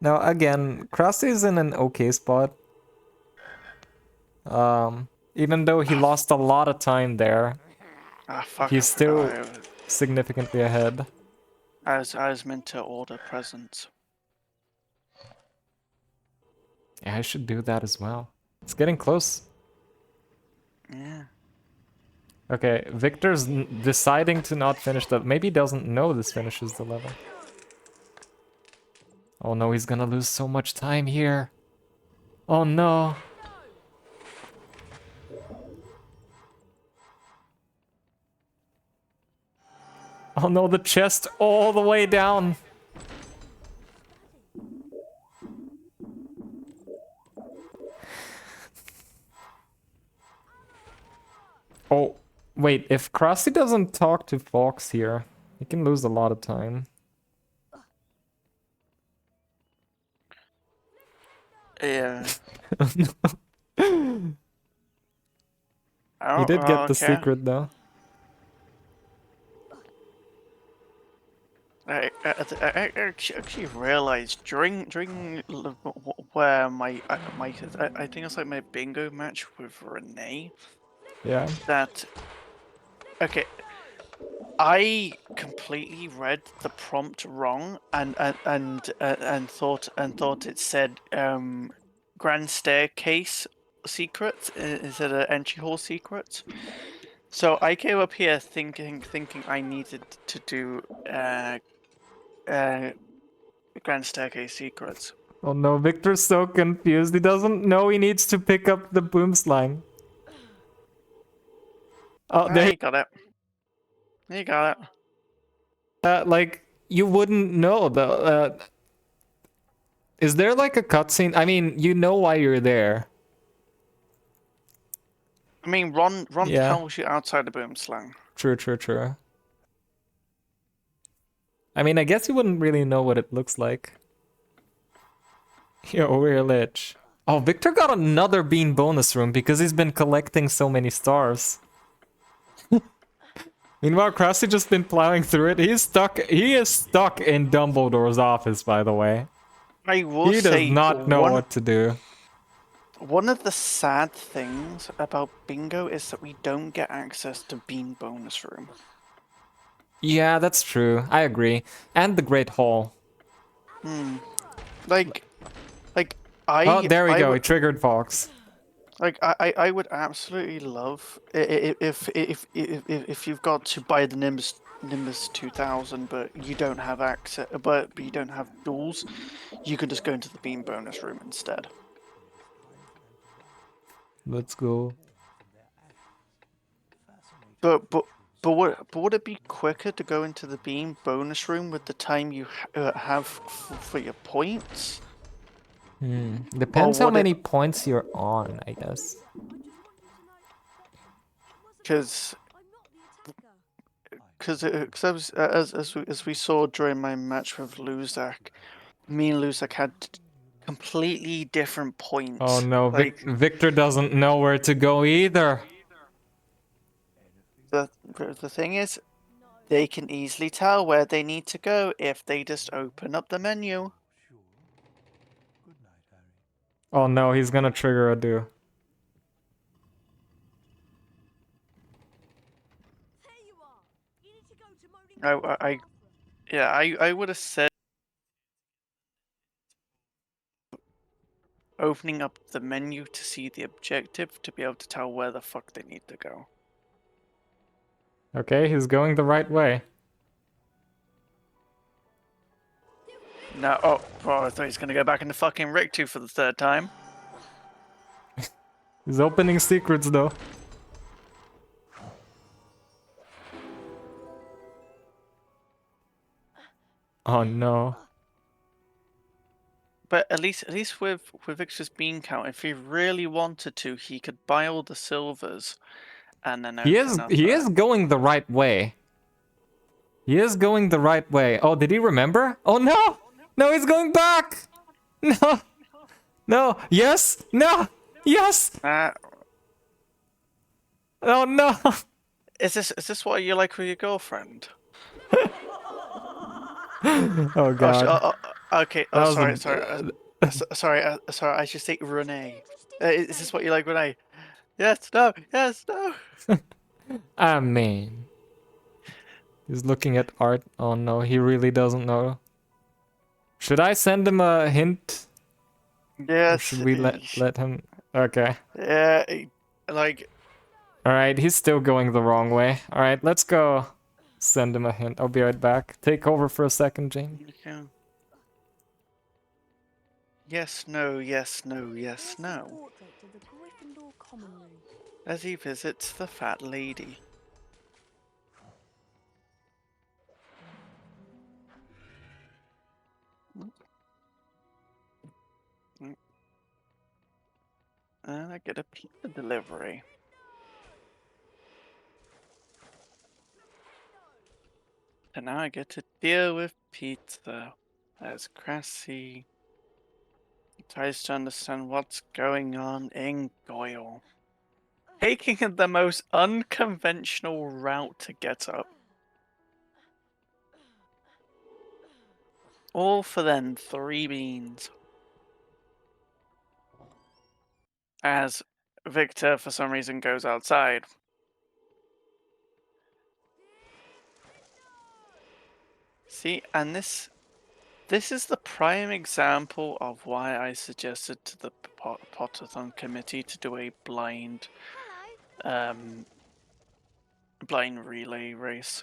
Now again, Krusty's in an okay spot. Even though he lost a lot of time there, Fuck, he's still significantly ahead. I was meant to order presents. Yeah, I should do that as well. It's getting close. Yeah. Okay, Victor's deciding to not finish that. Maybe he doesn't know this finishes the level. Oh no, he's gonna lose so much time here. Oh no. Oh no, the chest all the way down. Oh, wait, if Krusty doesn't talk to Fox here, he can lose a lot of time. Yeah. He did get the secret though. I actually realized during where I think it's like my bingo match with Renee. Yeah. That okay. I completely read the prompt wrong and thought it said grand staircase secret instead of entry hall secrets. So I came up here thinking I needed to do grand staircase secrets. Oh no, Victor's so confused. He doesn't know he needs to pick up the boom slang. Oh, there. You got it. You got it. Like, you wouldn't know though. Is there like a cutscene? I mean, you know why you're there. I mean, Ron Yeah. tells you outside the boom slang. True, true, true. I mean, I guess you wouldn't really know what it looks like. Yo, we're lich. Oh, Victor got another bean bonus room because he's been collecting so many stars. Meanwhile, Krusty just been plowing through it. He is stuck in Dumbledore's office, by the way. I will He say does not know what to do. One of the sad things about bingo is that we don't get access to bean bonus room. Yeah, that's true. I agree. And the Great Hall. Like Oh, there we I go. He would- triggered Fox. Like I would absolutely love if you've got to buy the Nimbus 2000, but you don't have access, but you don't have duels, you can just go into the bean bonus room instead. Let's go. But would it be quicker to go into the bean bonus room with the time you have for your points? Depends how would many it- points you're on, I guess. Because as we saw during my match with Luzak, me and Luzak had completely different points. Oh no, Like Victor doesn't know where to go either. the thing is, they can easily tell where they need to go if they just open up the menu. Oh no, he's gonna trigger a do. I would have said opening up the menu to see the objective to be able to tell where the fuck they need to go. Okay, he's going the right way. No, I thought he's gonna go back into fucking Rictu for the third time. He's opening secrets though. Oh no. But at least with Victor's bean count, if he really wanted to, he could buy all the silvers, and then He open up, is going the right way. He is going the right way. Oh, did he remember? Oh no! No, he's going back! No! No! Yes! No! Yes! Oh no! Is this what you like with your girlfriend? Oh god. Okay. That Oh, was sorry. Sorry. I should say Renee. Is this what you like, Renee? Yes. No. Yes. No. I mean, he's looking at art. Oh no, he really doesn't know. Should I send him a hint? Yes. Or should we let him? Okay. Yeah. Like. All right, he's still going the wrong way. All right, let's go. Send him a hint. I'll be right back. Take over for a second, Jane. Okay. Yes. No. Yes. No. Yes. No. As he visits the fat lady. And I get a pizza delivery. And now I get to deal with pizza as Cressy tries to understand what's going on in Goyle. Taking the most unconventional route to get up. All for then 3 beans. As Victor, for some reason, goes outside. See, and this is the prime example of why I suggested to the Potathon committee to do a blind relay race.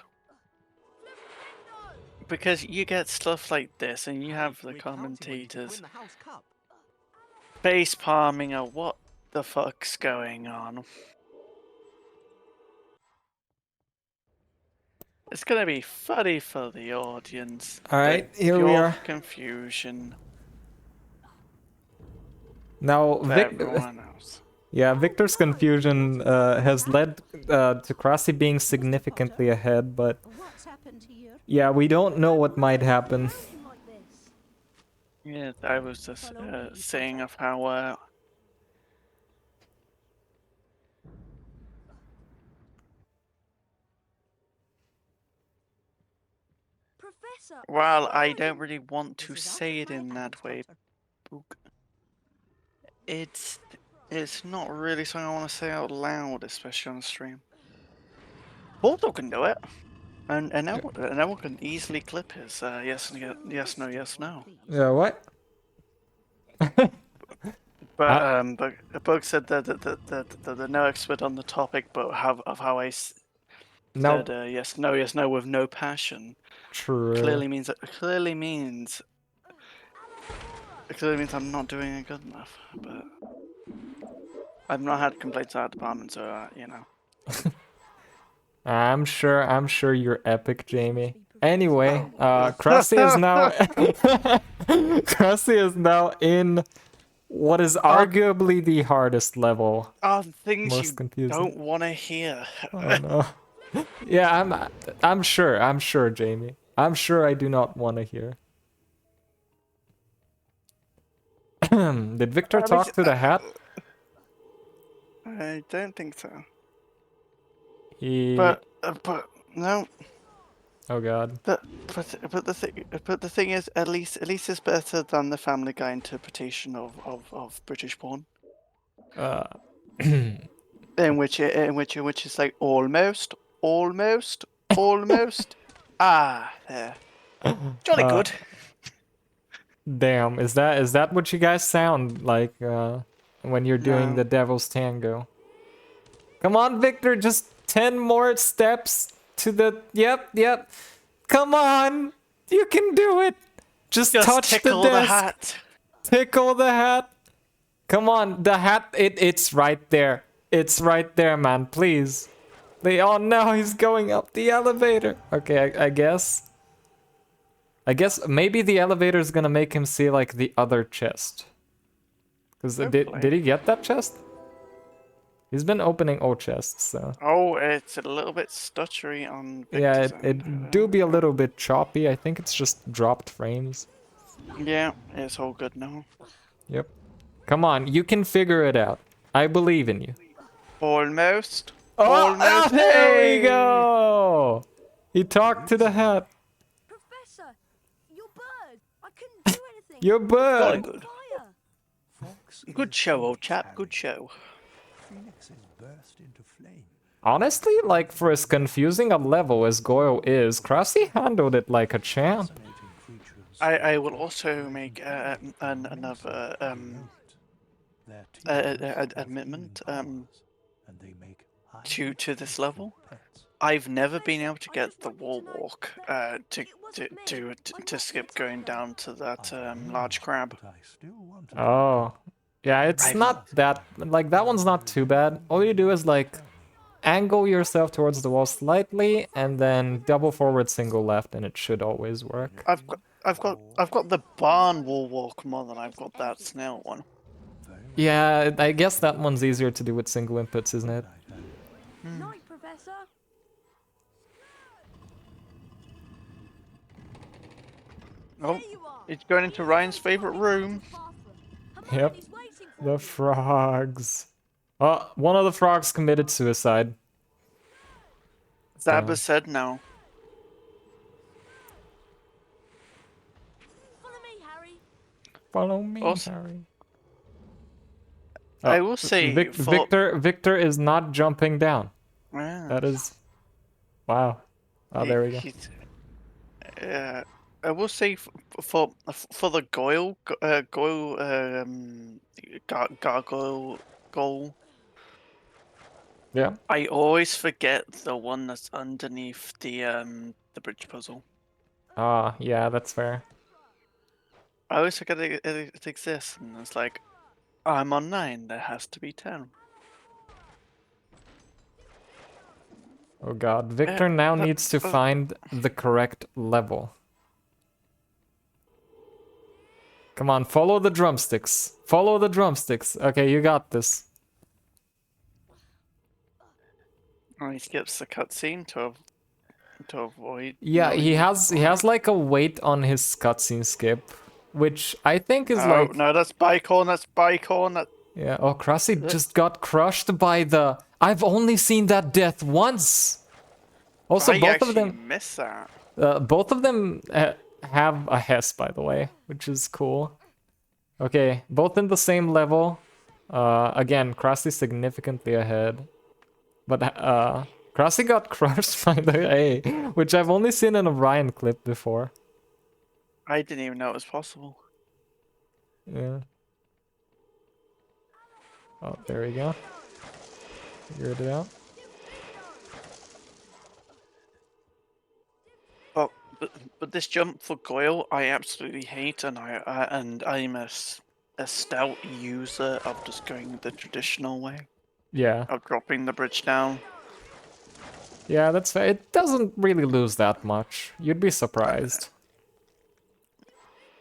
Because you get stuff like this, and you have the commentators face palming at what the fuck's going on. It's gonna be funny for the audience. Alright, here we Pure are. Confusion. Now, For everyone else. yeah, Victor's confusion has led to Krasi being significantly ahead, but yeah, we don't know what might happen. Yeah, I was just saying of how Professor. well, I don't really want to say it in that way. It's not really something I want to say out loud, especially on stream. Bulldog can do it, and anyone can easily clip his yes no yes no. Yeah, what? But Bug said that the no expert on the topic, but of how I said yes no with no passion. True. Clearly means I'm not doing it good enough. But I've not had complaints out of the department, so you know. I'm sure you're epic, Jamie. Anyway, Krusty is now Krusty is now in what is arguably the hardest level. Things Most you confusing. don't want to hear. Oh no. Yeah, I'm sure, Jamie. I'm sure I do not want to hear. Did Victor talk to the hat? I don't think so. He. But no. Oh God. But the thing is, at least it's better than the Family Guy interpretation of British porn. in which it's like almost. There. Jolly good. Damn, is that what you guys sound like when you're doing the Devil's Tango? Come on, Victor, just 10 more steps to the Yep. Come on. You can do it. Just touch tickle the desk. the hat. Tickle the hat. Come on, the hat it's right there. It's right there, man. Please. Oh no, he's going up the elevator. Okay, I guess maybe the elevator is gonna make him see like the other chest. Cause did he get that chest? He's been opening old chests, so. Oh, it's a little bit stuttery on Yeah, Victor's it end. do be a little bit choppy. I think it's just dropped frames. Yeah, it's all good now. Yep. Come on, you can figure it out. I believe in you. Almost. Oh, there we go! He talked to the hat. Professor, your bird. I couldn't do anything. Your bird. Jolly good. Good show, old chap. Good show. Honestly, like for as confusing a level as Goyle is, Krusty handled it like a champ. I will also make another admittment to this level. I've never been able to get the wall walk to skip going down to that large crab. Oh. Yeah, it's not that, like, that one's not too bad. All you do is, like, angle yourself towards the wall slightly, and then double forward, single left, and it should always work. I've got the barn wall walk more than I've got that snail one. Yeah, I guess that one's easier to do with single inputs, isn't it? Night, Professor. Oh, it's going into Ryan's favorite room. Yep. The frogs. Oh, one of the frogs committed suicide. Zabba said no. Follow me, Harry. Follow me, Also- Harry. I will say, Victor is not jumping down. Yeah. That is, wow. Oh, there we go. I will say for the gargoyle goal. Yeah. I always forget the one that's underneath the bridge puzzle. Ah, yeah, that's fair. I always forget it exists, and it's like, I'm on 9. There has to be 10. Oh god, Victor now needs to find the correct level. Come on, follow the drumsticks. Follow the drumsticks. Okay, you got this. And he skips the cutscene to avoid. Yeah, knowing he it's has like a weight on his cutscene skip, which I think is like no, that's Bicorn. That's Bicorn. That yeah. Oh, Krusty just got crushed by the. I've only seen that death once. Also, I both of actually them. missed that. Both of them have a Hess, by the way, which is cool. Okay, both in the same level. Again, Krusty significantly ahead. But Krusty got crushed by the A, which I've only seen in a Ryan clip before. I didn't even know it was possible. Yeah. Oh, there we go. Figured it out. Oh, but this jump for Goyle, I absolutely hate, and I'm a stout user of just going the traditional way. Yeah. Of dropping the bridge down. Yeah, that's fair. It doesn't really lose that much. You'd be surprised.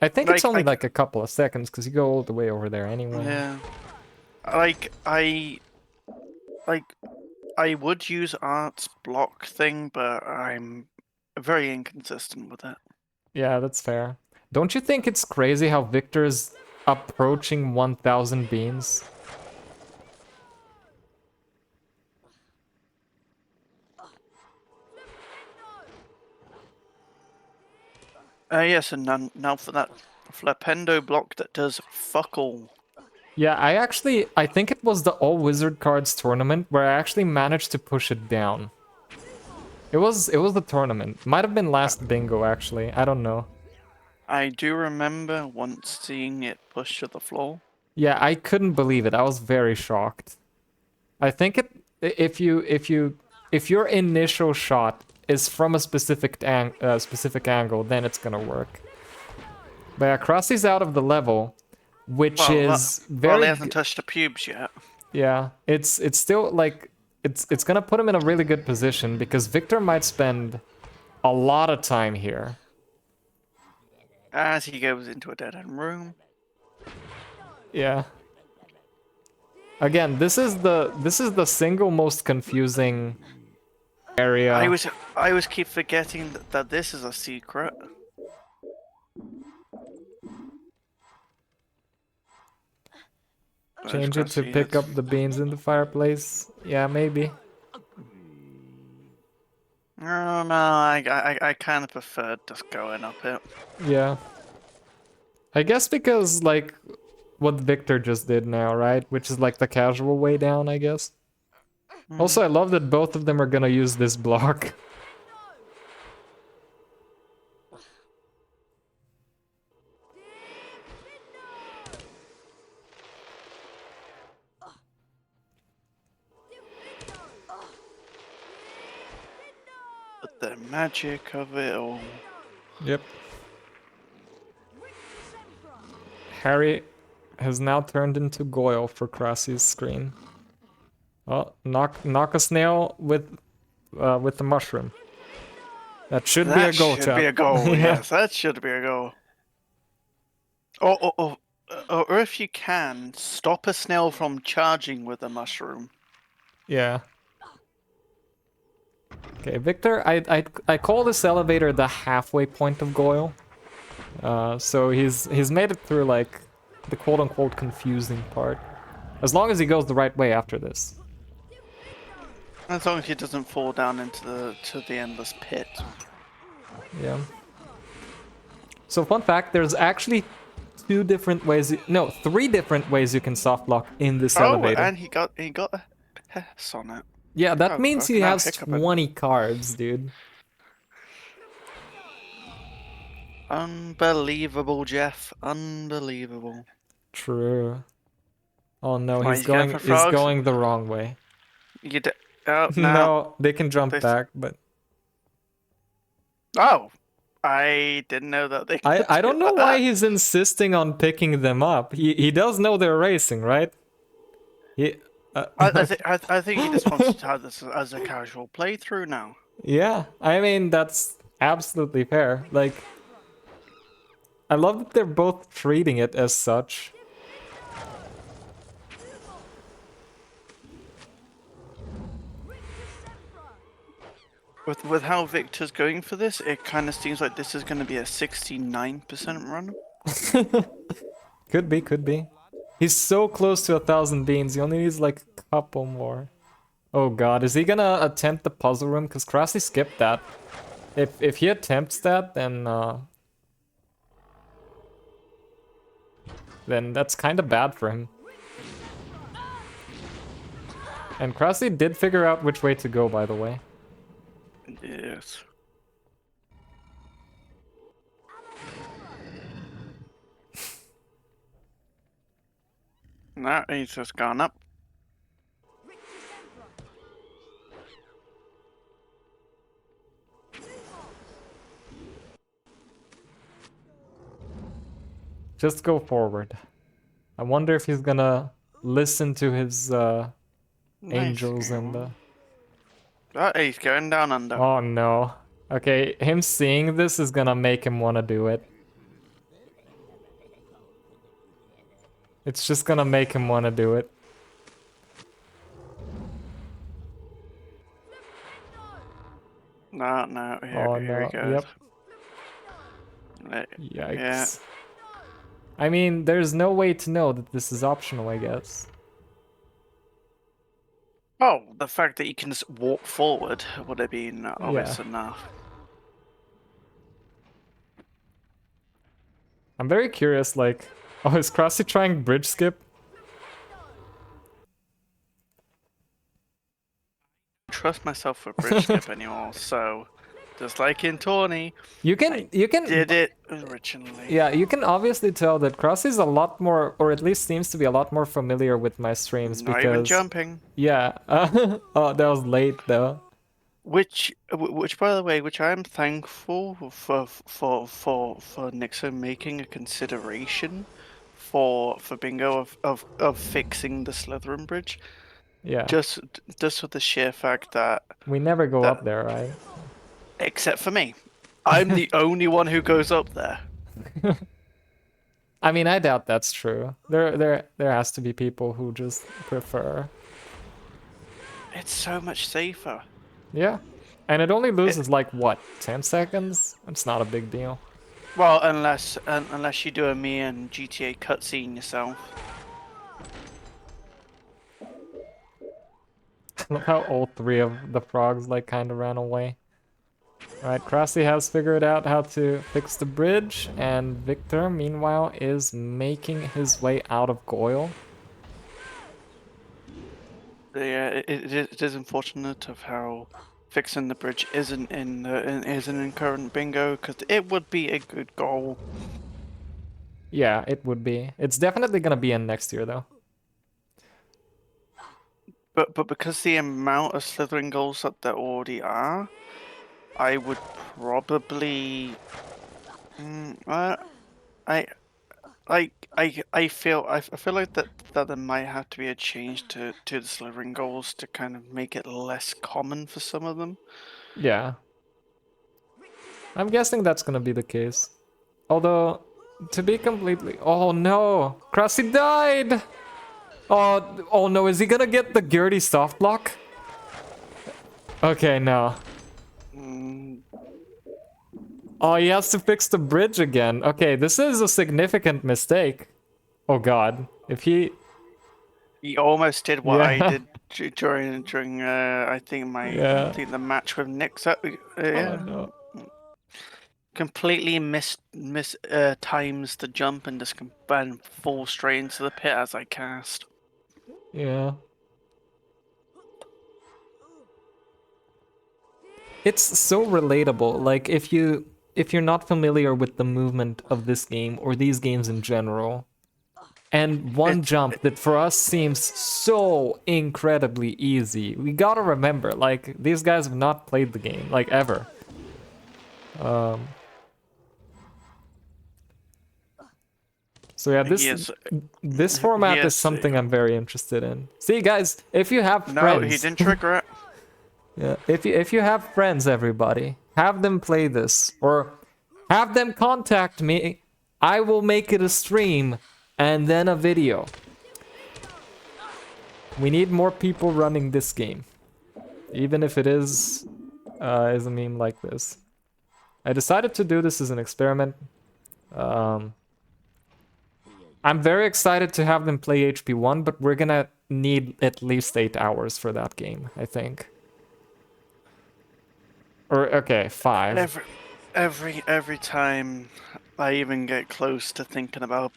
I think it's only like a couple of seconds because you go all the way over there anyway. Yeah. I would use Art's block thing, but I'm very inconsistent with it. Yeah, that's fair. Don't you think it's crazy how Victor's approaching 1,000 beans? Yes, and now for that Flipendo block that does fuck all. Yeah, I think it was the All Wizard Cards tournament where I actually managed to push it down. It was the tournament. Might have been last bingo actually. I don't know. I do remember once seeing it push to the floor. Yeah, I couldn't believe it. I was very shocked. I think if your initial shot is from a specific angle, then it's gonna work. But yeah, Krusty's out of the level, which is very. Well, he hasn't touched the pubes yet. Yeah, it's still like it's gonna put him in a really good position because Victor might spend a lot of time here. As he goes into a dead-end room. Yeah. Again, this is the single most confusing area. I always keep forgetting that this is a secret. Change it to pick up the beans in the fireplace. Yeah, maybe. No, I kind of preferred just going up it. Yeah. I guess because, like, what Victor just did now, right? Which is, like, the casual way down, I guess. Also, I love that both of them are gonna use this block. But the magic of it all. Yep. Harry has now turned into Goyle for Krusty's screen. Oh, knock a snail with the mushroom. That should be a goal, That should chap. be a goal, Yeah. yes. That should be a goal. Or if you can, stop a snail from charging with a mushroom. Yeah. Okay, Victor, I call this elevator the halfway point of Goyle. So he's made it through like the quote-unquote confusing part. As long as he goes the right way after this. As long as he doesn't fall down into the endless pit. Yeah. So fun fact, there's actually three different ways you can soft lock in this elevator. Oh, and he got a Hess on it. Yeah, that means he now has hiccuping. 20 cards, dude. Unbelievable, Jeff. Unbelievable. True. Oh no, Why he's you going going. for He's frogs? going the wrong way. You oh, no. No, they can jump This- back, but Oh, I didn't know that they. I could don't do know why that. he's insisting on picking them up. He does know they're racing, right? He. I think he just wants to have this as a casual playthrough now. Yeah, I mean that's absolutely fair. Like, I love that they're both treating it as such. With how Victor's going for this, it kind of seems like this is going to be a 69% run. Could be, could be. He's so close to 1,000 beans. He only needs like a couple more. Oh god, is he gonna attempt the puzzle room? Because Krasi skipped that. If he attempts that, then that's kind of bad for him. And Krasi did figure out which way to go, by the way. Yes. Nah, he's just gone up. Just go forward. I wonder if he's gonna listen to his angels and Oh, he's going down under. Oh no. Okay, him seeing this is gonna make him wanna do it. It's just gonna make him wanna do it. No, here, Oh here no, he goes. Yikes. Yeah. I mean, there's no way to know that this is optional, I guess. Oh, the fact that you can just walk forward would have been obvious enough. I'm very curious, like... Oh, is Krasi trying bridge skip? Trust myself for bridge skip anymore, so... Just like in Tawny, You can did it originally. Yeah, you can obviously tell that Krasi's a lot more, or at least seems to be a lot more familiar with my streams Not because... even jumping. Yeah. Oh, that was late though. Which, by the way, which I am thankful for Nixon making a consideration for Bingo of fixing the Slytherin bridge. Yeah. Just for the sheer fact that We never go up there, right? except for me, I'm the only one who goes up there. I mean, I doubt that's true. There has to be people who just prefer. It's so much safer. Yeah. And it only loses like what, 10 seconds? It's not a big deal. Well, unless you do a me and GTA cutscene yourself. I love how all three of the frogs like kind of ran away. Alright, Krasi has figured out how to fix the bridge, and Victor, meanwhile, is making his way out of Goyle. Yeah, it is unfortunate of how fixing the bridge isn't in current bingo, because it would be a good goal. Yeah, it would be. It's definitely gonna be in next year, though. But because the amount of Slytherin goals that there already are, I would probably. I feel like that there might have to be a change to the Slytherin goals to kind of make it less common for some of them. Yeah. I'm guessing that's gonna be the case. Although, to be completely... Oh no! Krasi died! Oh no, is he gonna get the Gertie soft block? Okay, no. Oh, he has to fix the bridge again. Okay, this is a significant mistake. Oh god, if he... He almost did what Yeah. I did during I think the match with Nick. Yeah. Oh, no. Completely times the jump and just and fall straight into the pit as I cast. Yeah. It's so relatable. Like, if you if you're not familiar with the movement of this game or these games in general, and one jump that for us seems so incredibly easy, we gotta remember, like, these guys have not played the game, like, ever. So yeah, this format is something I'm very interested in. See, guys, if you have friends... No, he didn't trigger it. Yeah, if you have friends, everybody, have them play this, or have them contact me. I will make it a stream and then a video. We need more people running this game, even if it is a meme like this. I decided to do this as an experiment. I'm very excited to have them play HP1, but we're gonna need at least 8 hours for that game, I think. Or, okay, 5. Every time I even get close to thinking about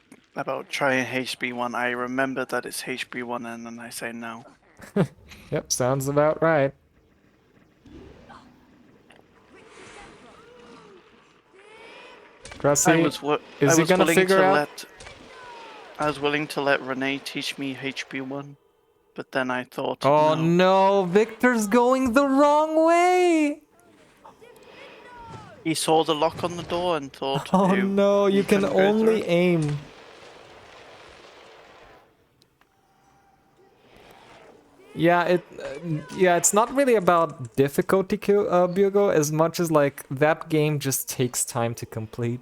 trying HB1, I remember that it's HB1 and then I say no. Yep, sounds about right. Cressy, is he gonna figure out? I was willing to let Renee teach me HB1, but then I thought, oh no, Victor's going the wrong way! He saw the lock on the door and thought, oh no, you can only aim. Yeah, it's not really about difficulty, Bugo, as much as like that game just takes time to complete.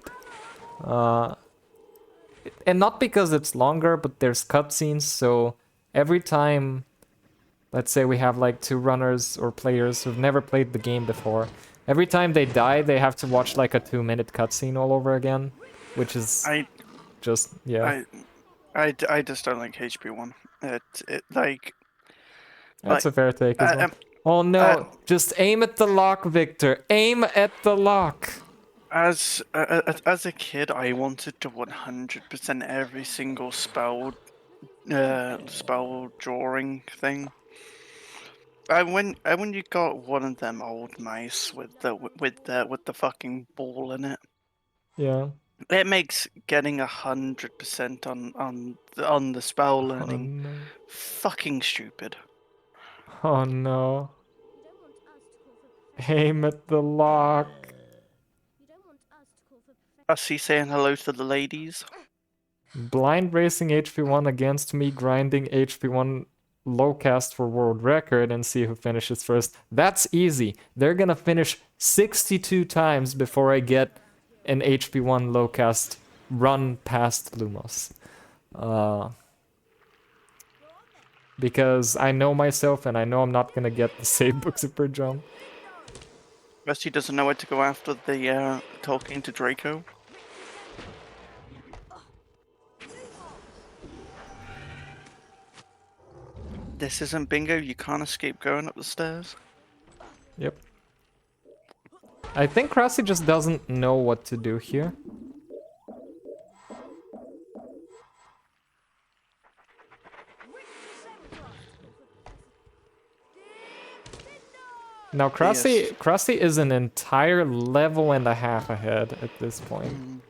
And not because it's longer, but there's cutscenes, so every time, let's say we have like 2 runners or players who've never played the game before, every time they die, they have to watch like a 2-minute cutscene all over again, which is I just don't like HP1. That's a fair take as well. Oh no, just aim at the lock, Victor. Aim at the lock. As a kid, I wanted to 100% every single spell drawing thing. When you got one of them old mice with the fucking ball in it. Yeah. It makes getting 100% on the spell learning fucking stupid. Oh no. Aim at the lock. Us saying hello to the ladies. Blind racing HP1 against me grinding HP1 low cast for world record and see who finishes first. That's easy. They're gonna finish 62 times before I get an HP1 low cast run past Lumos. Because I know myself and I know I'm not gonna get the save book super jump. Rusty doesn't know where to go after the talking to Draco. This isn't bingo, you can't escape going up the stairs. Yep. I think Krasi just doesn't know what to do here. Now Krasi is an entire level and a half ahead at this point.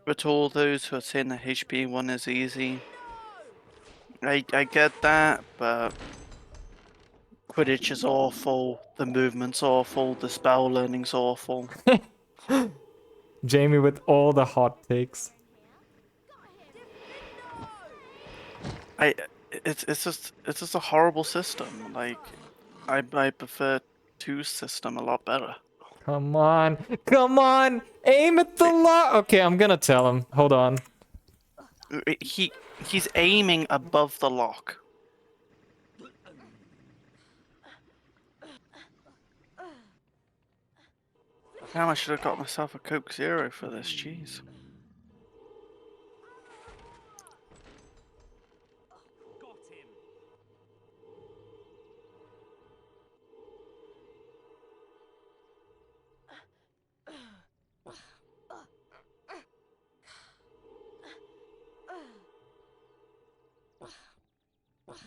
But all those who are saying the HB1 is easy, I get that, but Quidditch is awful, the movement's awful, the spell learning's awful. Jamie with all the hot takes. It's just a horrible system. Like, I prefer 2's system a lot better. Come on, come on, aim at the lock. Okay, I'm gonna tell him. Hold on. He's aiming above the lock. Damn, I should have got myself a Coke Zero for this. Jeez.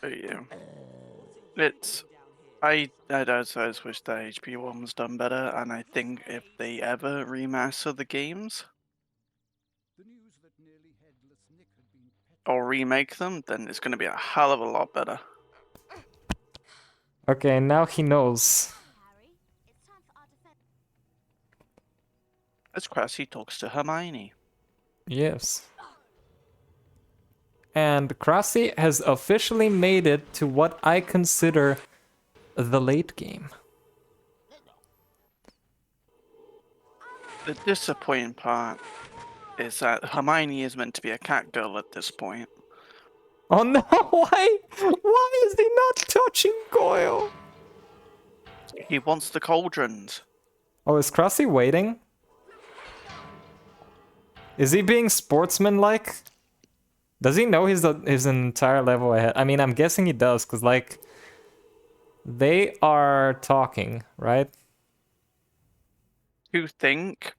But yeah, it's I just wish the HP one was done better, and I think if they ever remaster the games or remake them, then it's going to be a hell of a lot better. Okay, now he knows. As Cressy talks to Hermione. Yes. And Krasi has officially made it to what I consider the late game. The disappointing part is that Hermione is meant to be a cat girl at this point. Oh no, why? Why is he not touching Goyle? He wants the cauldrons. Oh, is Krasi waiting? Is he being sportsmanlike? Does he know he's an entire level ahead? I mean, I'm guessing he does, because, like, they are talking, right? To think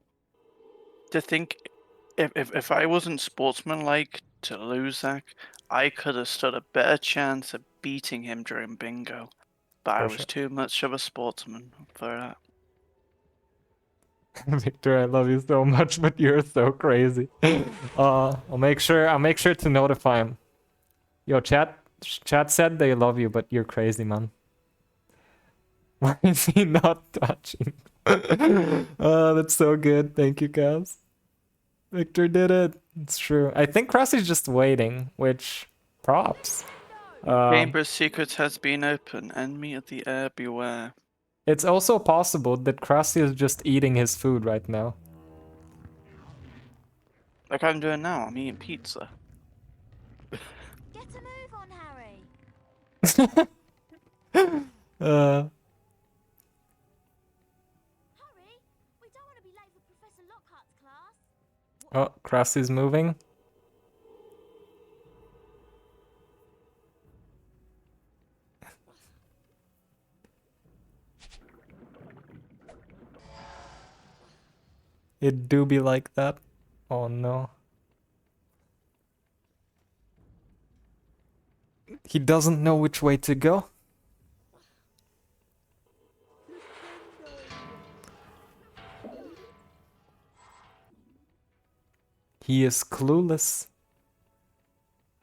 if I wasn't sportsmanlike to lose that, I could have stood a better chance of beating him during bingo. But I For was sure. too much of a sportsman for that. Victor, I love you so much, but you're so crazy. I'll make sure to notify him. Yo, chat said they love you, but you're crazy, man. Why is he not touching? Oh, that's so good. Thank you, guys. Victor did it. It's true. I think Krasi's just waiting, which props. Chamber's secret has been opened. Enemy of the air, beware. It's also possible that Krasi is just eating his food right now. Like I'm doing now. I'm eating pizza. Get a move on, Harry. Uh, Hurry! We don't want to be late for Professor Lockhart's class. oh, Krasi's moving. It do be like that. Oh no. He doesn't know which way to go. He is clueless.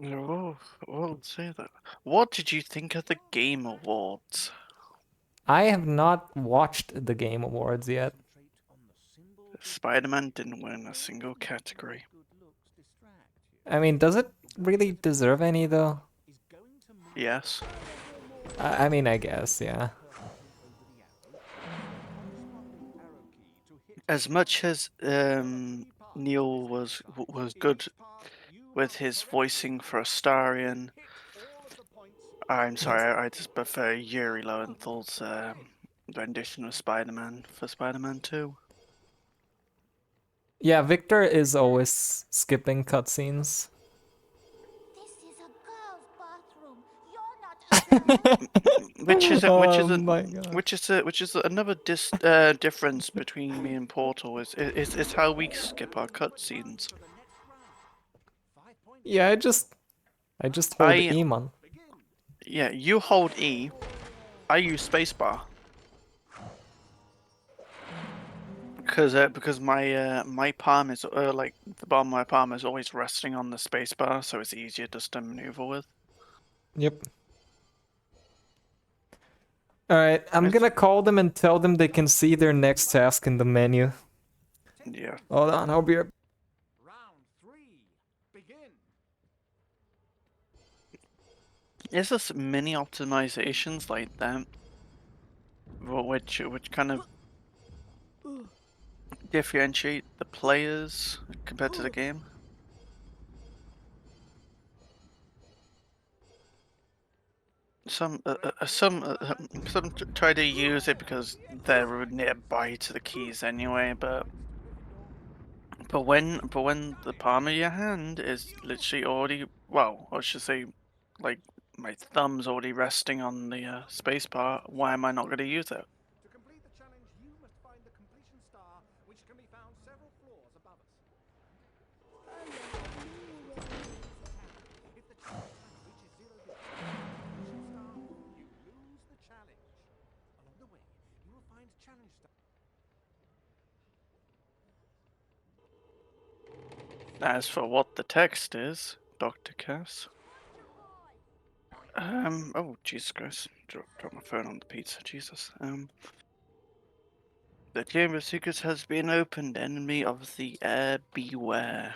Oh, I won't say that. What did you think of the Game Awards? I have not watched the Game Awards yet. Spider-Man didn't win a single category. I mean, does it really deserve any though? Yes. I mean, I guess, yeah. As much as Neil was good with his voicing for Astarion, I'm sorry, I just prefer Yuri Lowenthal's rendition of Spider-Man for Spider-Man 2. Yeah, Victor is always skipping cutscenes. This is a girl's bathroom. You're not. Which is another difference between me and Portal is how we skip our cutscenes. Yeah, I just hold E, man. Yeah, you hold E. I use spacebar. Because my palm is like the bottom of my palm is always resting on the spacebar, so it's easier just to maneuver with. Yep. Alright, I'm gonna call them and tell them they can see their next task in the menu. Yeah. Hold on, I'll be right. It's just mini optimizations like that, which kind of differentiate the players compared to the game. Some try to use it because they're nearby to the keys anyway, but when the palm of your hand is literally already, well, I should say, like my thumb's already resting on the spacebar, why am I not going to use it? To complete the challenge, you must find the completion star, which can be found several floors above us. If the challenge time reaches 0 digits, completion star, you lose the challenge. the way, you will find challenge As for what the text is, Dr. Cass. Oh, Jesus Christ. Drop my phone on the pizza, Jesus. The Chamber of Secrets has been opened. Enemy of the air, beware.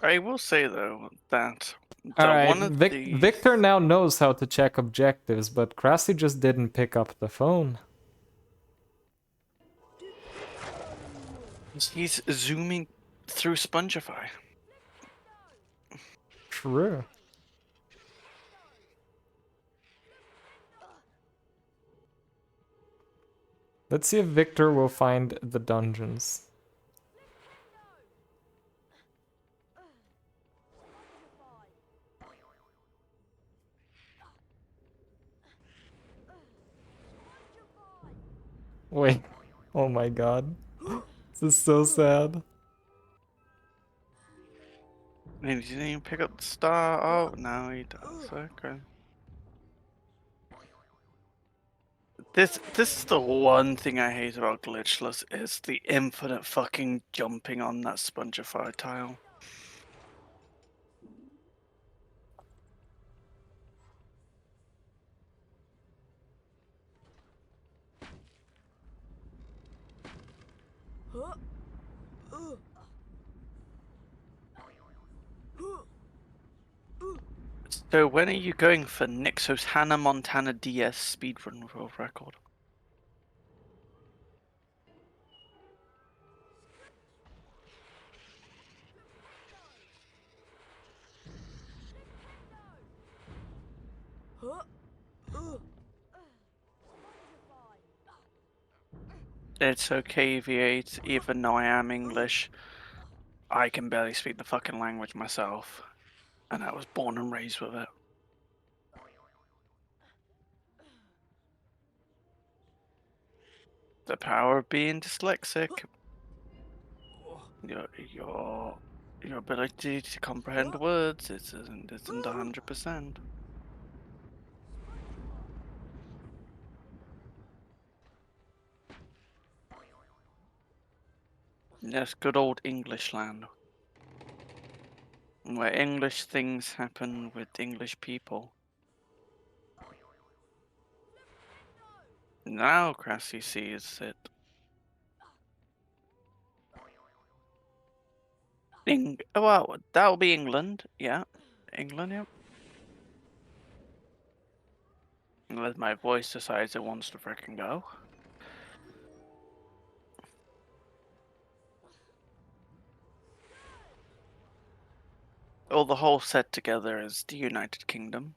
I will say, though, that Alright, one of the... Victor now knows how to check objectives, but Krassi just didn't pick up the phone. He's zooming through Spongify. True. Let's see if Victor will find the dungeons. Wait. Oh my god. This is so sad. And he didn't even pick up the star. Oh, now he does. Okay. This is the one thing I hate about Glitchless is the infinite fucking jumping on that Spongify tile. So when are you going for Nixos Hannah Montana DS speedrun world record? It's okay, V8, even though I am English, I can barely speak the fucking language myself. And I was born and raised with it. The power of being dyslexic. Your ability to comprehend words isn't 100%. Yes, good old English land. Where English things happen with English people. Now Krassi sees it. Well, that'll be England, yeah. England, yeah. Unless my voice decides it wants to frickin' go. Or the whole set together is the United Kingdom.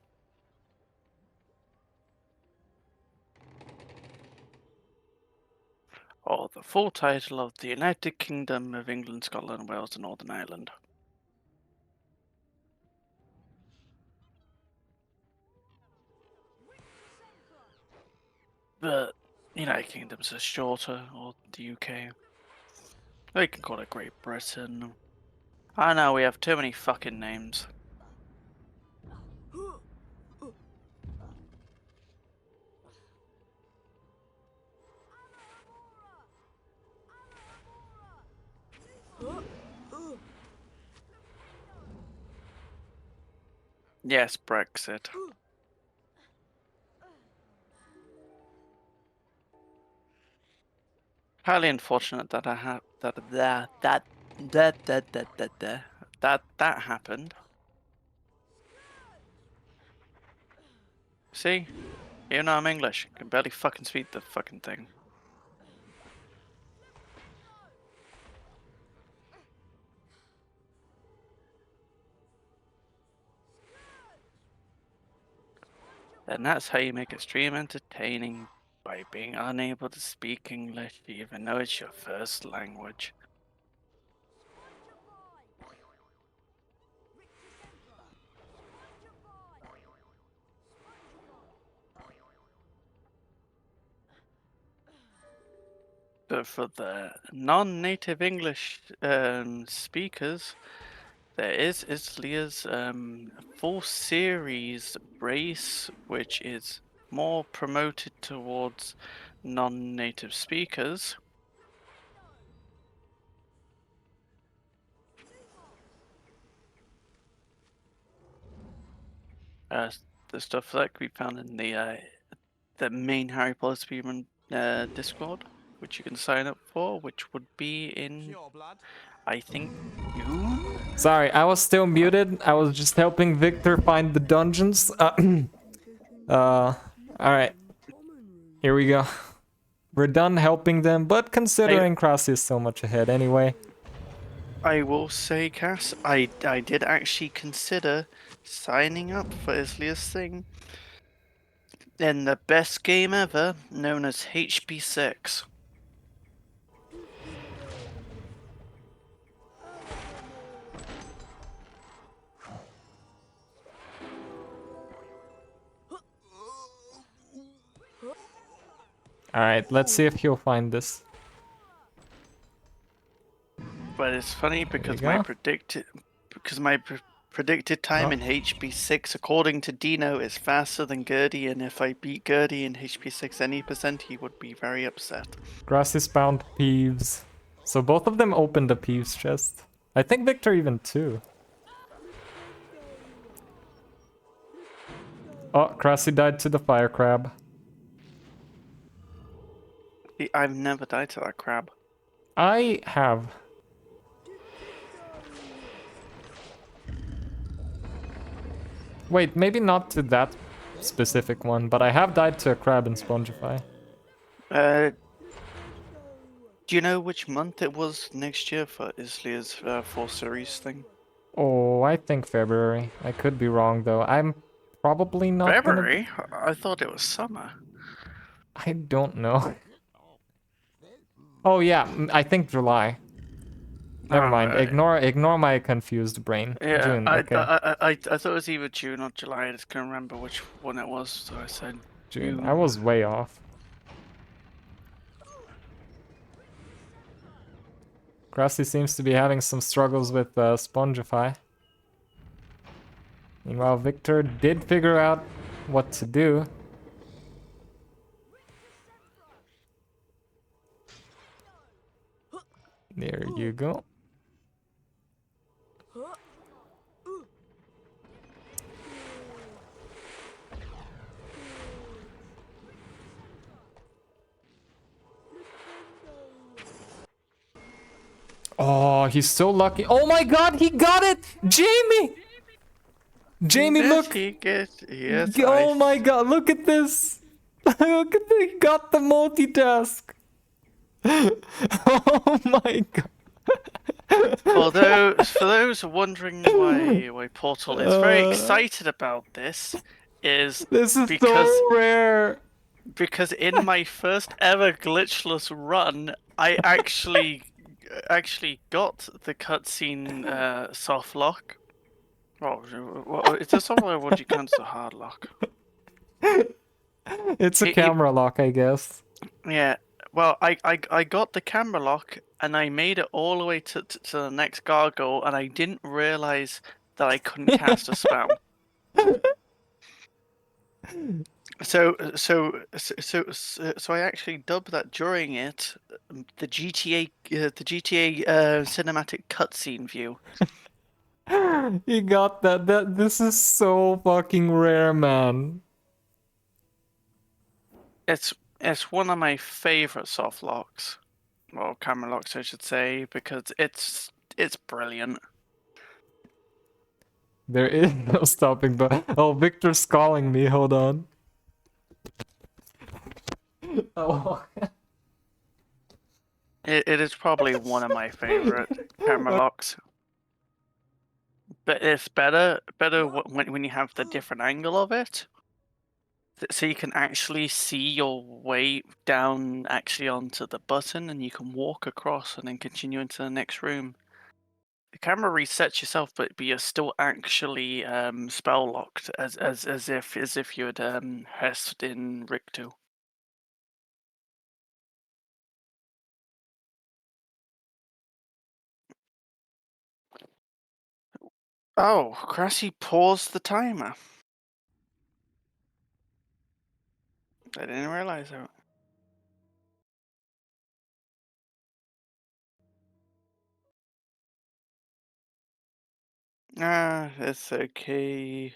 Or the full title of the United Kingdom of England, Scotland, Wales and Northern Ireland. But United Kingdom's is shorter, or the UK. We can call it Great Britain. I know, we have too many fucking names. Yes, Brexit. Highly unfortunate that I have that happened. See, even though I'm English, I can barely fucking speak the fucking thing. And that's how you make a stream entertaining, by being unable to speak English even though it's your first language. But for the non-native English speakers, There is Islia's full series race, which is more promoted towards non-native speakers. The stuff that we found in the main Harry Potter Speedrun Discord, which you can sign up for, which would be in, I think, June? Sorry, I was still muted. I was just helping Victor find the dungeons. Alright. Here we go. We're done helping them, but considering Krasi is so much ahead anyway. I will say, Cass, I did actually consider signing up for Islia's thing in the best game ever, known as HB6. Alright, let's see if he'll find this. But it's funny because go. my predicted time in HB6, according to Dino, is faster than Gertie, and if I beat Gertie in HB6 any percent, he would be very upset. Grassy found Peeves. So both of them opened a Peeves chest. I think Victor even too. Oh, Grassy died to the fire crab. I've never died to that crab. I have. Wait, maybe not to that specific one, but I have died to a crab in Spongify. Do you know which month it was next year for Islia's 4 series thing? Oh, I think February. I could be wrong though. I'm probably not February? I thought it was summer. I don't know. Oh yeah, I think July. Never mind. Alright. Ignore my confused brain. Yeah, June, I okay. thought it was either June or July. I just can't remember which one it was, so I said June. June. I was way off. Grassy seems to be having some struggles with Spongify. Meanwhile, Victor did figure out what to do. There you go. Oh, he's so lucky. Oh my god, he got it! Jamie! Jamie, look! Yes, Oh my god, look at this! Look at this, he got the multitask! Oh my god. For those wondering why Portal is very excited about this, This is because so rare! because in my first ever glitchless run, I actually got the cutscene soft lock. Oh, it's a soft lock, or what do you count as a hard lock? It's a camera lock, I guess. Yeah. Well, I got the camera lock and I made it all the way to the next gargoyle, and I didn't realize that I couldn't cast a spell. So I actually dubbed that during it the GTA cinematic cutscene view. You got that. This is so fucking rare, man. It's one of my favorite soft locks, or camera locks, I should say, because it's brilliant. There is no stopping, but oh, Victor's calling me. Hold on. Oh. It is probably one of my favorite camera locks. But it's better when you have the different angle of it, so you can actually see your way down actually onto the button, and you can walk across and then continue into the next room. The camera resets yourself, but you're still actually spell locked as if you had Hest in Rick 2. Oh, Cressy paused the timer. I didn't realize that. Ah, it's okay.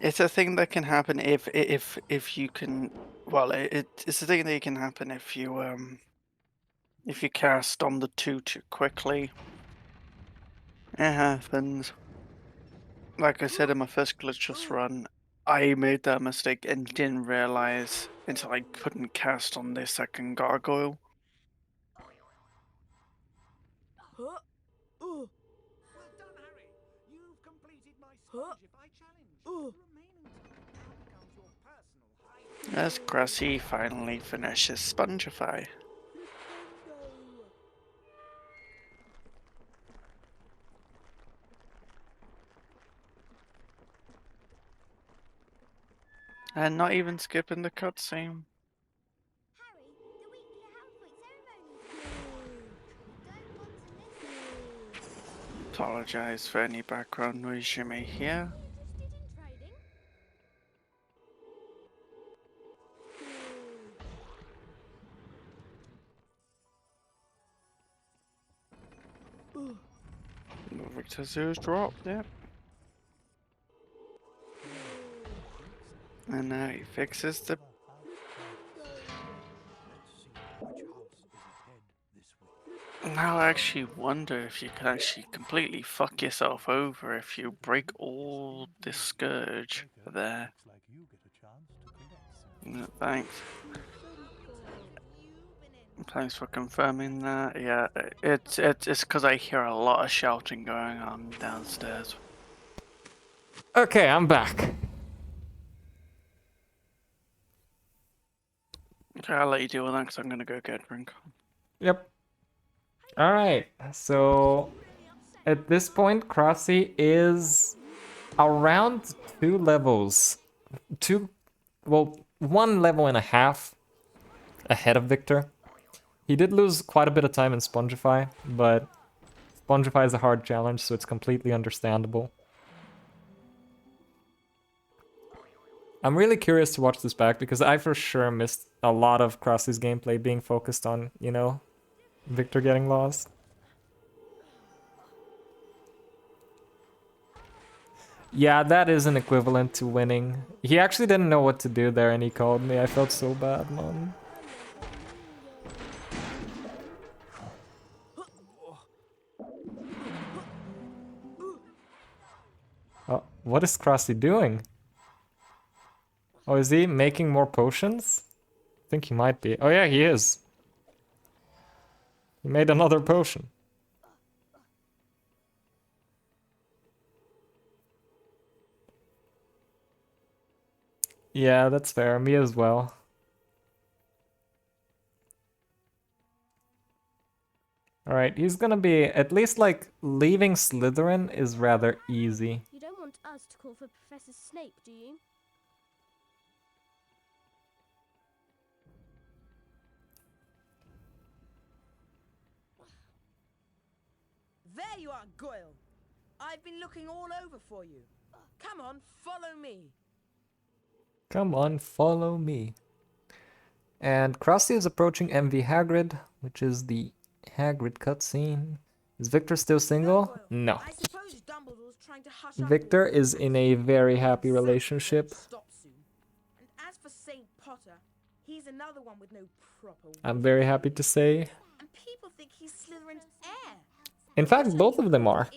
It's a thing that can happen if you can. Well, it's a thing that can happen if you cast on the 2 too quickly. It happens. Like I said in my first glitchless run, I made that mistake and didn't realize until I couldn't cast on the second gargoyle. Well done, Harry. You've completed my Spongify challenge. Remaining now becomes your personal high. As Grassy finally finishes Spongify. And not even skipping the cutscene. Harry, the weekly Half-Point ceremony. Don't want to miss it. Apologize for any background noise you may hear. Interested in trading? Victor Zoo's dropped, yep. And now he fixes the. Now I actually wonder if you can actually completely fuck yourself over if you break all the Scourge there. No, thanks. Thanks for confirming that. Yeah, it's because I hear a lot of shouting going on downstairs. Okay, I'm back. Okay, I'll let you deal with that because I'm gonna go get a drink. Yep. Alright, so at this point, Crossy is around 2 levels. 1 level and a half ahead of Victor. He did lose quite a bit of time in Spongify, but Spongify is a hard challenge, so it's completely understandable. I'm really curious to watch this back because I for sure missed a lot of Crossy's gameplay being focused on, you know, Victor getting lost. Yeah, that is an equivalent to winning. He actually didn't know what to do there and he called me. I felt so bad, man. Oh, what is Crossy doing? Oh, is he making more potions? I think he might be. Oh yeah, he is. He made another potion. Yeah, that's fair. Me as well. Alright, he's gonna be... At least, like, leaving Slytherin is rather easy. You don't want us to call for Professor Snape, do you? There you are, Goyle. I've been looking all over for you. Come on, follow me. Come on, follow me. And Krusty is approaching MV Hagrid, which is the Hagrid cutscene. Is Victor still single? No. I suppose Dumbledore's trying to hush Victor is in a very happy relationship. Stop soon. And as for St. Potter, he's another one with no proper. I'm very happy to say. And people think he's Slytherin's heir. In fact, both of them are.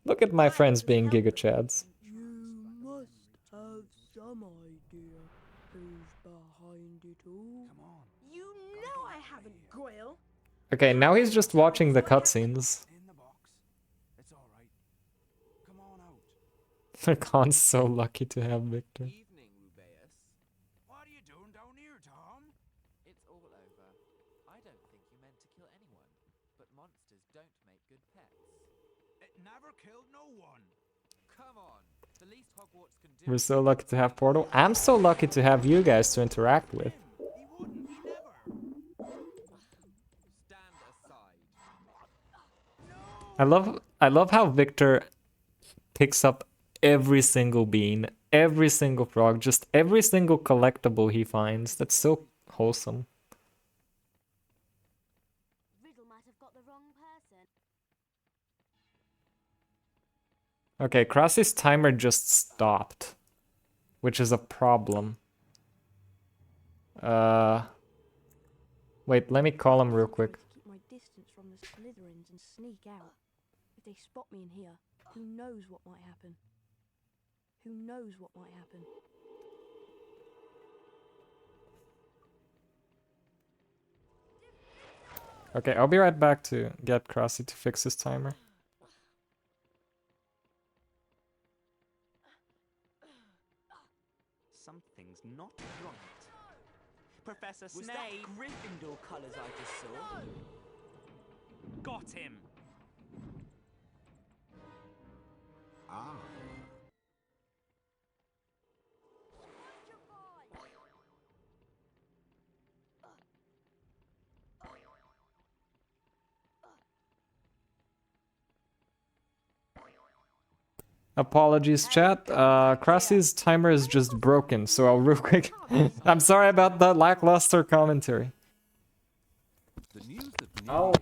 Look at my friends being Giga Chads. You must have some idea who's behind it all. Come on. You know I haven't, Goyle. Okay, now he's just watching the cutscenes. It's all right. Come on out. Khan's so lucky to have Victor. Evening, Rubeus. What are you doing down here, Tom? It's all over. I don't think you meant to kill anyone, but monsters don't make good pets. It never killed no one. Come on. The least Hogwarts can do. We're so lucky to have Portal. I'm so lucky to have you guys to interact with. Stand aside. I love how Victor picks up every single bean, every single frog, just every single collectible he finds. That's so wholesome. Riddle might have got the wrong person. Okay, Krasi's timer just stopped, which is a problem. Wait, let me call him real quick. Keep my distance from the Slytherins and sneak out. If they spot me in here, who knows what might happen? Who knows what might happen? Okay, I'll be right back to get Krasi to fix his timer. Something's not right. Professor Snape! Was that Gryffindor colours I just saw? Got him! Ah. Apologies, chat. Krasi's timer is just broken, so I'll real quick. I'm sorry about the lackluster commentary. Oh,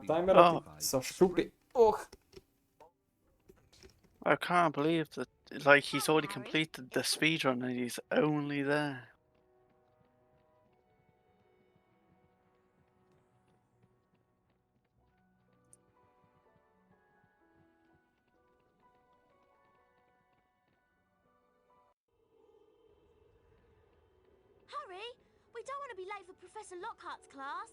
timer so stupid. Oh. I can't believe that. Like, he's already completed the speedrun and he's only there. Hurry! We don't want to be late for Professor Lockhart's class.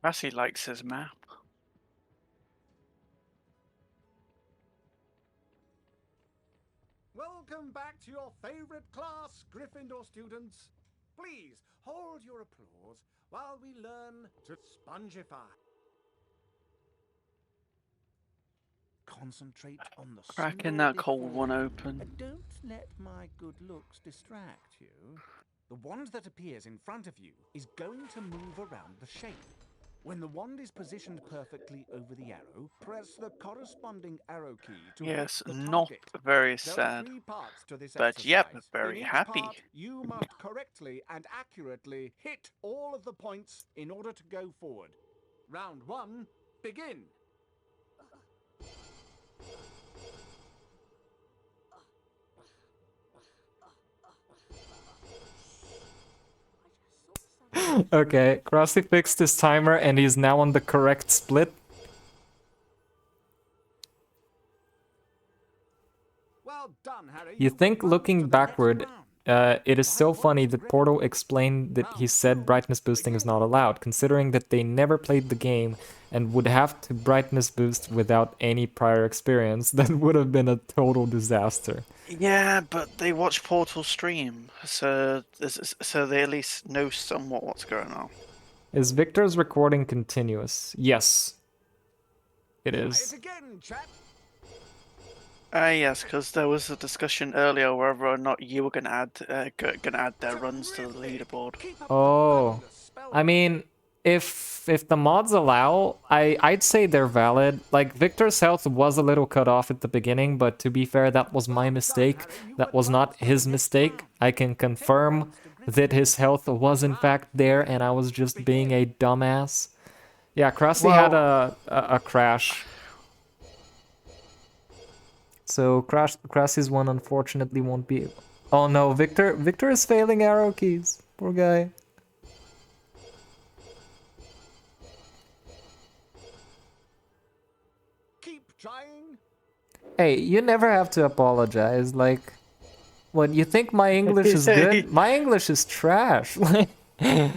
Krasi likes his map. Welcome back to your favorite class, Gryffindor students. Please hold your applause while we learn to spongify. Concentrate on the Cracking symbol that cold before one you. open. And don't let my good looks distract you. The wand that appears in front of you is going to move around the shape. When the wand is positioned perfectly over the arrow, press the corresponding arrow key to Yes, hit the not target. very There are sad. 3 parts to this But yep, exercise. very In each happy. part, you must correctly and accurately hit all of the points in order to go forward. Round 1, begin. Okay, Krasi fixed his timer and he's now on the correct split. Well done, Harry. You think looking backward, it is so funny that Portal explained that he said brightness boosting is not allowed, considering that they never played the game and would have to brightness boost without any prior experience. That would have been a total disaster. Yeah, but they watch Portal stream, so they at least know somewhat what's going on. Is Victor's recording continuous? Yes. It is. Again, chat. Yes, because there was a discussion earlier whether or not you were gonna add their runs to the leaderboard. Oh. I mean, if the mods allow, I'd say they're valid. Like, Victor's health was a little cut off at the beginning, but to be fair, that was my mistake. That was not his mistake. I can confirm that his health was in fact there, and I was just being a dumbass. Yeah, Krasi had a crash. So Krasi's one unfortunately won't be. Oh no, Victor is failing arrow keys. Poor guy. Keep trying. Hey, you never have to apologize. Like, what, you think my English is good? My English is trash. Hey,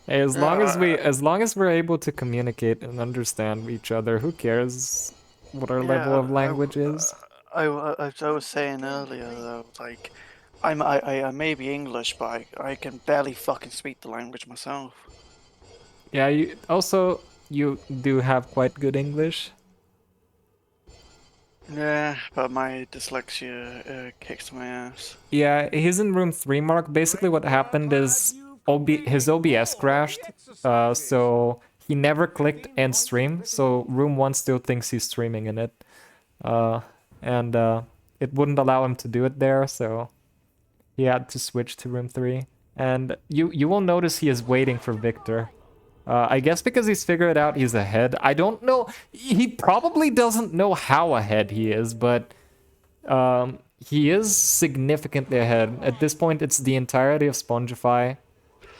as long as we're able to communicate and understand each other, who cares what our level of language is? I was saying earlier though, like, I may be English, but I can barely fucking speak the language myself. Yeah, you do have quite good English. Yeah, but my dyslexia kicks my ass. Yeah, he's in room 3, Mark. Basically what happened is his OBS crashed, so he never clicked end stream, so room 1 still thinks he's streaming in it. And it wouldn't allow him to do it there, so he had to switch to room 3. And you will notice he is waiting for Victor. I guess because he's figured out he's ahead. I don't know. He probably doesn't know how ahead he is, but he is significantly ahead. At this point, it's the entirety of Spongify,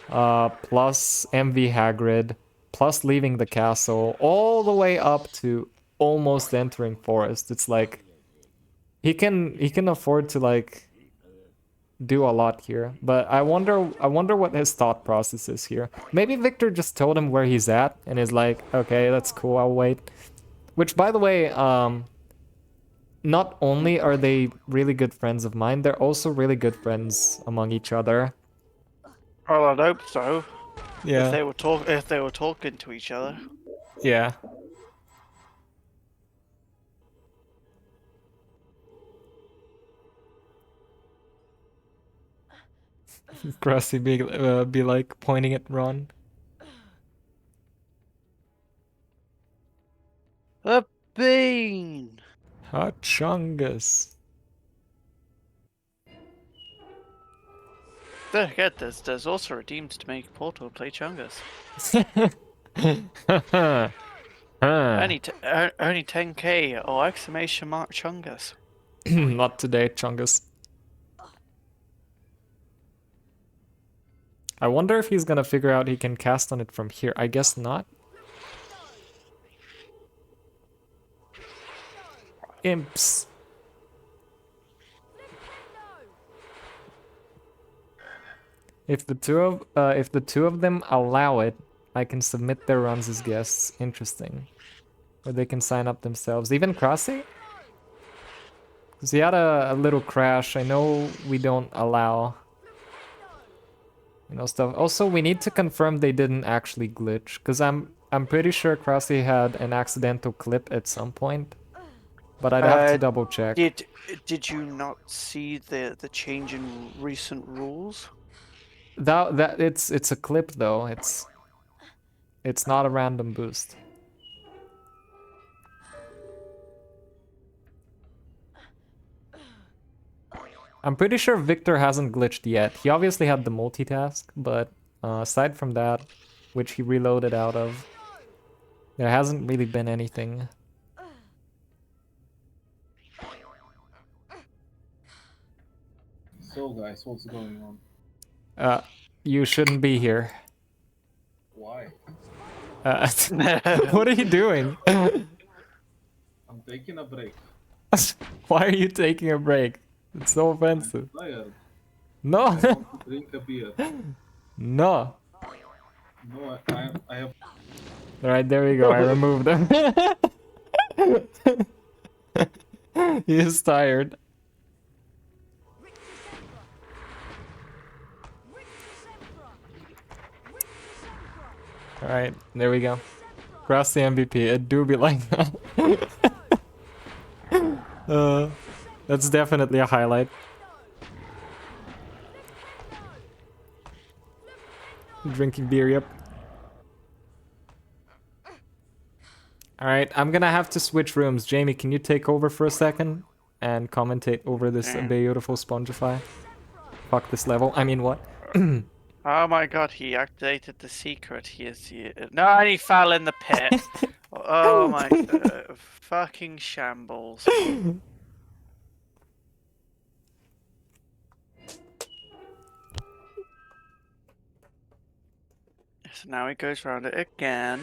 plus MV Hagrid, plus leaving the castle, all the way up to almost entering Forest. It's like he can afford to like do a lot here, but I wonder what his thought process is here. Maybe Victor just told him where he's at and is like, okay, that's cool, I'll wait. Which, by the way, not only are they really good friends of mine, they're also really good friends among each other. Well, I'd hope so. Yeah. If they were talking to each other. Yeah. Krusty be like pointing at Ron. A bean! Hot Chungus. Don't forget, there's also redeemed to make Portal play Chungus. Only 10k or exclamation mark Chungus. Not today, Chungus. I wonder if he's gonna figure out he can cast on it from here. I guess not. Imps. If the two of them allow it, I can submit their runs as guests. Interesting. Or they can sign up themselves. Even Krusty? Because he had a little crash. I know we don't allow, you know, stuff. Also, we need to confirm they didn't actually glitch. Because I'm pretty sure Krusty had an accidental clip at some point. But I'd have to double check. Did you not see the change in recent rules? That it's a clip though. It's not a random boost. I'm pretty sure Victor hasn't glitched yet. He obviously had the multitask, but aside from that, which he reloaded out of, there hasn't really been anything. So guys, what's going on? You shouldn't be here. Why? What are you doing? I'm taking a break. Why are you taking a break? It's so offensive. I'm tired. No. I want to drink a beer. No. No, I have. Alright, there we go. I removed him. He is tired. Alright, there we go. Cross the MVP. It do be like that. That's definitely a highlight. Drinking beer, yep. Alright, I'm gonna have to switch rooms. Jamie, can you take over for a second and commentate over this beautiful Spongify? Fuck this level. I mean, what? Oh my god, he activated the secret. He is here. No, and he fell in the pit. Oh my fucking shambles. So now he goes round it again.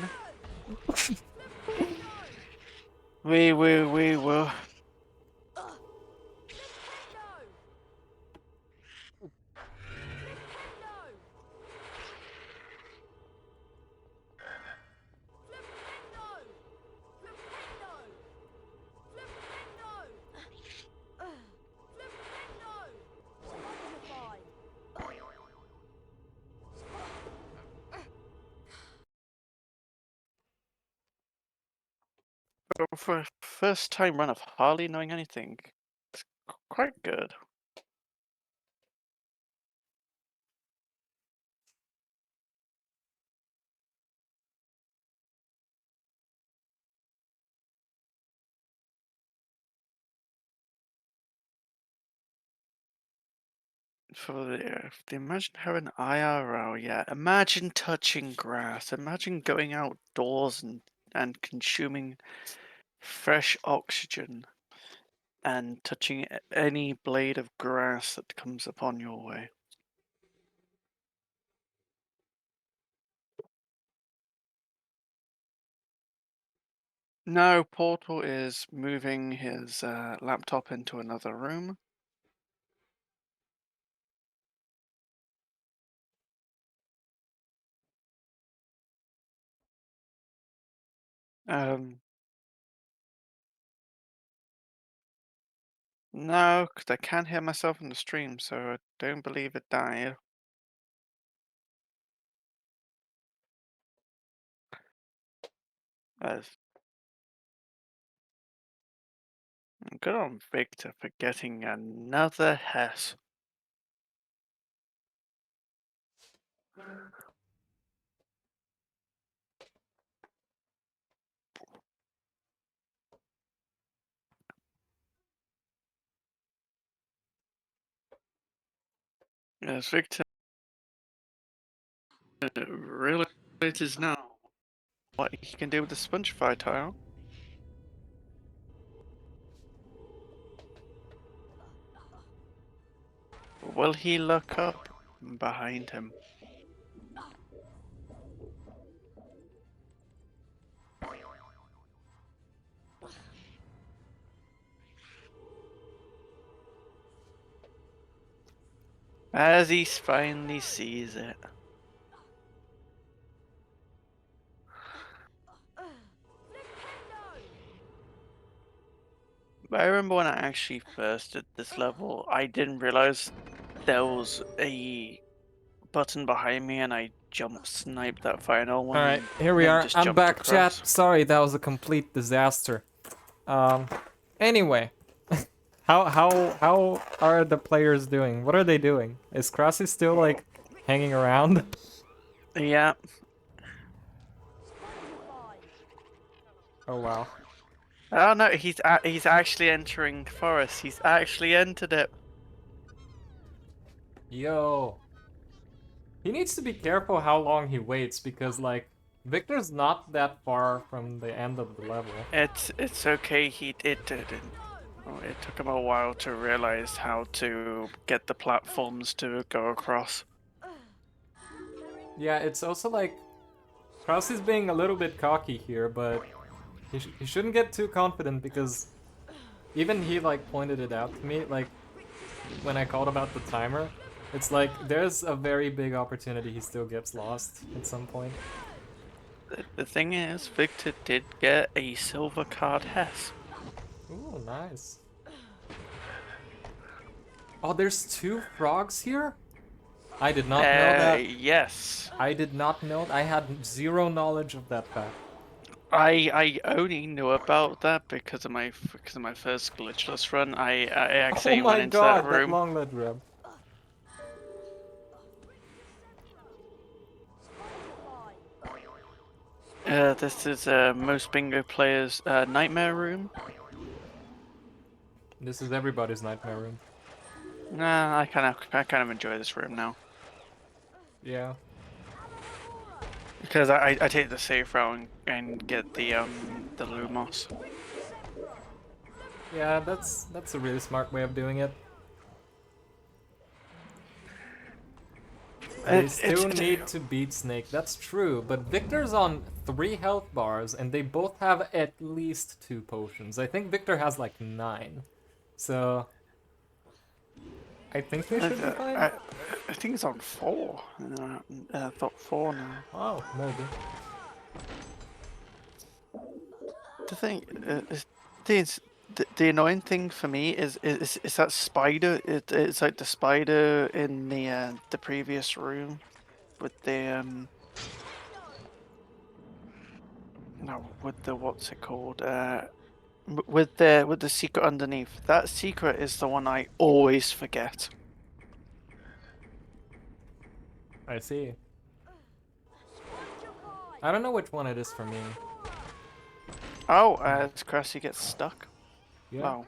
We will. For a first time run of hardly knowing anything, it's quite good. Imagine having IRL, yeah. Imagine touching grass. Imagine going outdoors and consuming fresh oxygen and touching any blade of grass that comes upon your way. No, Portal is moving his laptop into another room. No, because I can't hear myself in the stream, so I don't believe it died. As good on Victor for getting another Hess. Yes, Victor realizes now what he can do with the Spongify tile. Will he look up behind him? As he finally sees it. I remember when I actually first did this level, I didn't realize there was a button behind me and I jump sniped that final one. Alright, here we and are. just I'm jumped back, across. chat. Sorry, that was a complete disaster. Anyway. How are the players doing? What are they doing? Is Krasi still, like, hanging around? Yeah. Oh, wow. Oh no, he's actually entering forest. He's actually entered it. Yo. He needs to be careful how long he waits, because, like, Victor's not that far from the end of the level. It's okay. It didn't. Oh, it took him a while to realize how to get the platforms to go across. Yeah, it's also like Kraus is being a little bit cocky here, but he shouldn't get too confident, because even he like pointed it out to me, like when I called about the timer. It's like there's a very big opportunity he still gets lost at some point. The thing is, Victor did get a silver card Hess. Ooh, nice. Oh, there's 2 frogs here? I did not know that. Yes. I did not know. I had 0 knowledge of that fact. I only knew about that because of my first glitchless run. I actually went into that room. That long leg grab. This is most bingo players' nightmare room. This is everybody's nightmare room. Nah, I kind of enjoy this room now. Yeah. Because I take the safe route and get the Lumos. Yeah, that's a really smart way of doing it. They still need to beat Snake, that's true, but Victor's on 3 health bars and they both have at least 2 potions. I think Victor has like 9. So I think they should be fine. I think it's on 4. I thought 4 now. Oh, maybe. The thing is, the annoying thing for me is that spider. It's like the spider in the previous room with the no, with the what's it called? With the secret underneath. That secret is the one I always forget. I see. I don't know which one it is for me. Oh, as Cressy gets stuck. Yeah. Well,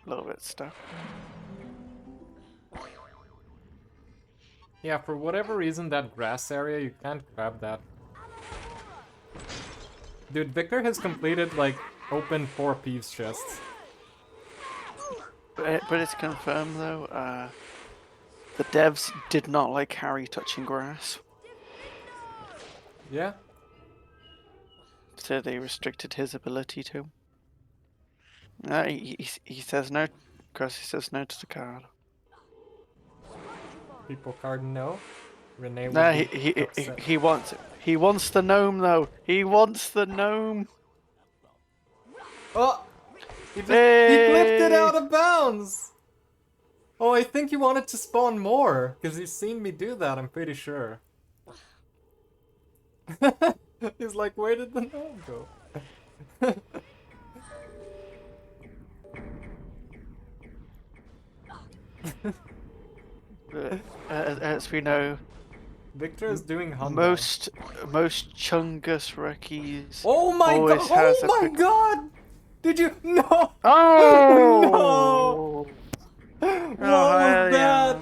a little bit stuck. Yeah, for whatever reason, that grass area, you can't grab that. Dude, Victor has completed, like, open 4 Peeves chests. But it's confirmed though. The devs did not like Harry touching grass, Yeah? so they restricted his ability to. He says no. Cressy says no to the card. People card no. Renee would No, be upset. he wants it. He wants the gnome though. He wants the gnome. Oh! He flipped it out of bounds! Oh, I think he wanted to spawn more, because he's seen me do that, I'm pretty sure. He's like, where did the gnome go? As we know, Victor is doing Honda. most Chungus Reckies. Oh my always god! has Oh a my god! Did you? No! Oh! No! What was that?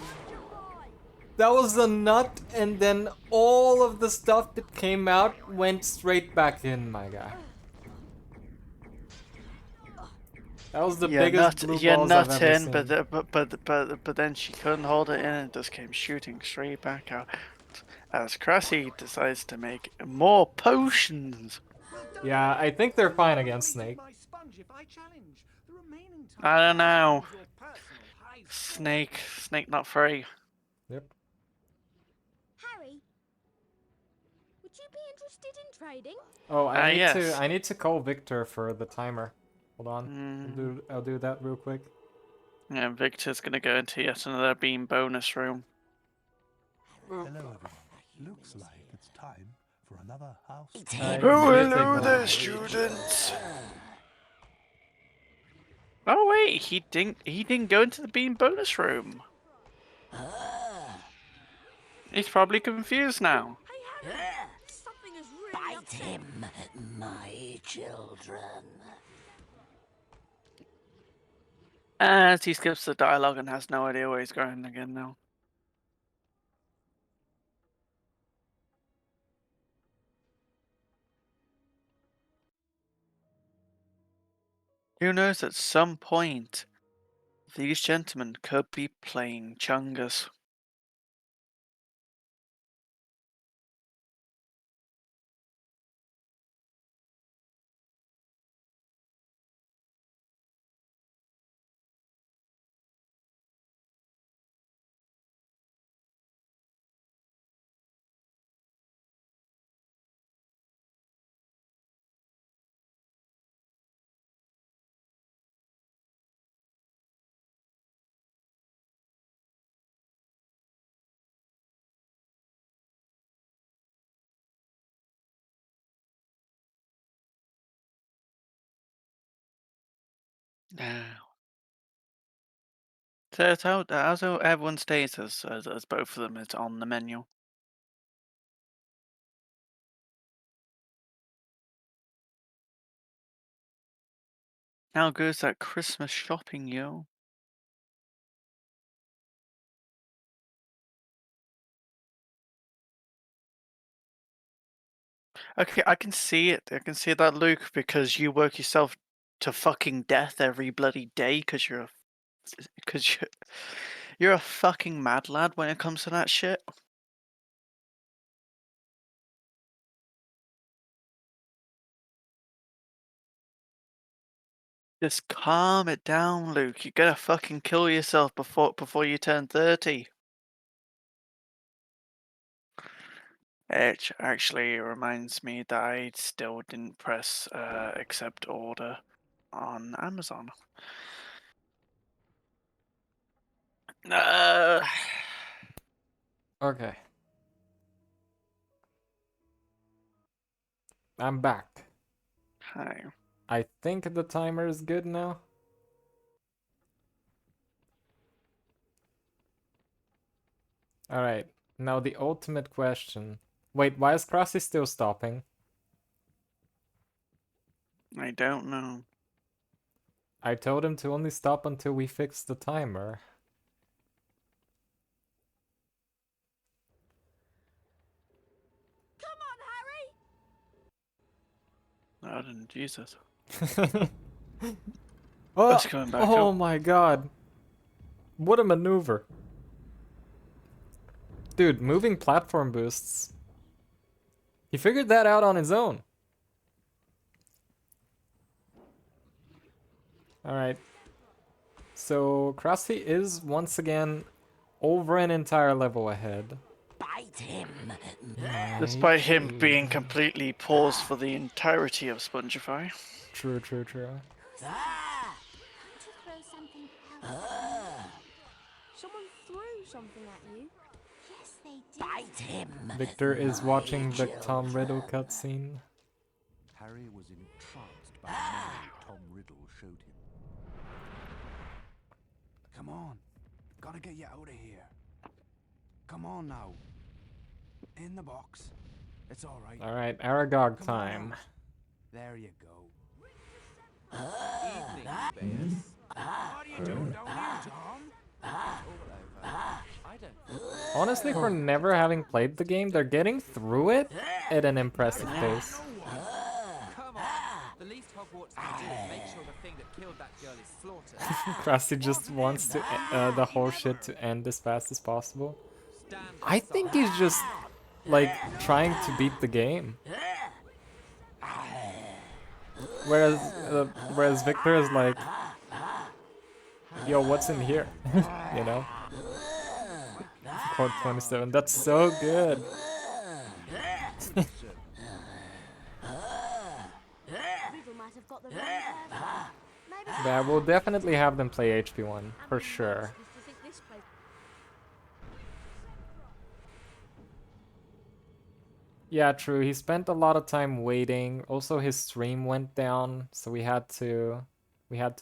That was a nut, and then all of the stuff that came out went straight back in, my guy. That was the biggest blue balls I've ever in, seen. but then she couldn't hold it in and just came shooting straight back out. As Cressy decides to make more potions. Yeah, I think they're fine against Snake. I don't know. Snake not free. Yep. Harry, would you be interested in trading? Oh, yes. I need to call Victor for the timer. Hold on. I'll do that real quick. Yeah, Victor's gonna go into yet another beam bonus room. Hello, everyone. Looks like it's time for another house. Hello there, students. Oh wait, he didn't go into the beam bonus room. He's probably confused now. Something is really Bite him, my children. As he skips the dialogue and has no idea where he's going again now. Who knows, at some point, these gentlemen could be playing Chungus. Now, so how's everyone stays as both of them is on the menu? How goes that Christmas shopping, yo? Okay, I can see it. I can see that, Luke, because you work yourself to fucking death every bloody day because you're a fucking mad lad when it comes to that shit. Just calm it down, Luke. You're gonna fucking kill yourself before you turn 30. It actually reminds me that I still didn't press accept order on Amazon. Okay. I'm back. Hi. I think the timer is good now. Alright, now the ultimate question. Wait, why is Crossy still stopping? I don't know. I told him to only stop until we fix the timer. Oh, then Jesus. Oh, It's coming back oh up. my god. What a maneuver. Dude, moving platform boosts. He figured that out on his own. Alright. So, Krusty is once again over an entire level ahead. Bite him. Despite him being completely paused for the entirety of Spongify. True, true, true. Someone threw something at you. Yes, they did. Bite him. Victor is watching the Tom Riddle cutscene. Harry was entranced by the memory Tom Riddle showed him. Come on. Gotta get you out of here. Come on now. In the box. It's alright. Alright, Aragog Come on time. out. There you go. Evening, What are you doing down here, Tom? I don't. Honestly, for never having played the game, they're getting through it at an impressive pace. Come on. The least Hogwarts can do is make sure the thing that killed that girl is slaughtered. Krusty just wants to the whole shit to end as fast as possible. I think he's just like trying to beat the game. Whereas Victor is like, yo, what's in here? You know? Code 27. That's so good. Yeah, we'll definitely have them play HP1 for sure. Yeah, true. He spent a lot of time waiting. Also, his stream went down, so we had to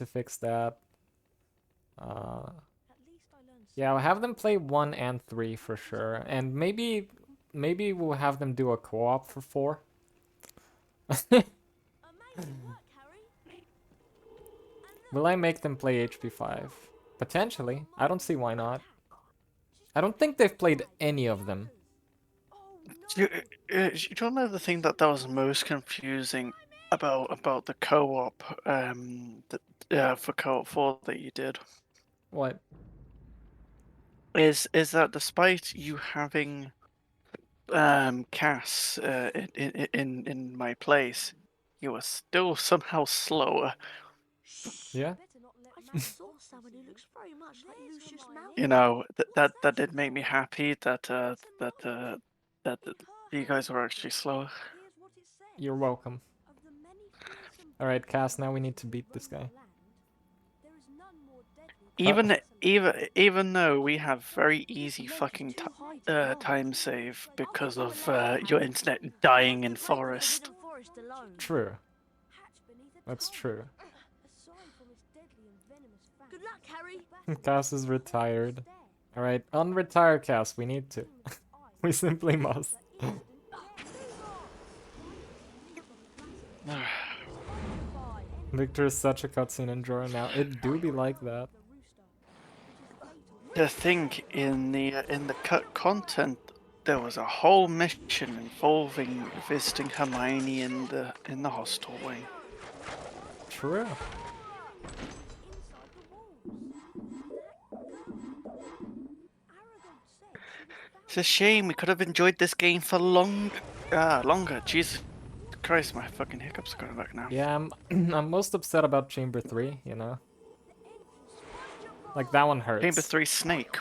fix that. Yeah, we'll have them play 1 and 3 for sure, and maybe we'll have them do a co-op for 4. Will I make them play HP5? Potentially. I don't see why not. I don't think they've played any of them. You don't know the thing that was most confusing about the co-op for co-op 4 that you did? What? Is that despite you having Cass in my place, you were still somehow slower. Yeah. I saw someone who looks very much like Lucius Malfoy. You know that did make me happy that you guys were actually slower. You're welcome. Alright, Cass, now we need to beat this guy. Even though we have very easy fucking time save because of your internet dying in forest. True. That's true. Good luck, Harry. Cass is retired. Alright, unretire Cass, we need to. We simply must. Victor is such a cutscene enjoyer now. It do be like that. The thing in the cut content, there was a whole mission involving visiting Hermione in the hostel wing. True. It's a shame we could have enjoyed this game for longer. Jesus Christ, my fucking hiccups are going back now. Yeah, I'm most upset about Chamber 3, you know? Like, that one hurts. Chamber 3 Snake.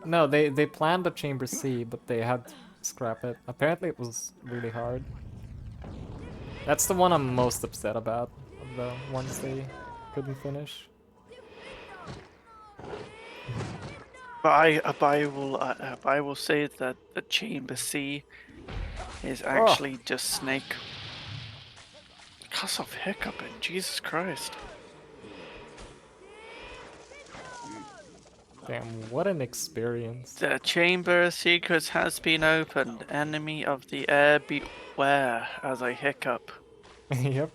No, they planned a Chamber C, but they had to scrap it. Apparently it was really hard. That's the one I'm most upset about, of the ones they couldn't finish. But I will say that the Chamber C is actually just Snake. Cuss off hiccuping, Jesus Christ. Damn, what an experience. The Chamber of Secrets has been opened. Enemy of the air beware as I hiccup. Yep.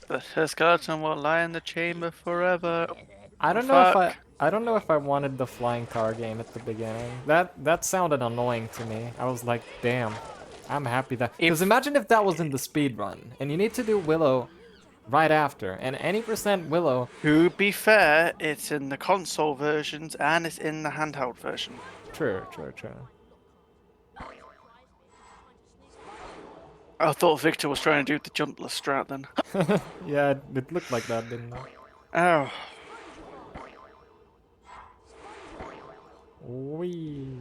The skeleton will lie in the chamber forever. I don't know if Fuck. I don't know if I wanted the flying car game at the beginning. That sounded annoying to me. I was like, damn, I'm happy that. Because imagine if that was in the speed run and you need to do Willow right after, and any percent Willow. To be fair, it's in the console versions and it's in the handheld version. True. I thought Victor was trying to do the jumpless strat then. Yeah, it looked like that, didn't it? Oh. Wee.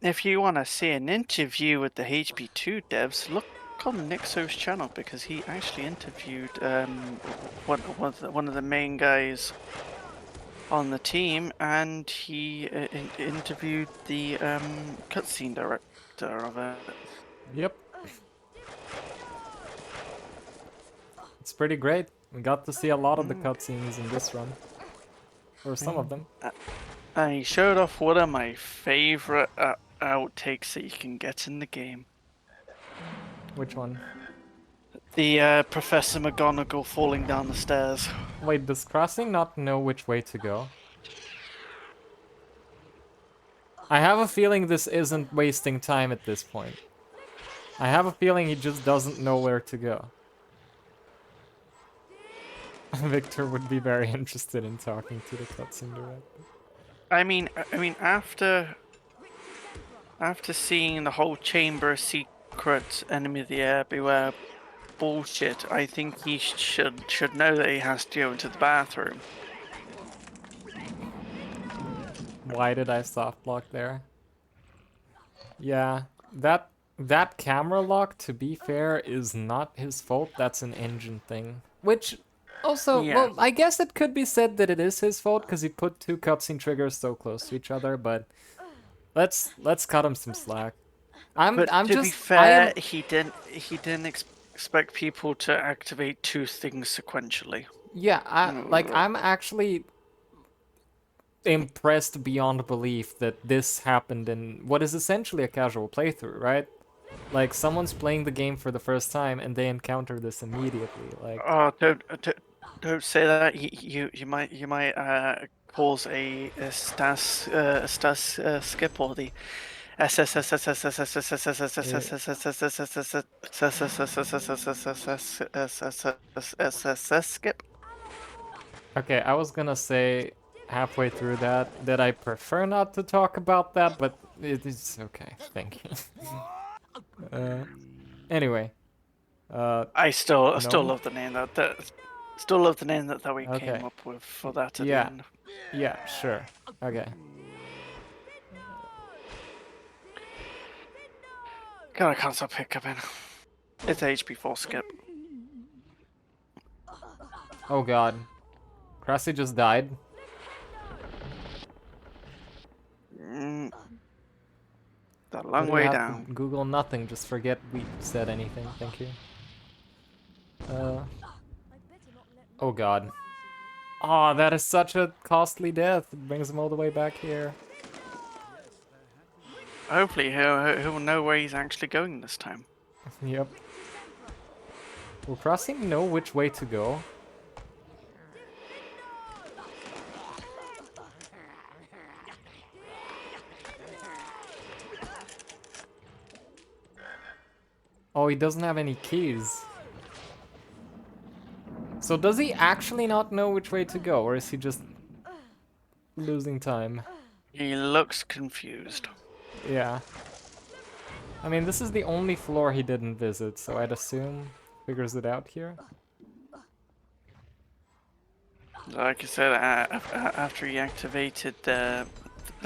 If you want to see an interview with the HP2 devs, look on Nixo's channel because he actually interviewed one of the main guys on the team, and he interviewed the cutscene director of it. Yep. It's pretty great. We got to see a lot of the cutscenes in this run. Or some of them. He showed off one of my favorite outtakes that you can get in the game. Which one? The Professor McGonagall falling down the stairs. Wait, does Crossing not know which way to go? I have a feeling this isn't wasting time at this point. I have a feeling he just doesn't know where to go. Victor would be very interested in talking to the cutscene director. I mean, after seeing the whole Chamber of Secrets, Enemy of the Air Beware bullshit, I think he should know that he has to go into the bathroom. Why did I soft block there? Yeah, that camera lock, to be fair, is not his fault. That's an engine thing. Which also, Yeah. well, I guess it could be said that it is his fault because he put two cutscene triggers so close to each other. But let's cut him some slack. I'm But to just be fair, he didn't expect people to activate two things sequentially. Yeah, I'm actually impressed beyond belief that this happened in what is essentially a casual playthrough, right? Like someone's playing the game for the first time and they encounter this immediately. Like, Oh, don't say that. You might cause a stas skip or the skip. okay, I was gonna say halfway through that I prefer not to talk about that, but it's okay. Thank you. Anyway, I still no? love the name that we Okay. came up with for that at Yeah. the end. Yeah, sure. Okay. God, I can't stop hiccuping. It's HP4 skip. Oh god. Krusty just died. The long Why do we way have to down. Google nothing, just forget we said anything. Thank you. Oh god. Oh, that is such a costly death. It brings him all the way back here. Hopefully he'll know where he's actually going this time. Yep. Will Crossing know which way to go? Oh, he doesn't have any keys. So does he actually not know which way to go, or is he just losing time? He looks confused. Yeah. I mean, this is the only floor he didn't visit, so I'd assume figures it out here. Like I said, after he activated the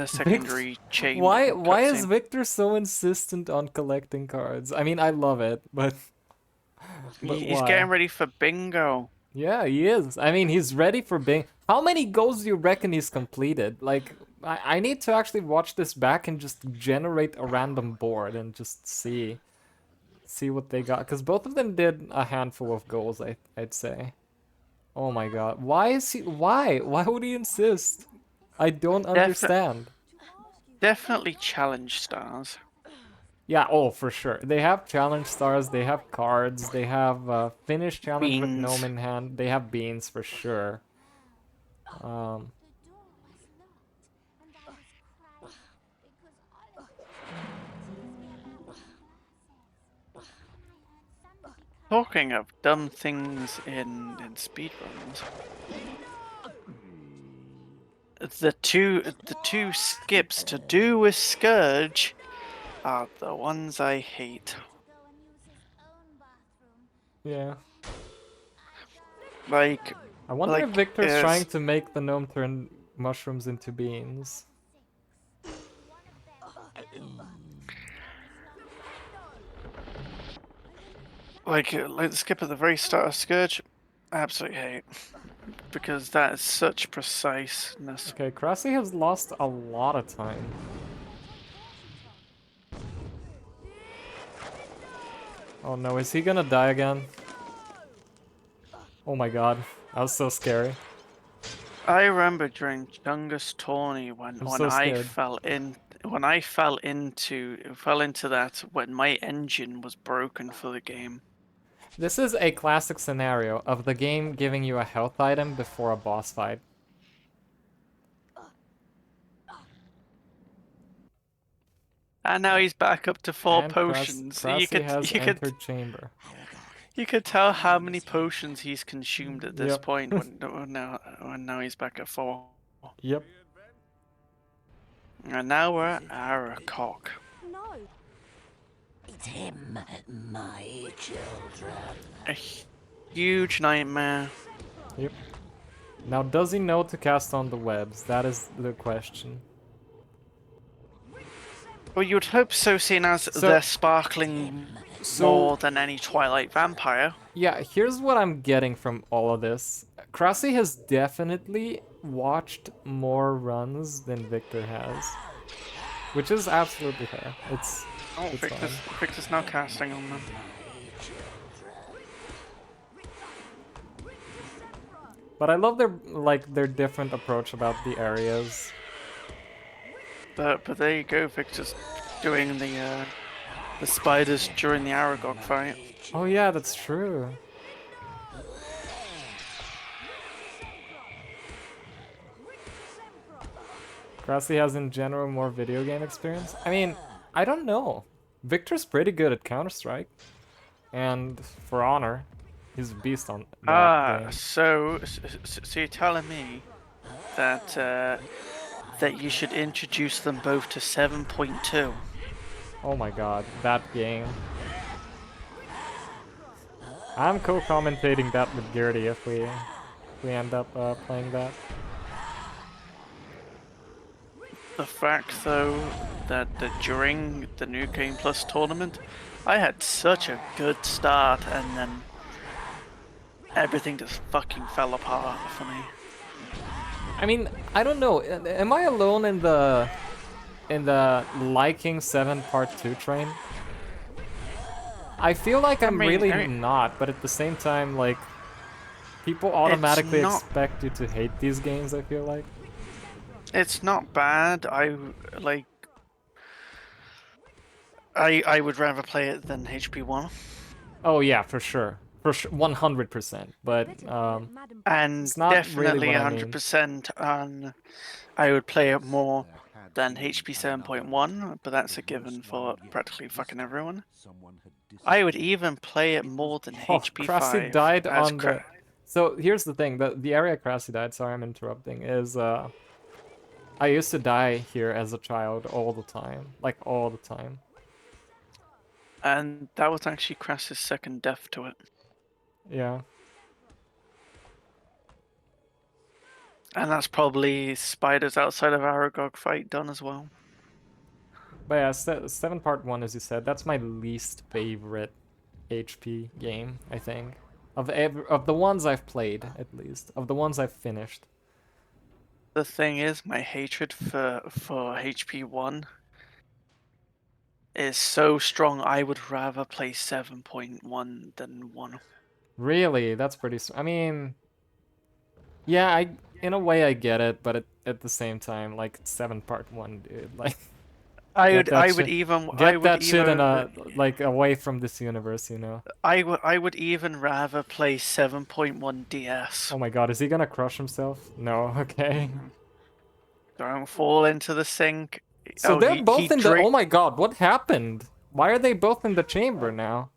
secondary chain. Why is cutscene. Victor so insistent on collecting cards? I mean, I love it, but He's why? getting ready for bingo. Yeah, he is. I mean, he's ready for Bing. How many goals do you reckon he's completed? Like, I need to actually watch this back and just generate a random board and just see what they got, because both of them did a handful of goals. I'd say. Oh my god, why is he? Why would he insist? I don't understand. Definitely challenge stars. Yeah, oh, for sure. They have challenge stars, they have cards, they have finish challenge with Beans. gnome in hand, they have beans for sure. Talking of dumb things in speedruns, the two skips to do with Scourge are the ones I hate. Yeah. Like, I wonder like, if Victor's is- trying to make the gnome turn mushrooms into beans. like the skip at the very start of Scourge, I absolutely hate, because that is such preciseness. Okay, Krasi has lost a lot of time. Oh no, is he gonna die again? Oh my god, that was so scary. I remember during Chungus tourney when I'm so I scared. fell into that when my engine was broken for the game. This is a classic scenario of the game giving you a health item before a boss fight. And now he's back up to 4 And potions. So Krasi has entered chamber. you could tell how many potions he's consumed at this Yep. point when now he's back at 4. Yep. And now we're at Arakok. No. It's him, my children. A huge nightmare. Yep. Now, does he know to cast on the webs? That is the question. Well, you'd hope so, seeing as they're sparkling more than any Twilight vampire. Yeah, here's what I'm getting from all of this. Krasi has definitely watched more runs than Victor has. Which is absolutely fair. It's fine. Victor's now casting on them. But I love their different approach about the areas. But there you go, Victor's doing the spiders during the Aragog fight. Oh yeah, that's true. Krasi has in general more video game experience. I mean, I don't know. Victor's pretty good at Counter-Strike. And For Honor, he's a beast on that game. So you're telling me that that you should introduce them both to 7.2? Oh my god, that game. I'm co-commentating that with Gertie if we end up playing that. The fact, though, that during the New Game Plus tournament, I had such a good start, and then everything just fucking fell apart for me. I mean, I don't know. Am I alone in the liking 7 Part 2 train? I feel like I'm really not, but at the same time, like, people automatically expect you to hate these games, I feel like. It's not bad. I would rather play it than HP1. Oh yeah, for sure. For sure, 100%. But and it's not definitely really what I mean. 100% on. I would play it more than HP 7.1, but that's a given for practically fucking everyone. I would even play it more than HP 5. Krasi died as on the... So here's the thing, the area Krasi died, sorry I'm interrupting, is I used to die here as a child all the time. Like, all the time. And that was actually Krasi's second death to it. Yeah. And that's probably spiders outside of Aragog fight done as well. But yeah, 7 Part 1, as you said, that's my least favorite HP game, I think. Of the ones I've played, at least. Of the ones I've finished. The thing is, my hatred for HP1 is so strong. I would rather play 7.1 than 1. Really? That's pretty... I mean... Yeah, in a way I get it, but at the same time, like, 7 part 1, dude, like... I get that would shit- even Get I would that shit in even, like, away from this universe, you know? I would even rather play 7.1 DS. Oh my god, is he gonna crush himself? No, okay. Don't fall into the sink. So they're he both in the... drink- Oh my god, what happened? Why are they both in the chamber now?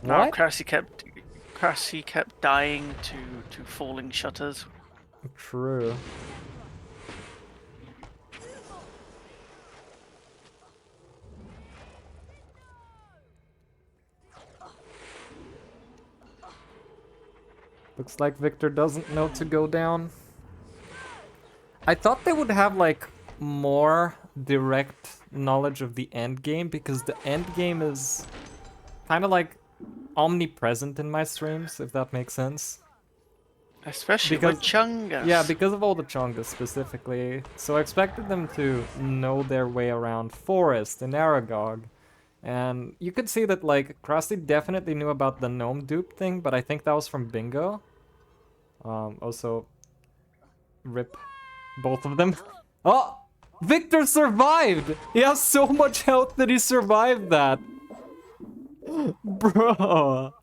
No, What? Cressy kept dying to falling shutters. True. Looks like Victor doesn't know to go down. I thought they would have, like, more direct knowledge of the end game, because the end game is kind of like omnipresent in my streams, if that makes sense. Especially with Chungus. Yeah, because of all the Chungus specifically. So I expected them to know their way around Forest and Aragog. And you could see that, like, Krusty definitely knew about the gnome dupe thing, but I think that was from Bingo. Also, rip both of them. Oh! Victor survived! He has so much health that he survived that! Bro!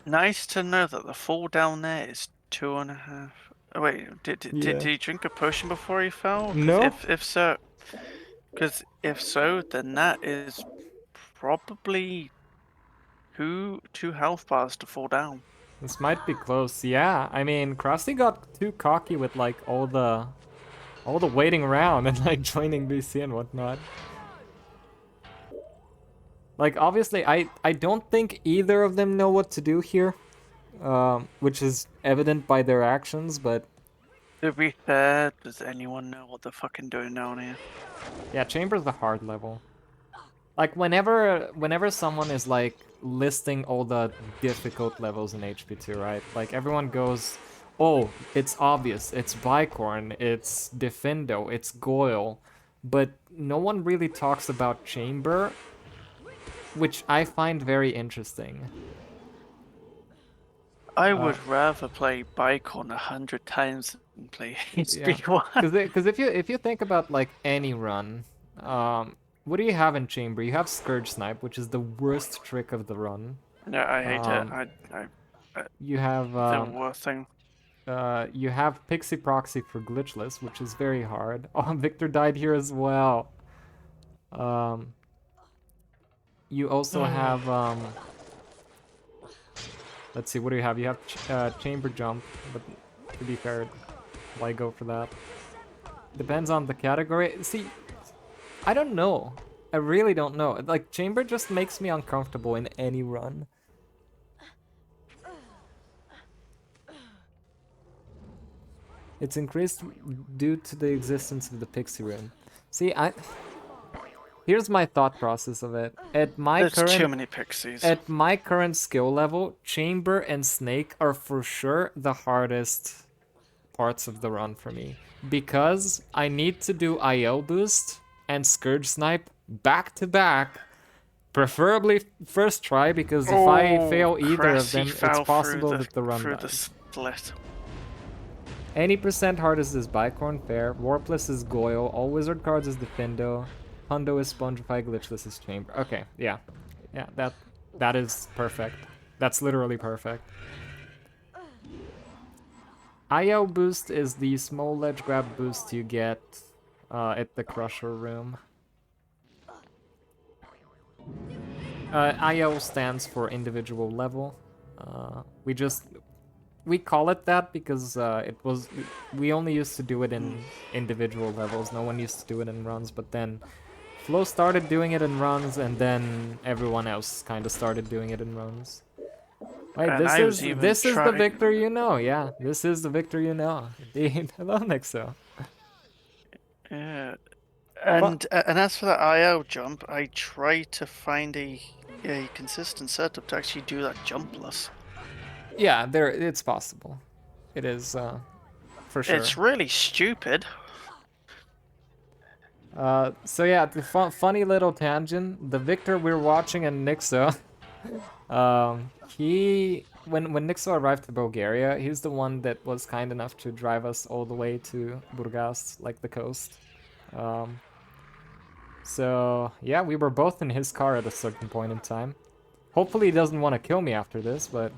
Nice to know that the fall down there is 2.5. Oh, wait, did he drink a potion before he fell? 'Cause No. If so, because if so, then that is probably two health bars to fall down. This might be close, yeah. I mean, Krusty got too cocky with, like, all the waiting around and, like, joining BC and whatnot. Like, obviously, I don't think either of them know what to do here, which is evident by their actions, but... To be fair, does anyone know what they're fucking doing down here? Yeah, Chamber's the hard level. Like, whenever someone is, like, listing all the difficult levels in HP2, right? Like, everyone goes, oh, it's obvious, it's Bicorn, it's Defendo, it's Goyle, but no one really talks about Chamber, which I find very interesting. I would rather play Bicorn 100 times than play HP1. Because if you think about, like, any run, what do you have in Chamber? You have Scourge Snipe, which is the worst trick of the run. No, I hate it. You have the worst thing. You have Pixie Proxy for Glitchless, which is very hard. Oh, Victor died here as well. You also have let's see, what do you have? You have Chamber Jump, but to be fair, why go for that? Depends on the category. See, I don't know. I really don't know. Like, Chamber just makes me uncomfortable in any run. It's increased due to the existence of the Pixie Rune. See, here's my thought process of it. There's too many pixies. At my current skill level, Chamber and Snake are for sure the hardest parts of the run for me. Because I need to do IO boost and Scourge Snipe back to back. Preferably first try, because if I fail either of them, it's possible that the run through dies. the split. Any % hardest is Bicorn Fair, Warpless is Goyle, all wizard cards is Defendo, Hundo is Spongify, Glitchless is Chamber. Okay, yeah. Yeah, that is perfect. That's literally perfect. IO boost is the small ledge grab boost you get at the Crusher room. IO stands for individual level. We call it that because we only used to do it in individual levels. No one used to do it in runs, but then Flo started doing it in runs, and then everyone else kind of started doing it in runs. Wait, this is the Victor you know. Yeah, this is the Victor you know. Indeed. Hello, Nexo. Yeah. And as for that IO jump, I try to find a consistent setup to actually do that jumpless. Yeah, it's possible. It is for sure. It's really stupid. So yeah, the funny little tangent. The Victor we're watching and Nixo, when Nixo arrived to Bulgaria, he's the one that was kind enough to drive us all the way to Burgas, like the coast. So yeah, we were both in his car at a certain point in time. Hopefully he doesn't want to kill me after this, but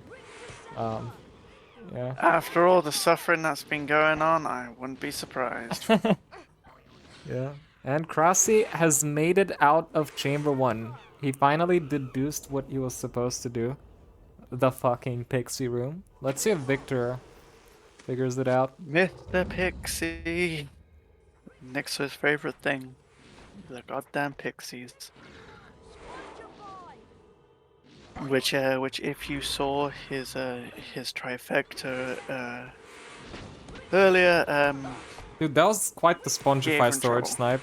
yeah. After all the suffering that's been going on, I wouldn't be surprised. Yeah. And Krasi has made it out of Chamber 1. He finally deduced what he was supposed to do. The fucking Pixie Room. Let's see if Victor figures it out. Mr. Pixie. Nix's favorite thing. The goddamn pixies. Which if you saw his trifecta earlier, Dude, that was quite the Spongify him storage trouble. snipe.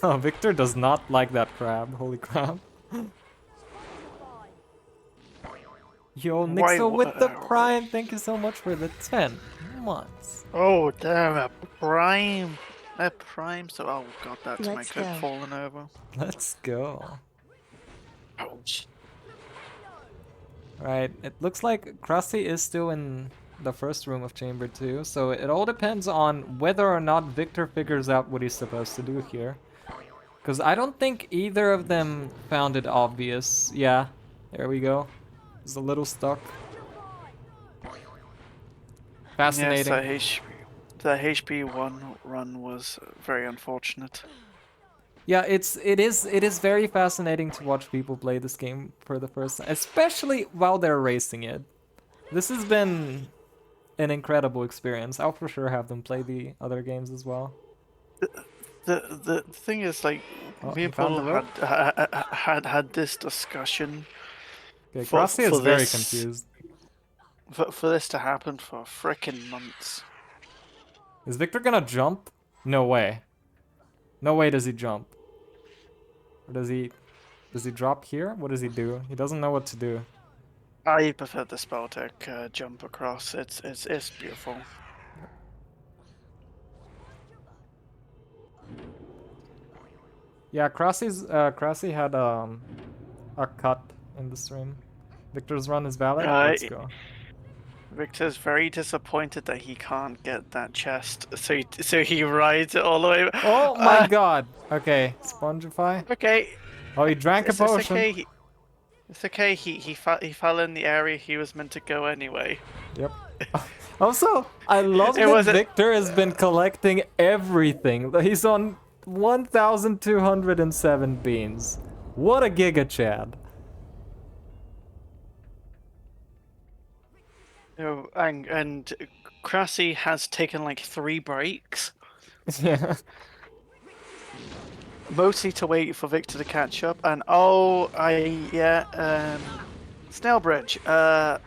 Oh, Victor does not like that crab. Holy crap. Yo, Nixo with the Prime. Thank you so much for the 10 months. Oh damn, a prime. A prime, so oh god, that's my Let's coat go. falling over. Let's go. Ouch. Right, it looks like Krusty is still in the first room of Chamber 2, so it all depends on whether or not Victor figures out what he's supposed to do here. Because I don't think either of them found it obvious. Yeah, there we go. It's a little stuck. Fascinating. Yes, the HP1 run was very unfortunate. Yeah, it is very fascinating to watch people play this game for the first time, especially while they're racing it. This has been an experience. I'll for sure have them play the other games as well. The thing is, like, Oh, he people found the rope. had this discussion. Okay, Krusty is very confused. For this to happen for frickin' months. Is Victor gonna jump? No way. No way does he jump. Or does he drop here? What does he do? He doesn't know what to do. I prefer the Spelltech jump across. It's beautiful. Yeah, Krusty had a cut in the stream. Victor's run is valid. Let's go. Victor's very disappointed that he can't get that chest, so he rides it all the way. Oh my god! Okay, Spongify. Okay. Oh, he drank a potion. It's okay. He fell in the area he was meant to go anyway. Yep. Also, I love that Victor has been collecting everything. He's on 1,207 beans. What a Giga Chad. Oh, and Krusty has taken like 3 breaks. Yeah. Mostly to wait for Victor to catch up, and Snail Bridge. The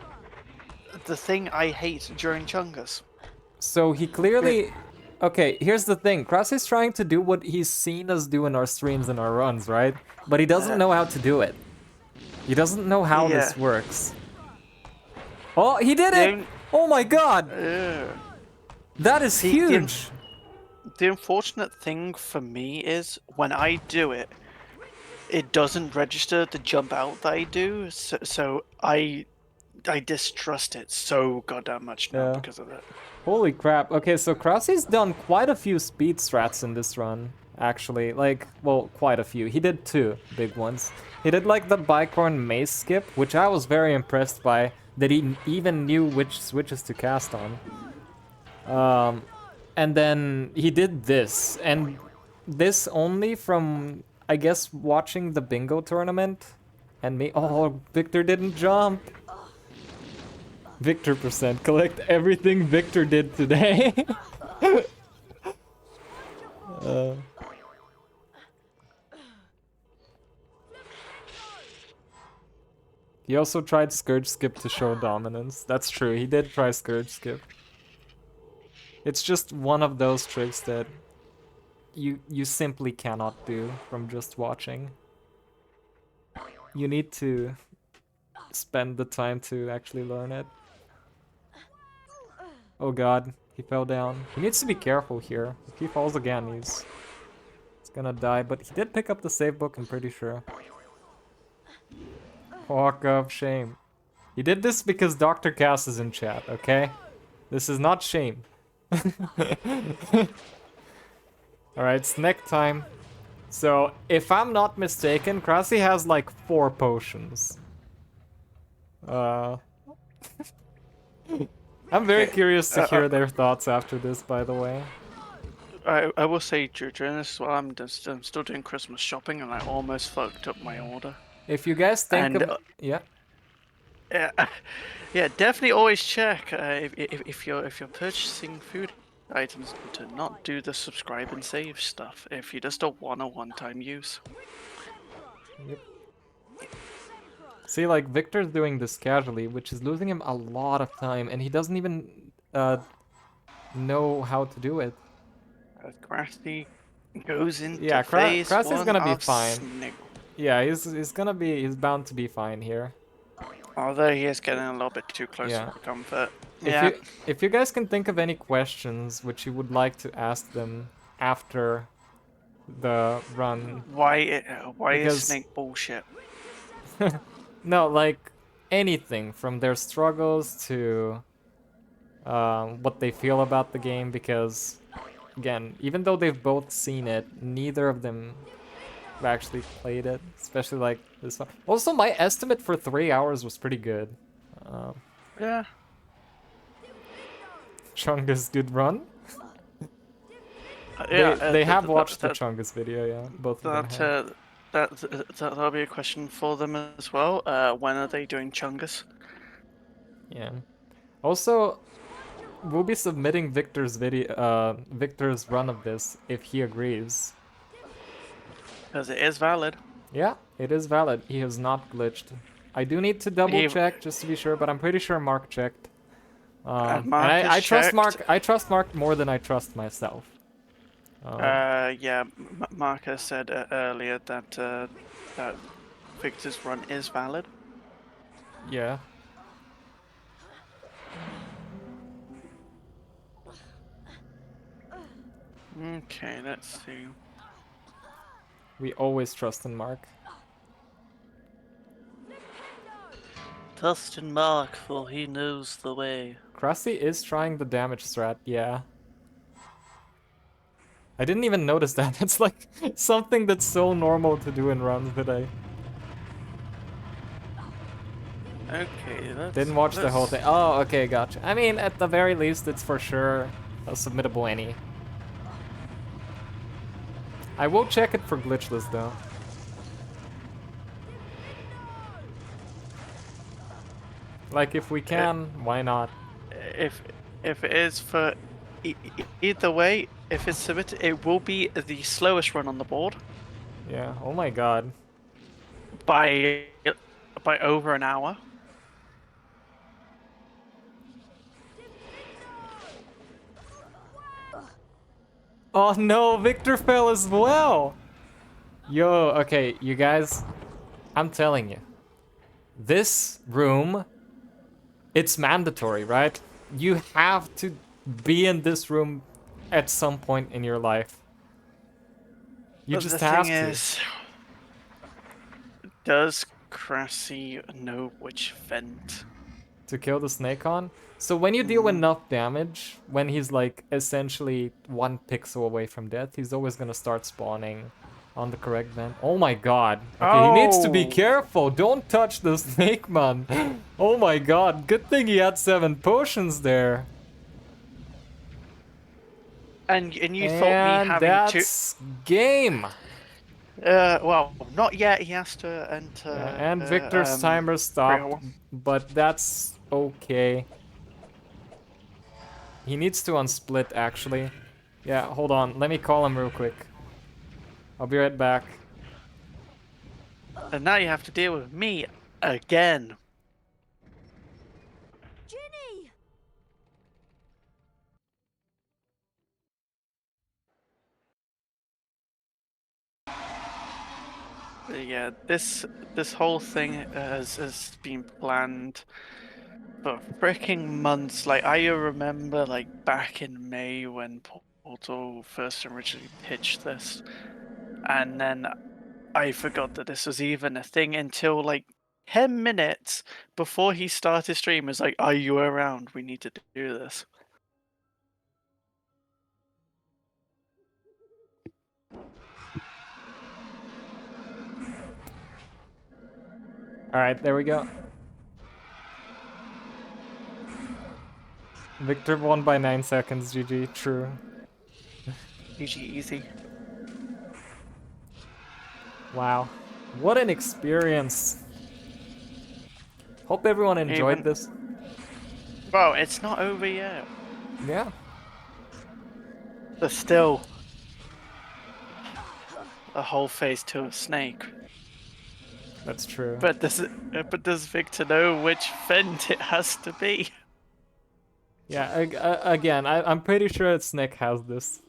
thing I hate during Chungus. So he clearly... Okay, here's the thing. Krusty's trying to do what he's seen us do in our streams and our runs, right? But he doesn't know how to do it. He doesn't know how this works. Oh, he did it! Oh my god! That is huge! The unfortunate thing for me is, when I do it, it doesn't register the jump out that I do, so I distrust it so goddamn much now because of it. Holy crap. Okay, so Krusty's done quite a few speed strats in this run, actually. Like, well, quite a few. He did 2 big ones. He did like the Bicorn maze skip, which I was very impressed by, that he even knew which switches to cast on. And then he did this, and this only from, I guess, watching the bingo tournament, and me. Oh, Victor didn't jump. Victor %. Collect everything Victor did today. He also tried Scourge Skip to show dominance. That's true, he did try Scourge Skip. It's just one of those tricks that you simply cannot do from just watching. You need to spend the time to actually learn it. Oh god, he fell down. He needs to be careful here. If he falls again, he's gonna die. But he did pick up the save book, I'm pretty sure. Walk of shame. He did this because Dr. Cass is in chat, okay? This is not shame. Alright, snack time. So, if I'm not mistaken, Krasi has like 4 potions. I'm very curious to hear their thoughts after this, by the way. I will say during this as well, I'm still doing Christmas shopping and I almost fucked up my order. If you guys think And, of... Yeah? Yeah, definitely always check if you're purchasing food items to not do the subscribe and save stuff if you just don't want a one-time use. Yep. See, like, Victor's doing this casually, which is losing him a lot of time, and he doesn't even know how to do it. Krusty goes into Krusty's gonna be fine. Sniggle. Yeah, he's bound to be fine here. Although he is getting a little bit too close Yeah. for comfort. If you guys can think of any questions which you would like to ask them after the run. Why because- is Snake bullshit? No, like anything from their struggles to what they feel about the game, because again, even though they've both seen it, neither of them have actually played it, especially like this one. Also, my estimate for 3 hours was pretty good. Yeah. Chungus did run. Yeah, they have watched the Chungus video, yeah. Both of them have. That'll be a question for them as well. When are they doing Chungus? Yeah. Also, we'll be submitting Victor's Victor's run of this if he agrees. Because it is valid. Yeah, it is valid. He has not glitched. I do need to double check just to be sure, but I'm pretty sure Mark checked. And I trust Mark. I trust Mark more than I trust myself. Yeah, Marcus said earlier that that Victor's run is valid. Yeah. Okay, let's see. We always trust in Mark. Trust in Mark, for he knows the way. Krusty is trying the damage strat, yeah. I didn't even notice that. It's like something that's so normal to do in runs today. Okay, that's... Didn't watch the whole thing. Oh, okay, gotcha. I mean, at the very least, it's for sure a submittable any. I will check it for glitchless, though. Like, if we can, why not? If it is for... either way, if it's submitted, it will be the slowest run on the board. Yeah, oh my god. By over an hour. Oh no, Victor fell as well! Yo, okay, you guys, I'm telling you. This room, it's mandatory, right? You have to be in this room at some point in your life. You But just the have thing to. is, does Krusty know which vent to kill the snake on? So when you deal enough damage, when he's like essentially 1 pixel away from death, he's always gonna start spawning on the correct vent. Oh my god. Okay, he needs to be careful. Don't touch the snake, man. Oh my god. Good thing he had 7 potions there. And you thought me having that's game. Well, not yet. He has to enter. Yeah, and Victor's timer stopped, but that's okay. He needs to unsplit, actually. Yeah, hold on. Let me call him real quick. I'll be right back. And now you have to deal with me again. Ginny! Yeah, this whole thing has been planned for freaking months. Like I remember, like back in May when Portal first originally pitched this, and then I forgot that this was even a thing until like 10 minutes before he started stream. Is like, "Are you around? We need to do this." All right, there we go. Victor won by 9 seconds. GG. True. GG easy. Wow. What an experience. Hope everyone enjoyed Even- this. Bro, it's not over yet. Yeah. But still, a whole phase 2 of Snake. That's true. But does Victor know which vent it has to be? Yeah, again, I'm pretty sure Snake has this.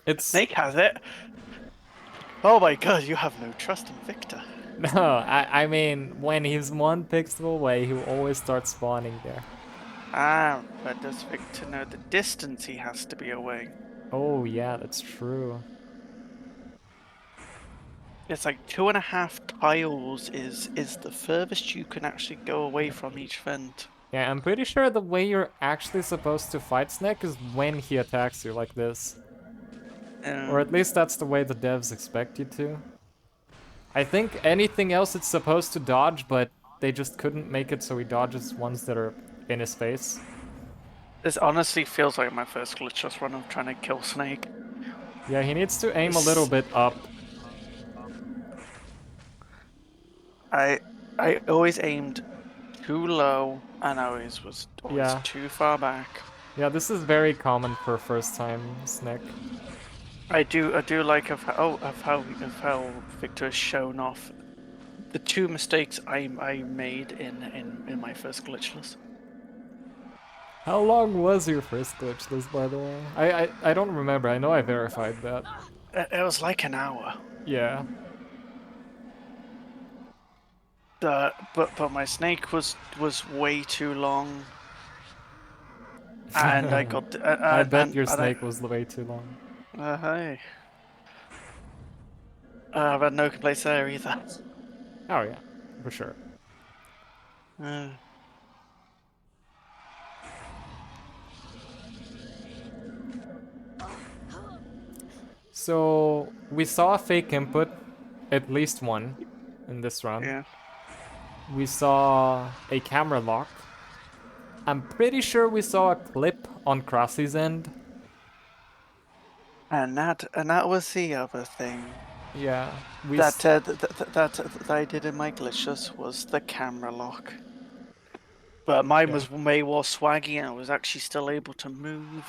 It's Snake has it. Oh my god, you have no trust in Victor. No, I mean, when he's 1 pixel away, he'll always start spawning there. Ah, but does Victor know the distance he has to be away? Oh yeah, that's true. It's like 2.5 tiles is the furthest you can actually go away from each vent. Yeah, I'm pretty sure the way you're actually supposed to fight Snake is when he attacks you like this. Or at least that's the way the devs expect you to. I think anything else it's supposed to dodge, but they just couldn't make it so he dodges ones that are in his face. This honestly feels like my first glitchless run of trying to kill Snake. Yeah, he needs to aim a little bit up. I always aimed too low and I always was always too far back. Yeah, this is very common for first time Snake. I do like of how Victor has shown off the 2 mistakes I made in my first glitchless. How long was your first glitchless, by the way? I don't remember. I know I verified that. It was like an hour. Yeah. But my snake was way too long. And I got. I bet your snake was way too long. Hey. I've had no complaints there either. Oh yeah, for sure. So we saw a fake input, at least one, in this run. Yeah. We saw a camera lock. I'm pretty sure we saw a clip on Crossy's end. And that was the other thing. Yeah. That I did in my glitches was the camera lock. But mine was way more swaggy and I was actually still able to move.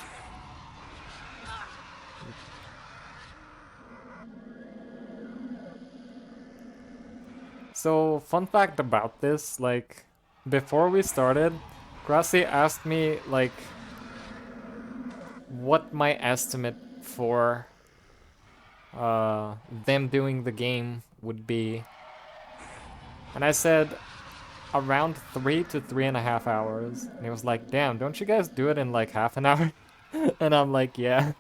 So, fun fact about this, like, before we started, Crossy asked me, like, what my estimate for them doing the game would be. And I said around 3 to 3.5 hours. And he was like, damn, don't you guys do it in like half an hour? And I'm like, yeah.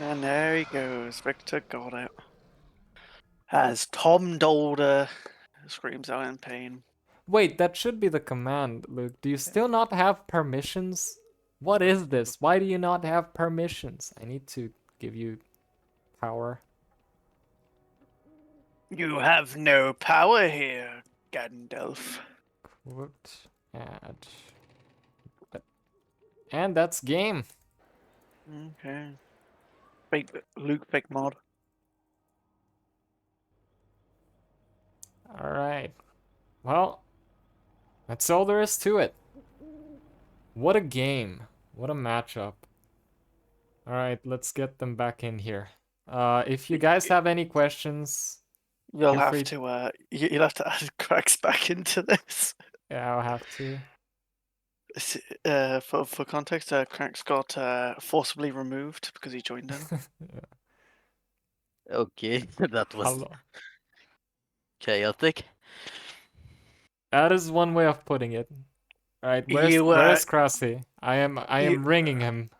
And there he goes, Victor got it. As Tom Dolder screams out in pain. Wait, that should be the command, Luke. Do you still not have permissions? What is this? Why do you not have permissions? I need to give you power. You have no power here, Gandalf. Quote, add. And that's game. Okay. Luke fake mod. Alright. Well, that's all there is to it. What a game. What a matchup. Alright, let's get them back in here. If you guys have any questions... You'll have to add Cracks back into this. Yeah, I'll have to. For context, Cracks got forcibly removed because he joined in. Okay, that was Hello. chaotic. That is one way of putting it. Alright, You, where's Krusty? I am you- ringing him.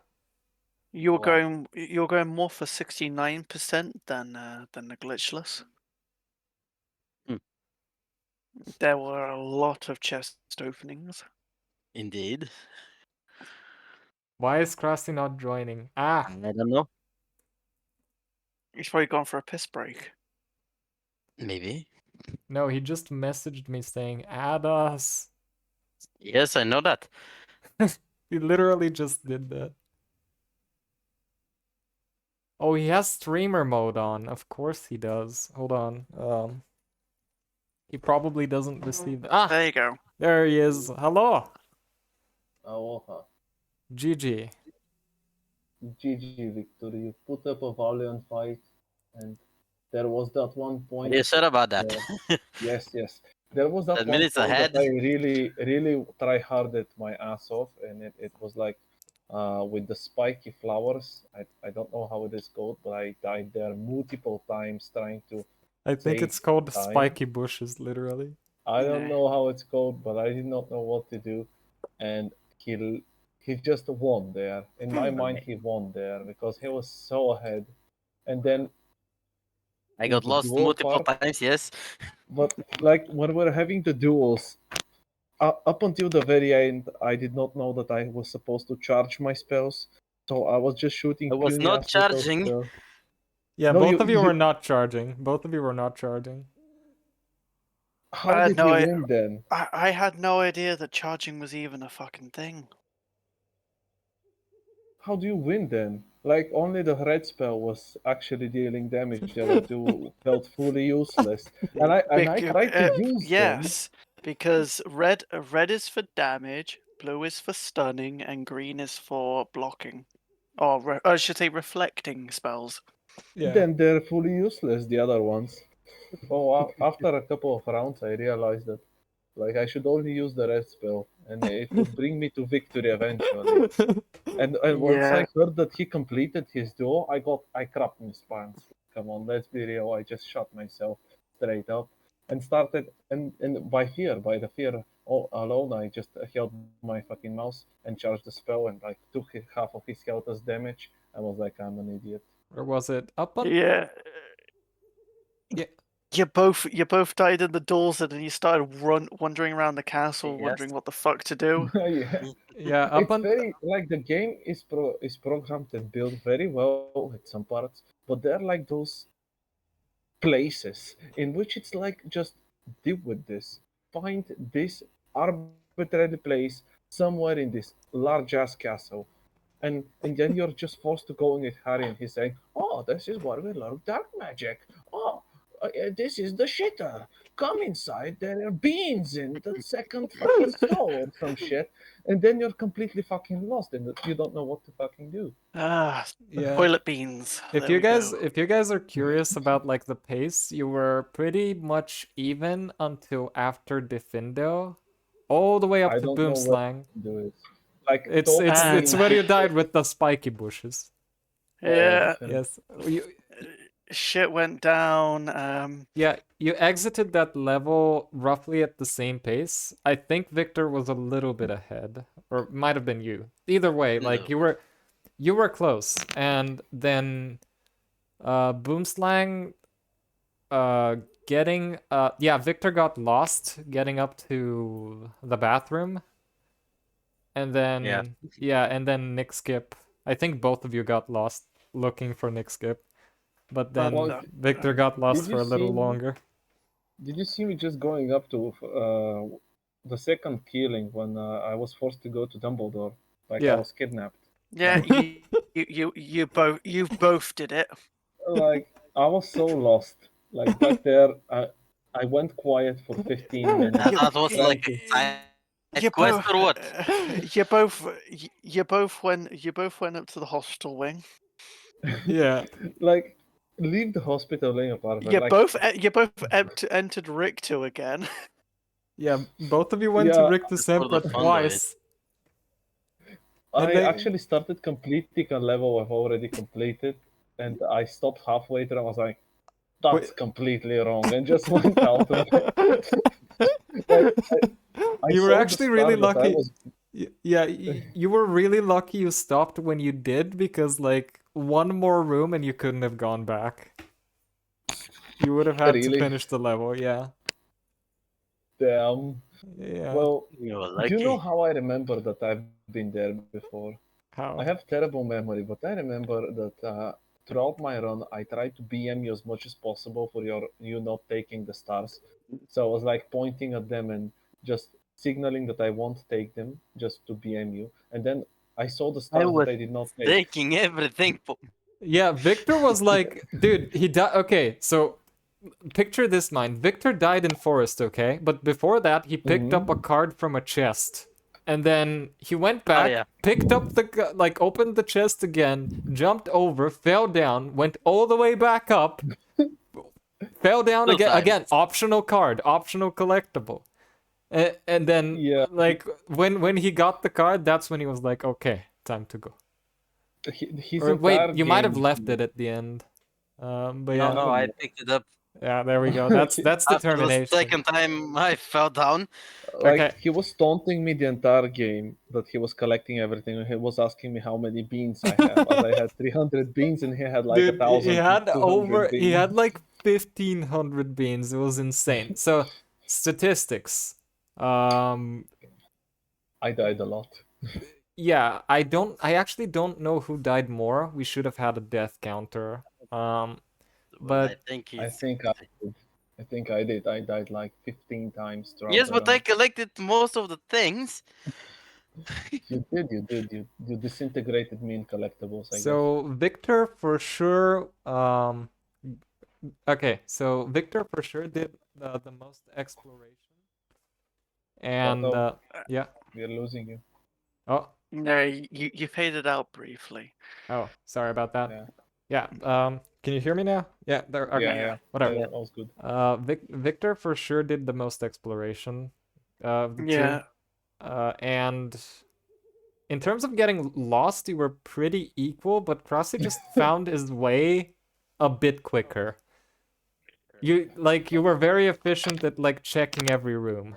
You're Wow. going more for 69% than the glitchless. Hmm. There were a lot of chest openings. Indeed. Why is Krusty not joining? Ah, I don't know. He's probably gone for a piss break. Maybe. no, he just messaged me saying, add us. Yes, I know that. He literally just did that. Oh, he has streamer mode on. Of course he does. Hold on. He probably doesn't receive. Ah, There you go. there he is. Hello. Aloha. GG. GG, Victor. You put up a valiant fight, and there was that one point. You said about that. Yes. There was that 10 one minutes point ahead. that I really try harded my ass off, and it was like with the spiky flowers. I don't know how it is called, but I died there multiple times trying to. I think save it's called time. spiky bushes, literally. I don't know how it's called, but I did not know what to do, and he just won there. In my mind, he won there because he was so ahead, and then I in got the lost duel multiple part- times, yes. But like when we're having the duels, up until the very end, I did not know that I was supposed to charge my spells, so I was just shooting. I was puny not ass little charging. spells. Yeah, No, both of you were not charging. Both of you were not charging. How did you win then? I had no idea that charging was even a fucking thing. How do you win then? Like only the red spell was actually dealing damage. The other two felt fully useless, and I tried to use them. Yes, because red is for damage, blue is for stunning, and green is for blocking, or I should say reflecting spells. Then they're fully useless. The other ones. Oh, after a couple of rounds, I realized that like I should only use the red spell, and it would bring me to victory eventually. And once I Yeah. heard that he completed his duel, I crapped my pants. Come on, let's be real. I just shot myself straight up and started and by the fear alone, I just held my fucking mouse and charged the spell and like took half of his health as damage. I was like, I'm an idiot. Or was it up on? Yeah. Yeah. You both died in the doors, and then you started wandering around the castle, wondering what the fuck to do. Yeah. Yeah, up It's on. very like the game is programmed and built very well at some parts, but they're like those places in which it's like just deal with this. Find this arbitrary place somewhere in this large ass castle. And then you're just forced to go in with Harry and he's saying, "Oh, this is where we learn dark magic. Oh, this is the shitter. Come inside. There are beans in the second fucking store or some shit." And then you're completely fucking lost and you don't know what to fucking do. Ah, Yeah. toilet beans. If There you we guys go. if you guys are curious about like the pace, you were pretty much even until after Defendo, all the way up I to don't know what Boomslang. to do it. Like It's where you died with the spiky bushes. Yeah. Yes. You, Shit went down. yeah, you exited that level roughly at the same pace. I think Victor was a little bit ahead, or it might have been you. Either way, like you were close, and then Boomslang getting yeah, Victor got lost getting up to the bathroom. And then and then Nick Skip. I think both of you got lost looking for Nick Skip. But then Victor got lost for a little longer. Did you see me just going up to the second killing when I was forced to go to Dumbledore? Like I was kidnapped. Yeah, you both did it. Like I was so lost. Like back there, I went quiet for 15 minutes. That was like a quest or what? You both went up to the hospital wing. Yeah. Like leave the hospital wing apart. You like, both entered Rictu again. Yeah, both of you went to Rick the Sempra twice. I actually started completing a level I've already completed, and I stopped halfway through. I was like, that's completely wrong, and just went out. Like, I You were saw the actually really star that I lucky. was Yeah, you were really lucky you stopped when you did, because like one more room and you couldn't have gone back. You would have had to Really? finish the level, yeah. Damn. Yeah. Well, You're do you know lucky. how I remember that I've been there before? How? I have terrible memory, but I remember that throughout my run, I tried to BM you as much as possible for you not taking the stars. So I was like pointing at them and just signaling that I won't take them, just to BM you. And then I saw the I stars was that I did not take. taking everything. Yeah, Victor was like, dude, he died. Okay, so picture this mind. Victor died in forest, okay? But before that, he picked up a card from a chest. And then he went back, yeah. picked up the, like, opened the chest again, jumped over, fell down, went all the way back up, fell down Still again, died. again, optional card, optional collectible. And then, Yeah. like, when he got the card, that's when he was like, okay, time to go. His Or wait, entire you might have game, left it at the end. But No, yeah. no, I picked it up. Yeah, there we go. That's After the determination. second time I fell down. Like, Okay. he was taunting me the entire game that he was collecting everything, and he was asking me how many beans I have, as I had 300 beans and he had like Dude, he had 1,200 he had beans. like 1,500 beans. It was insane. So, statistics. I died a lot. Yeah, I actually don't know who died more. We should have had a death counter. I But think I think I did. I think I did. I died like 15 times throughout yes, the but I run. collected most of the things. You did. You disintegrated me in collectibles, I guess. so Victor for sure. Okay, so Victor for sure did the most exploration. And Otto, yeah. we're losing you. Oh. No, you faded out briefly. Oh, sorry about that. Yeah. Yeah. Can you hear me now? Yeah. There. Okay. Yeah. Whatever. Yeah, that was good. Victor for sure did the most exploration. Of the Yeah. two. And in terms of getting lost, you were pretty equal, but Crossy just found his way a bit quicker. You were very efficient at like checking every room.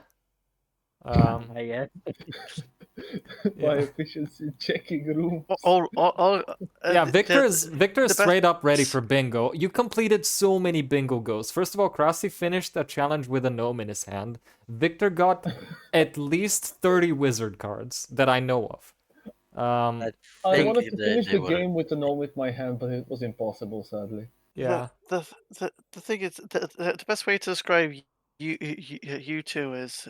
I guess. My efficiency checking rooms. Yeah, Victor is straight up ready for bingo. You completed so many bingo goals. First of all, Crossy finished a challenge with a gnome in his hand. Victor got at least 30 wizard cards that I know of. I wanted to finish the game with a gnome with my hand, but it was impossible, sadly. Yeah. The thing is, the best way to describe you two is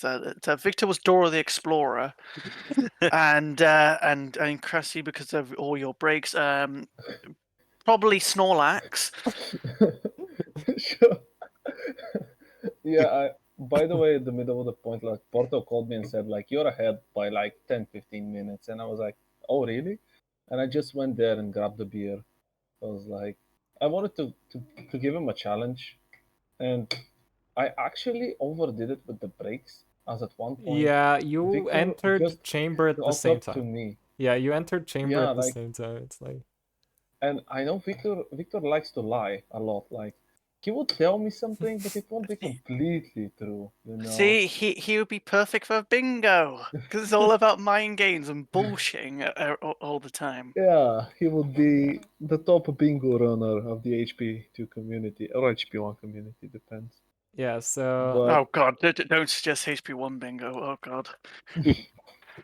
that Victor was Dora the Explorer, and Cressy, because of all your breaks, probably Snorlax. Sure. Yeah, by the way, in the middle of the point, like, Porto called me and said, like, you're ahead by like 10-15 minutes. And I was like, oh, really? And I just went there and grabbed the beer. I was like, I wanted to give him a challenge. And I actually overdid it with the breaks, as at one point. Yeah, you Victor entered just chamber at the walked same up to time. me. Yeah, you entered chamber Yeah, at the like- same time. It's like, And I know Victor likes to lie a lot. Like, he would tell me something, but it won't be completely true, you know? See, he would be perfect for bingo because it's all about mind games and bullshitting all the time. Yeah, he would be the top bingo runner of the HP2 community, or HP1 community, depends. yeah, so Oh god, don't suggest HP1 bingo. Oh god.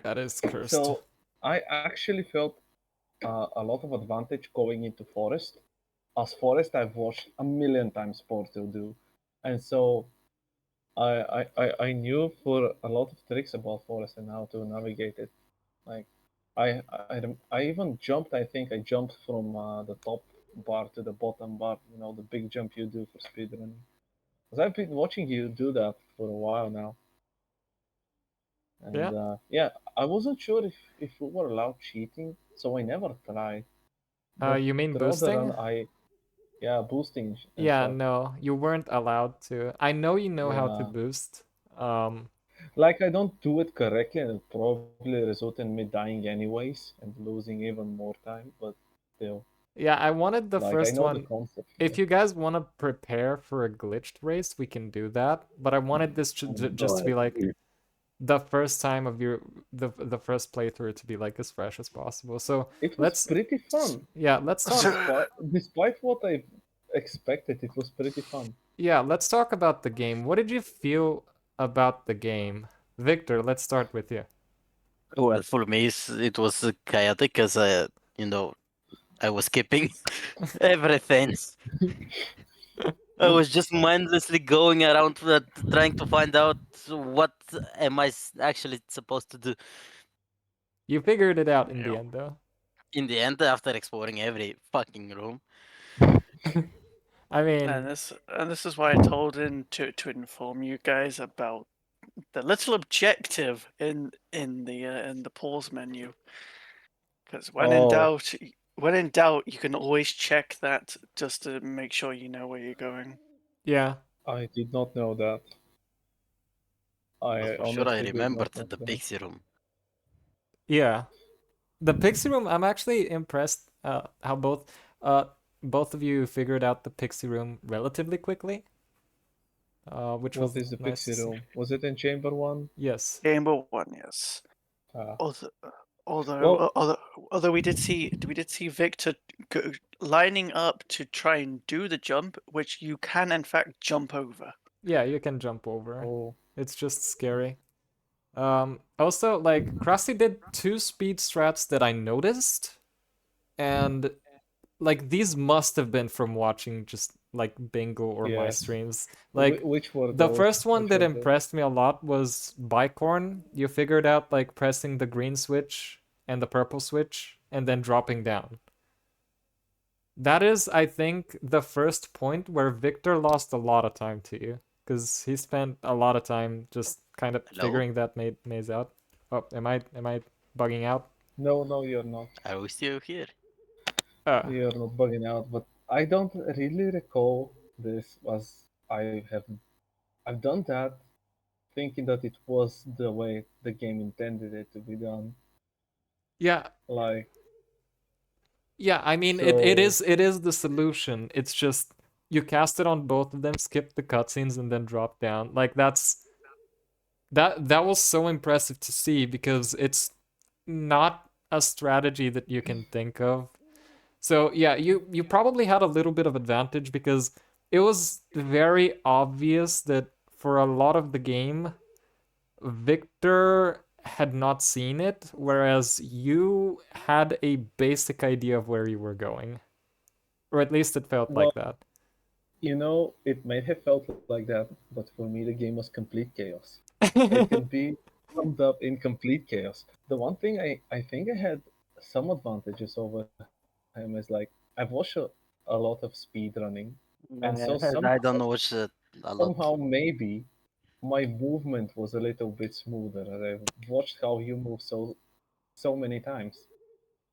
that is cursed. So I actually felt a lot of advantage going into Forest. As Forest, I've watched a million times Portal do, and so I knew for a lot of tricks about Forest and how to navigate it. Like I even jumped. I think I jumped from the top bar to the bottom bar. You know, the big jump you do for speedrunning. Because I've been watching you do that for a while now. And Yeah. I wasn't sure if we were allowed cheating, so I never tried. You mean throughout the boosting? run, boosting. and Yeah, stuff. no, you weren't allowed to. I know you know how to Yeah. boost. Like, I don't do it correctly, and it probably result in me dying anyways and losing even more time. But still, Yeah, I wanted the Like, I first know one. the concept. If you guys want to prepare for a glitched race, we can do that. But I wanted this just to be like the first time of the first playthrough to be like as fresh as possible. So It was let's pretty fun. yeah, let's talk. Despite what I expected, it was pretty fun. Yeah, let's talk about the game. What did you feel about the game? Victor, let's start with you. Well, for me, it was chaotic because you know, I was skipping everything. I was just mindlessly going around trying to find out what am I actually supposed to do. You figured it out in the end, though. In the end, after exploring every fucking room. I mean, And this is why I told him to inform you guys about the little objective in the pause menu. Because when in doubt, you can always check that just to make sure you know where you're going. Yeah. I did not know that. I For sure, I honestly did not remembered know the that. pixie room. Yeah. The Pixie Room, I'm actually impressed how both of you figured out the Pixie Room relatively quickly. Which What was is the nice to Pixie see. Room? Was it in Chamber 1? Yes. Chamber 1, yes. Ah. Although we did see Victor lining up to try and do the jump, which you can in fact jump over. Yeah, you can jump over. Oh. It's just scary. Also, like, Krusty did 2 speed strats that I noticed, and like these must have been from watching just like Bingo or my Yes. streams. Like, Which were the those? first one Which that were those? impressed me a lot was Bicorn. You figured out like pressing the green switch and the purple switch and then dropping down. That is, I think, the first point where Victor lost a lot of time to you, because he spent a lot of time just kind of figuring that maze out. Oh, am I bugging out? No, you're not. Are we still here? You're not bugging out, but I don't really recall this as I've done that thinking that it was the way the game intended it to be done. Yeah. Like, yeah, I mean it is the solution. It's just you cast it on both of them, skip the cutscenes, and then drop down. Like that was so impressive to see, because it's not a strategy that you can think of. So yeah, you probably had a little bit of advantage, because it was very obvious that for a lot of the game, Victor had not seen it, whereas you had a basic idea of where you were going. Or at least it felt like that. You know, it may have felt like that, but for me the game was complete chaos. It can be summed up in complete chaos. The one thing I think I had some advantages over him is like I've watched a lot of speed running, and so I don't watch a lot. somehow maybe my movement was a little bit smoother, and I've watched how you move so many times,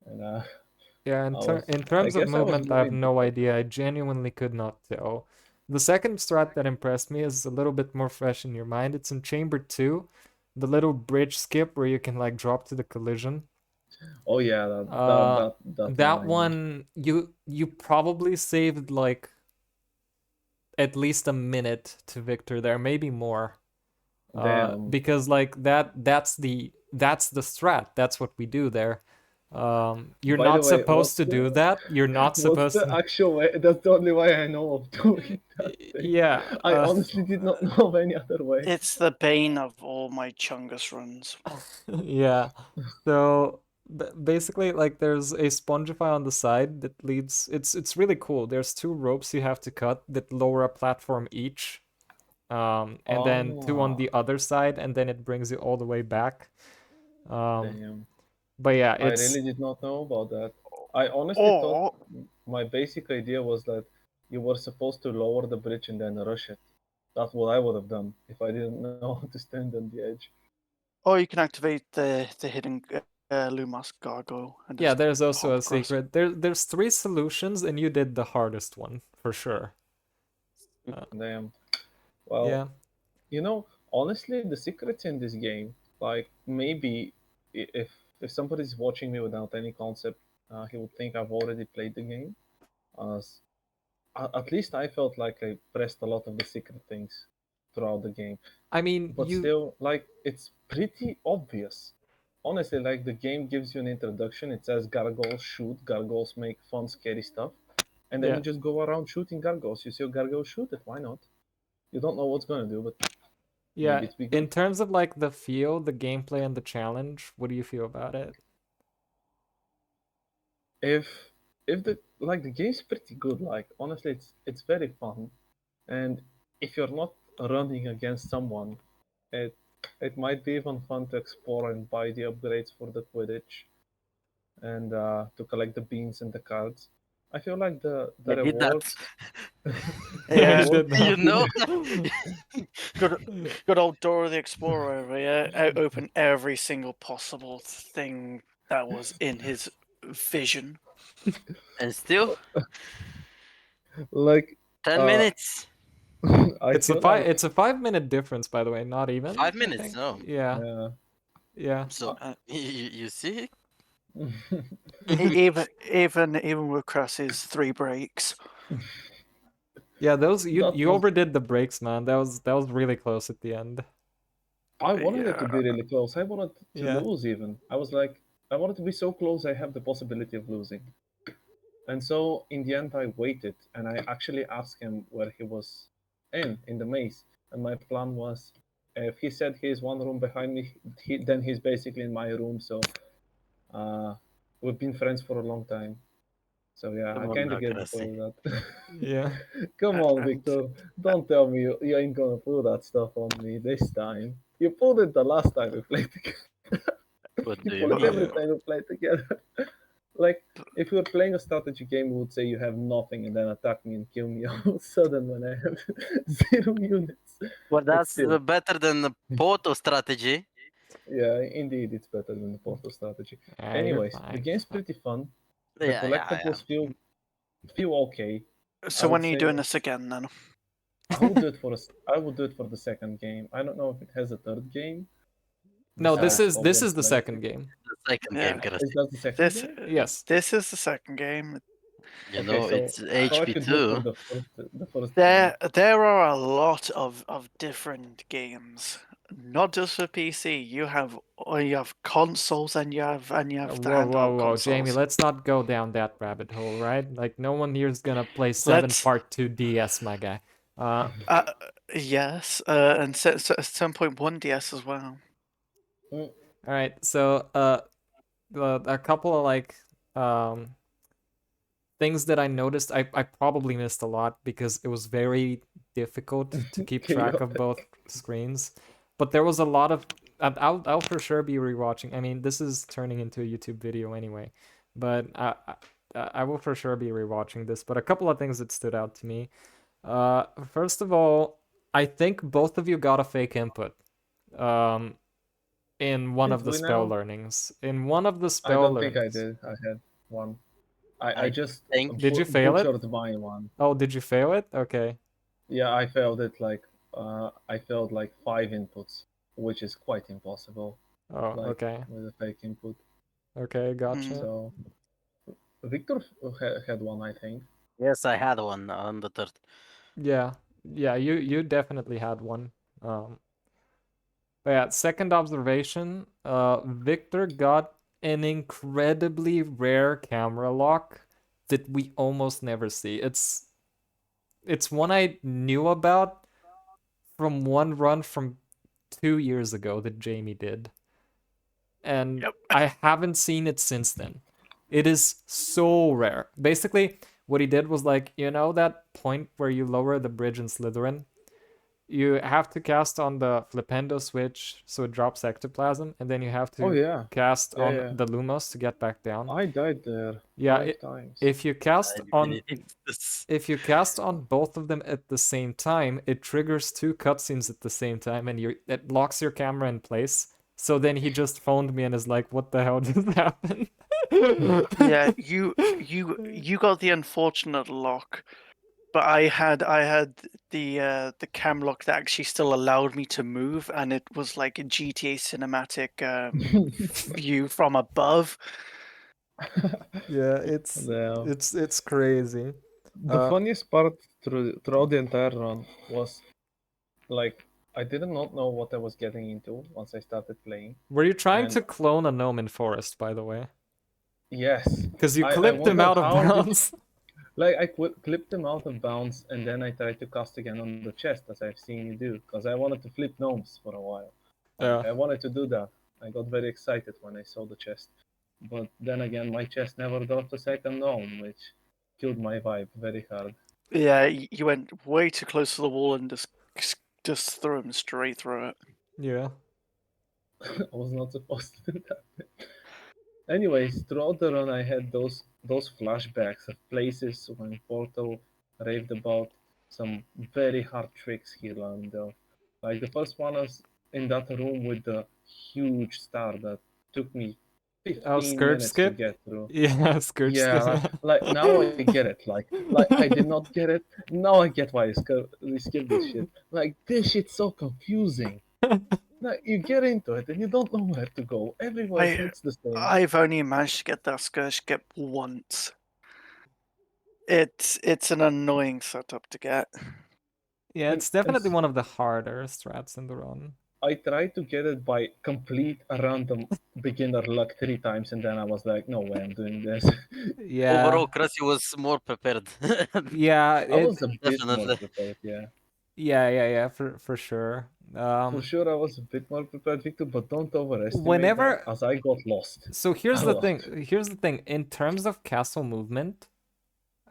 and yeah, in terms of movement, I have no idea. I genuinely could not tell. The second strat that impressed me is a little bit more fresh in your mind. It's in Chamber 2, the little bridge skip where you can like drop to the collision. Oh yeah, that one you probably saved like at least a minute to Victor there, maybe more. Because like that's the strat. That's what we do there. You're not supposed to do that. You're not supposed to. What's the actual way? That's the only way I know of doing that thing. Yeah. I honestly did not know of any other way. It's the bane of all my Chungus runs. Yeah. So basically, like, there's a Spongify on the side that leads. It's really cool. There's 2 ropes you have to cut that lower a platform each. And then 2 on the other side, and then it brings you all the way back. Damn. But yeah, I really did not know about that. I honestly thought my basic idea was that you were supposed to lower the bridge and then rush it. That's what I would have done if I didn't know how to stand on the edge. Or you can activate the hidden Lumos gargoyle. And yeah, just there's also hop a across. secret. There's 3 solutions, and you did the hardest one for sure. Damn. Well, yeah. You know, honestly, the secrets in this game, like maybe if somebody's watching me without any concept he would think I've already played the game. As at least I felt like I pressed a lot of the secret things throughout the game. I mean, But still, like, it's pretty obvious. Honestly, like, the game gives you an introduction. It says gargoyles shoot, gargoyles make fun, scary stuff. And then Yeah. you just go around shooting gargoyles. You see a gargoyle, shoot it. Why not? You don't know what's going to do, but Yeah, maybe it's be good. in terms of like the feel, the gameplay, and the challenge, what do you feel about it? If the game's pretty good, like, honestly, it's very fun. And if you're not running against someone, it might be even fun to explore and buy the upgrades for the Quidditch and to collect the beans and the cards. I feel like the I did that. rewards. Yeah, You did that. You know? good old Dora the Explorer over here. Open every single possible thing that was in his vision. And still, Like 10 minutes. I It's a feel five. like- It's a 5-minute difference, by the way. Not even 5 I minutes, think. no. Yeah. Yeah. Yeah. So, you see? Even with Crass's 3 breaks. Yeah, those you That you was- overdid the breaks, man. That was really close at the end. I wanted it to be really close. I wanted to Yeah. lose even. I was like, I wanted to be so close I have the possibility of losing. And so in the end, I waited and I actually asked him where he was in the maze. And my plan was, if he said he's one room behind me, then he's basically in my room. So we've been friends for a long time. So yeah, Come I on kind now, of get Gracie. all that. Yeah. Come on, Victor. Don't tell me you ain't gonna pull that stuff on me this time. You pulled it the last time we played together. What You do you pull it every mean? time we play together. Like, if we were playing a strategy game, we would say you have nothing and then attack me and kill me all of a sudden when I have 0 units. Well, that's still- better than the Porto strategy. Yeah, indeed, it's better than the Portal strategy. Yeah, you're Anyways, the fine. game's pretty fun. The Yeah, yeah, collectibles feel okay. So I when would are you say doing that- this again then? I would do it for I would do it for the second game. I don't know if it has a third game. No, this besides is all this the is the legacy. second game. The second Yeah. game, Gracie. Is that the second This game? Yes. this is the second game. You Okay, know, so- it's so I could do it for HP2. the first There are a lot of different games. Not just for PC. You have consoles and you have the Whoa, handheld whoa, whoa, consoles. Jamie, let's not go down that rabbit hole, right? Like, no one here is gonna play 7 Let's- Part 2 DS, my guy. Yes, and at some point 1DS as well. All right, so a couple of like things that I noticed. I probably missed a lot because it was very difficult to keep track of both screens. But there was a lot of I'll for sure be rewatching. I mean, this is turning into a YouTube video anyway, but I will for sure be rewatching this. But a couple of things that stood out to me. First of all, I think both of you got a fake input. In one of Did the we spell now? learnings. In one of the I spell don't think I learnings. did. I had one. I I just think- Did you fail it? butchered my one. Oh, did you fail it? Okay. Yeah, I failed it like I failed like 5 inputs, which is quite impossible. Oh, like, okay. With a fake input. Okay, gotcha. So Victor had one, I think. Yes, I had one on the third. Yeah. Yeah, you definitely had one. But yeah, second observation, Victor got an incredibly rare camera lock that we almost never see. It's one I knew about from one run from 2 years ago that Jamie did. And I haven't seen it since then. It is so rare. Basically, what he did was like, you know that point where you lower the bridge in Slytherin? You have to cast on the Flipendo switch so it drops ectoplasm, and then you have to Oh, yeah. cast Yeah, on yeah. the Lumos to get back down. I died there. Yeah, 5 times. if you cast I on really think this- if you cast on both of them at the same time, it triggers 2 cutscenes at the same time, and it locks your camera in place. So then he just phoned me and is like, "What the hell just happened?" Yeah, you got the unfortunate lock, but I had the cam lock that actually still allowed me to move, and it was like a GTA cinematic view from above. Yeah, it's Yeah. it's crazy. The funniest part throughout the entire run was like I did not know what I was getting into once I started playing. Were you trying And to clone a gnome in forest, by the way? yes, Because you I clipped him wondered out of how did- bounds. Like I clipped him out of bounds, and then I tried to cast again on the chest, as I've seen you do, because I wanted to flip gnomes for a while. Like, Yeah. I wanted to do that. I got very excited when I saw the chest, but then again, my chest never dropped a second gnome, which killed my vibe very hard. Yeah, you went way too close to the wall and just threw him straight through it. Yeah. I was not supposed to do that. Anyways, throughout the run, I had those flashbacks of places when Portal raved about some very hard tricks he learned. Like the first one was in that room with the huge star that took me 15 Oh, Scourge minutes skip? to get through. Yeah, Scourge Yeah, skip. like now I get it. Like I did not get it. Now I get why we skip this shit. Like this shit's so confusing. Like you get into it and you don't know where to go. Everywhere looks the same. I've only managed to get that Scourge skip once. It's an annoying setup to get. Yeah, it's definitely one of the harder strats in the run. I tried to get it by complete a random beginner luck 3 times, and then I was like, no way, I'm doing this. Yeah. Overall, Krusty was more prepared. Yeah, I was a bit more Definitely. prepared, yeah. Yeah, for sure. For sure, I was a bit more prepared, Victor, but don't overestimate Whenever- that, as I got lost. So here's A the lot. thing. Here's the thing. In terms of castle movement,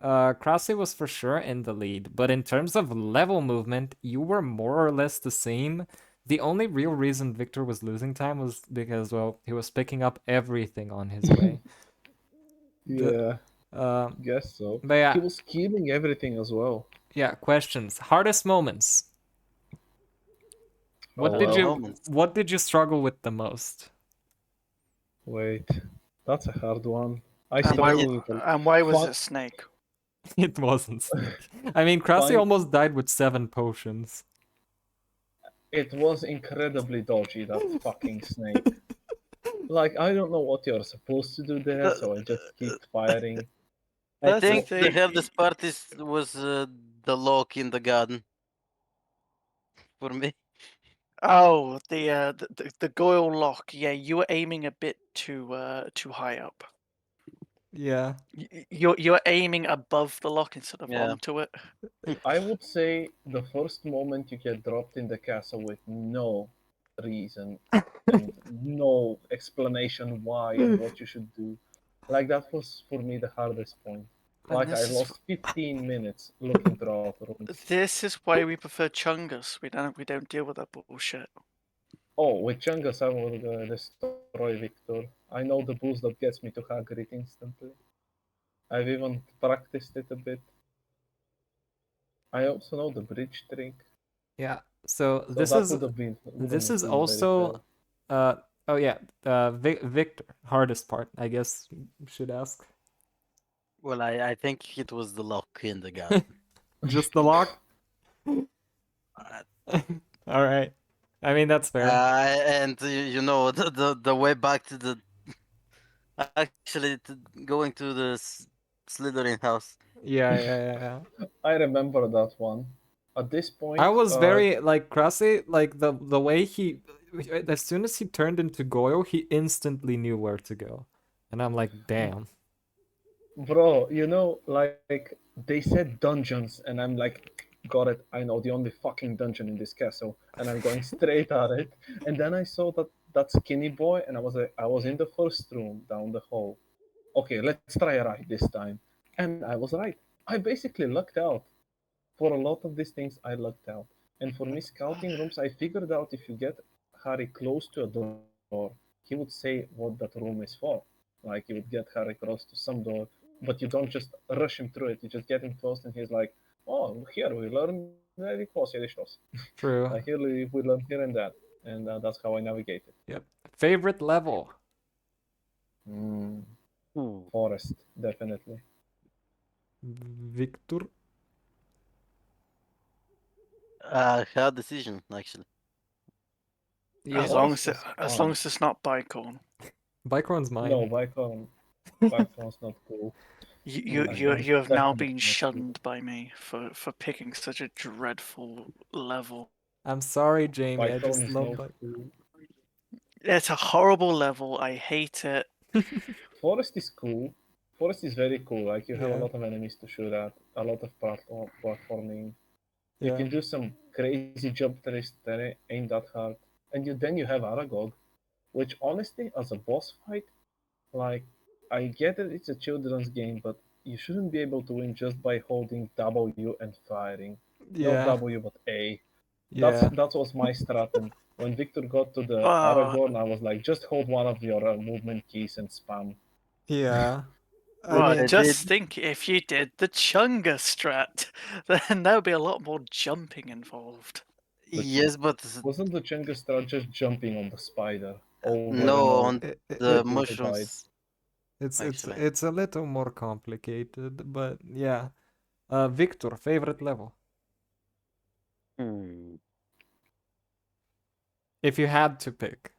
Krause was for sure in the lead, but in terms of level movement, you were more or less the same. The only real reason Victor was losing time was because, well, he was picking up everything on his way. Yeah, The- guess so. but yeah. He was killing everything as well. Yeah, questions. Hardest moments. What Oh, did well. you Moments. What did you struggle with the most? Wait, that's a hard one. I And why, struggle with and why was Fuck. it Snake? It wasn't Snake. I mean, Krause Fine. almost died with 7 potions. It was incredibly dodgy, that fucking snake. Like, I don't know what you're supposed to do there, so I just keep firing. I That's the think the thing. hardest part was the lock in the garden. For me. Oh, the Goyle lock. Yeah, you were aiming a bit too high up. Yeah. You're aiming above the lock instead of Yeah. onto it. I would say the first moment you get dropped in the castle with no reason and no explanation why and what you should do. Like, that was for me the hardest point. And Like, I this is- lost 15 minutes looking throughout the room. This is why we prefer Chungus. We don't deal with that bullshit. Oh, with Chungus, I will destroy Victor. I know the boost that gets me to Hagrid instantly. I've even practiced it a bit. I also know the bridge trick. Yeah. So So this that is would have been- wouldn't this have is been very also oh yeah, Victor, hardest part, I guess you should ask. Well, I think it was the lock in the garden. Just the lock? All right. I mean, that's fair. And you know the way back to the going to the Slytherin house. Yeah. I remember that one. At this point, I was very like Krause, like the way he, as soon as he turned into Goyle, he instantly knew where to go, and I'm like, damn. Bro, you know, like they said dungeons, and I'm like, got it. I know the only fucking dungeon in this castle, and I'm going straight at it. And then I saw that skinny boy, and I was in the first room down the hall. Okay, let's try a ride this time, and I was right. I basically lucked out. For a lot of these things, I lucked out. And for me, scouting rooms, I figured out if you get Harry close to a door, he would say what that room is for. Like, you would get Harry close to some door, but you don't just rush him through it. You just get him close, and he's like, oh, here we learn very close. True. Here we learn here and that. And that's how I navigated. Yep. Favorite level? Forest, definitely. Victor? Hard decision, actually. Yeah. As long as it's not Bicorn. Bicorn's mine. No, Bicorn. Blackthorn's not cool. You have now Definitely been not shunned by me for picking such a dreadful level. I'm sorry, Jamie. I Blackthorn just is love not Black. cool. It's a horrible level. I hate it. Forest is cool. Forest is very cool. Like you have a Yeah. lot of enemies to shoot at, a lot of platforming. You Yeah. can do some crazy jump tricks that ain't that hard. And then you have Aragog, which honestly, as a boss fight, like I get that it's a children's game, but you shouldn't be able to win just by holding W and firing. Not Yeah. W but A. Yeah. That was my strat. And when Victor got to the Oh. Aragorn, I was like, just hold one of your movement keys and spam. Yeah. I Well, mean, just think if you did the Chunga strat, then there would be a lot more jumping involved. Yes, but Wasn't the Jenga strat just jumping on the spider over and no, over? on it- the it- mushrooms. it's actually. it's a little more complicated, but yeah. Victor, favorite level? If you had to pick.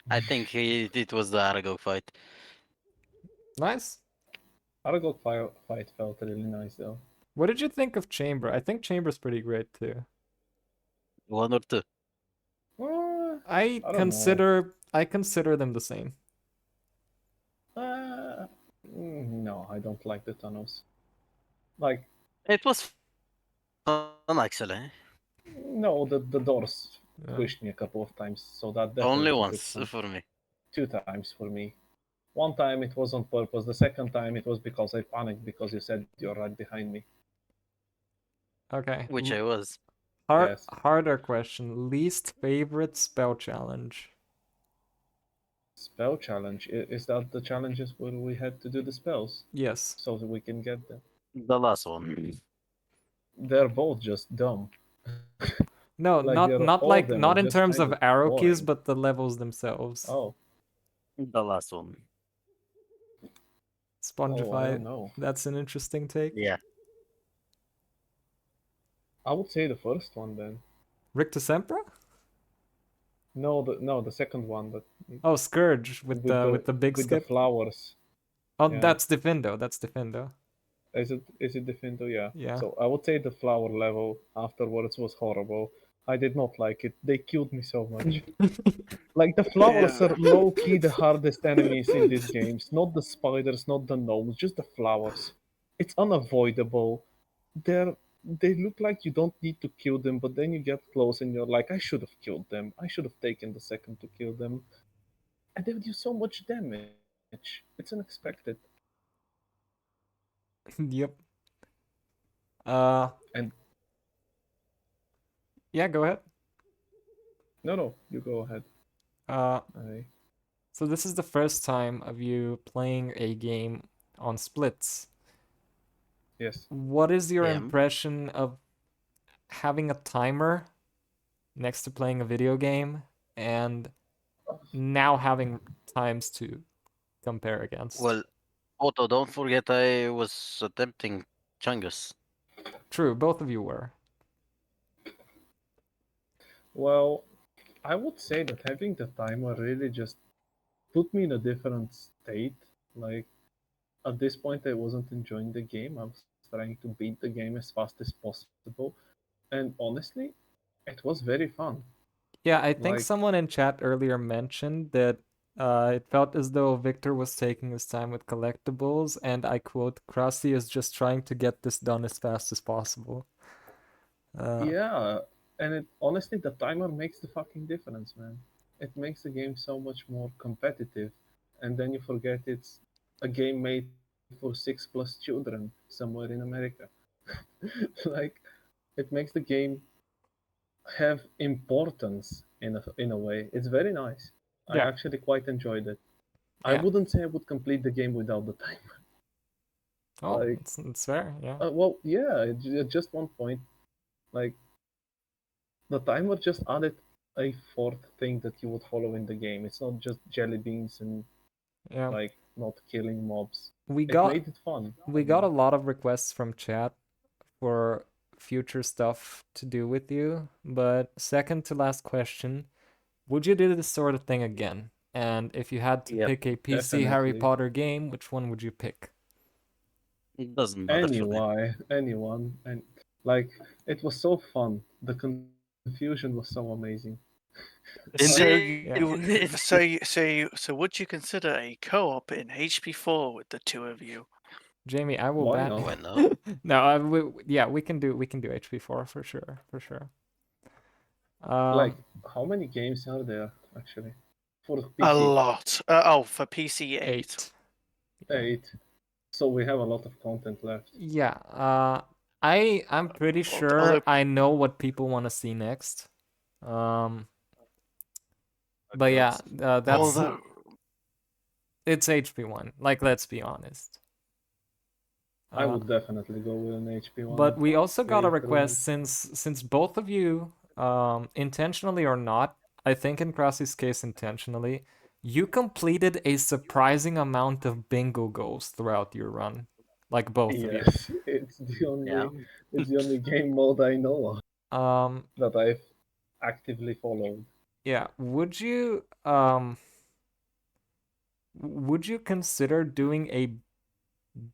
I think it was the Aragog fight. Nice. Aragog fight felt really nice though. What did you think of Chamber? I think Chamber's pretty great too. 1 or 2. I don't consider them the same. No, I don't like the tunnels. Like It was fun actually. no, the doors Yeah. pushed me a couple of times, so that Only definitely took once some- for me. 2 times for me. One time it was on purpose. The second time it was because I panicked because you said you're right behind me. Okay. Which I was. Yes. Harder question. Least favorite spell challenge. Spell challenge. Is that the challenges where we had to do the spells? Yes. So that we can get them. The last one. They're both just dumb. No, Like, not they're- not all like of them not are in just terms kind of arrow keys, boring. but the levels themselves. Oh. The last one. Spongify. don't know. That's an interesting take. Yeah. I would say the first one then. Rictus Sempra? No, the second one, but Oh, Scourge with the big with skip. the flowers. Oh, Yeah. that's Defendo. That's Defendo. Is it Defendo? Yeah. Yeah. So I would say the flower level afterwards was horrible. I did not like it. They killed me so much. Like the flowers Yeah. are low key the hardest enemies in these games. Not the spiders, not the gnomes, just the flowers. It's unavoidable. They look like you don't need to kill them, but then you get close and you're like, I should have killed them. I should have taken the second to kill them. And they do so much damage. It's unexpected. Yep. And yeah, go ahead. no, you go ahead. Aye. So this is the first time of you playing a game on splits. Yes. What is your Yeah. impression of having a timer next to playing a video game and now having times to compare against? Well, Otto, don't forget I was attempting Chungus. True, both of you were. Well, I would say that having the timer really just put me in a different state. Like, at this point, I wasn't enjoying the game. I was trying to beat the game as fast as possible. And honestly, it was very fun. Yeah, I think Like- someone in chat earlier mentioned that it felt as though Victor was taking his time with collectibles, and I quote, Krusty is just trying to get this done as fast as possible. Yeah, and honestly, the timer makes the fucking difference, man. It makes the game so much more competitive. And then you forget it's a game made for 6+ children somewhere in America. Like, it makes the game have importance in a way. It's very nice. I Yeah. actually quite enjoyed it. I Yeah. wouldn't say I would complete the game without the timer. Oh, Like- it's fair, yeah. Well, yeah, at just one point, like, the timer just added a fourth thing that you would follow in the game. It's not just jelly beans and Yeah. like not killing mobs. We It got made it fun. we got a lot of requests from chat for future stuff to do with you, but second to last question, would you do this sort of thing again? And if you had to Yep, pick a PC Harry definitely. Potter game, which one would you pick? It doesn't matter for me. Anyone, and like it was so fun. The confusion was so amazing. So, Indeed. so would you consider a co-op in HP4 with the two of you? Jamie, I will Why bet. not? Why not? No, yeah, we can do HP4 for sure, for sure. Like, how many games are there actually for PC? A lot. Oh, for PC 8. 8. So we have a lot of content left. Yeah, I'm pretty sure although- I know what people want to see next. But yeah, that's Although, it's HP1. Like, let's be honest. I would definitely go with an HP1. But we also got a playthrough. request since both of you, intentionally or not, I think in Krasi's case intentionally, you completed a surprising amount of bingo goals throughout your run. Like both of you. Yes, it's the only game mode I know of that I've actively followed. Yeah, would you consider doing a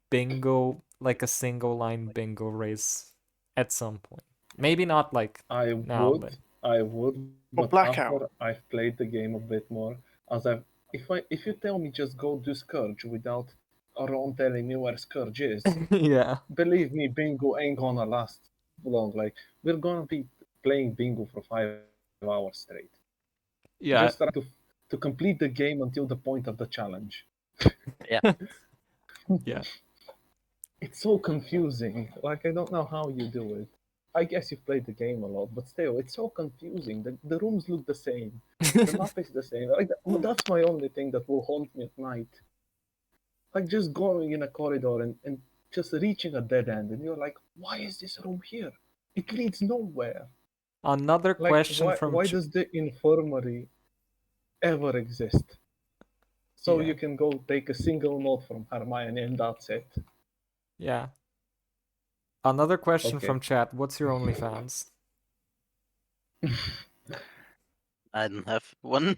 bingo, like a single line bingo race at some point? Maybe not like now, but I would, but Blackout. after I've played the game a bit more, if you tell me just go do Scourge without Ron telling me where Scourge is, yeah, believe me, bingo ain't gonna last long. Like, we're gonna be playing bingo for 5 hours straight. Yeah. Just try to complete the game until the point of the challenge. Yeah. Yeah. It's so confusing. Like, I don't know how you do it. I guess you've played the game a lot, but still, it's so confusing. The rooms look the same. The map is the same. Like, that's my only thing that will haunt me at night. Like, just going in a corridor and just reaching a dead end, and you're like, why is this room here? It leads nowhere. Another Like, question from why does the infirmary ever exist? So Yeah. you can go take a single note from Hermione and that's it. Yeah. Another question Okay. from chat. What's your OnlyFans? I don't have one.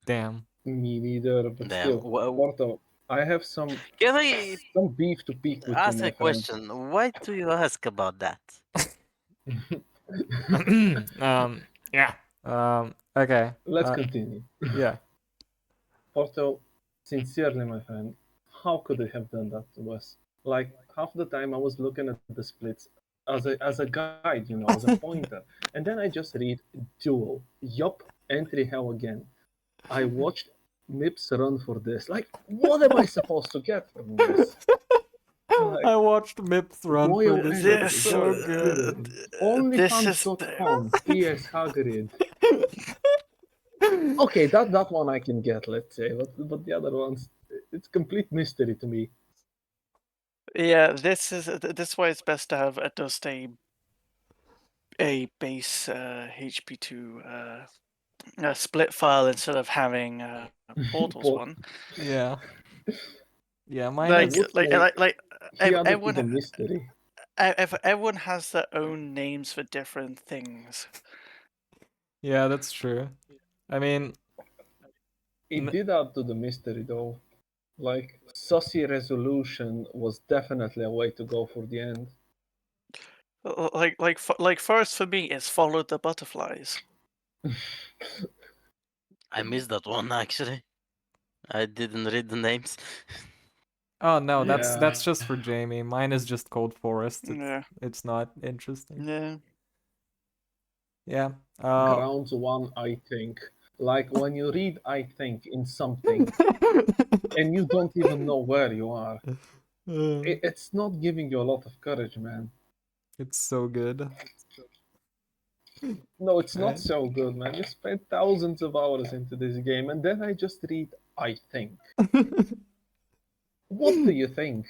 Damn. Me neither, but Damn, still, well- Porto, I have some Can I beef to pick with ask you, my a friend. question? Why do you ask about that? Yeah. Okay. Let's continue. Yeah. Porto, sincerely, my friend, how could they have done that to us? Like, half the time I was looking at the splits as a guide, as a pointer. And then I just read duel. Yup, entry hell again. I watched Mips run for this. Like, what am I supposed to get from this? I watched Mips run Royal for this. Entry, It's so good. Onlyfans.com, PS Hagrid. Okay, that one I can get, let's say, but the other ones, it's complete mystery to me. yeah, this is why it's best to have just a base HP2 split file instead of having Portal's one. Yeah. Yeah, mine Like, is... everyone, the mystery. everyone has their own names for different things. Yeah, that's true. I mean, It did add to the mystery, though. Like, Sussy Resolution was definitely a way to go for the end. Like first for me is follow the butterflies. I missed that one actually. I didn't read the names. oh no, Yeah. that's just for Jamie. Mine is just Cold Forest. Yeah. It's not interesting. Yeah. Yeah. Grounds 1, I think. Like, when you read I think in something, and you don't even know where you are, it's not giving you a lot of courage, man. It's so good. No, it's not Right. so good, man. You spent thousands of hours into this game, and then I just read I think. What do you think?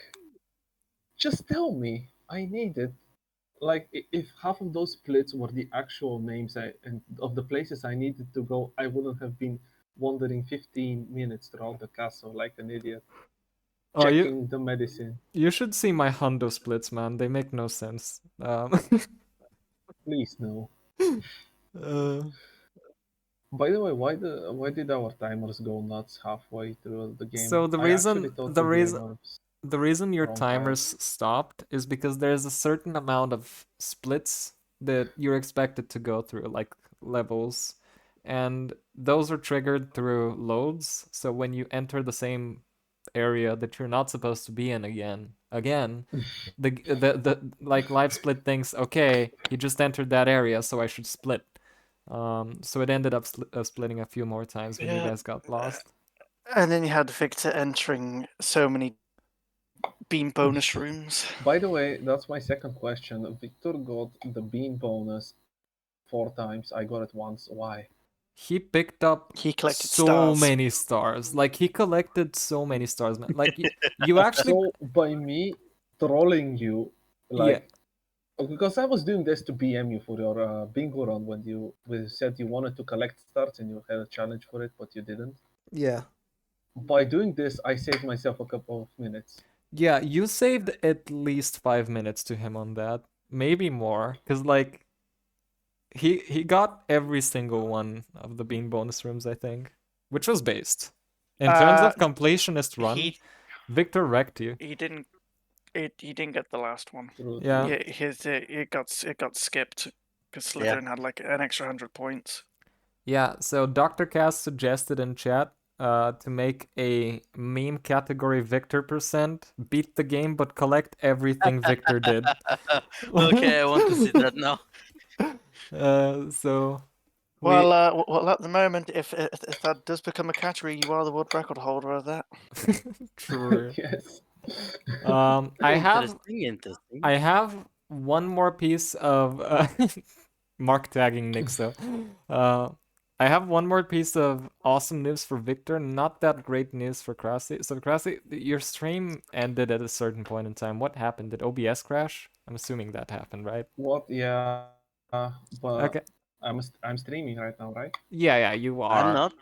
Just tell me. I need it. Like, if half of those splits were the actual names and of the places I needed to go, I wouldn't have been wandering 15 minutes throughout the castle like an idiot. Oh, Checking the medicine. You should see my hundo splits, man. They make no sense. Please, no. By the way, why did our timers go nuts halfway through the game? So the I actually reason thought the to be reason on the reason your wrong time. timers stopped is because there's a certain amount of splits that you're expected to go through, like levels, and those are triggered through loads. So when you enter the same area that you're not supposed to be in again, the like live split thinks, okay, you just entered that area, so I should split. So it ended up splitting a few more times when you Yeah. guys got lost. And then you had Victor entering so many beam bonus rooms. By the way, that's my second question. Victor got the bean bonus 4 times. I got it once. Why? He picked up He collected so stars. many stars. Like he collected so many stars, man. Like you actually So by me trolling you, like because I was doing this to BM you for your bingo run when you said you wanted to collect stars and you had a challenge for it, but you didn't. Yeah. By doing this, I saved myself a couple of minutes. Yeah, you saved at least 5 minutes to him on that. Maybe more. Cause like he got every single one of the bean bonus rooms, I think. Which was based. In terms of completionist run, Victor wrecked you. He didn't. He didn't get the last one. Yeah. It got skipped because Slytherin had like an extra 100 points. Yeah, so Dr. Cass suggested in chat to make a meme category Victor percent, beat the game but collect everything Victor did. Okay, I want to see that now. So Well, at the moment, if that does become a category, you are the world record holder of that. True. Yes. I have Interesting. I have one more piece of Mark tagging Nick, so I have one more piece of awesome news for Victor. Not that great news for Krasi. So Krasi, your stream ended at a certain point in time. What happened? Did OBS crash? I'm assuming that happened, right? What? Yeah. But Okay. I'm streaming right now, right? Yeah, you are. I'm not.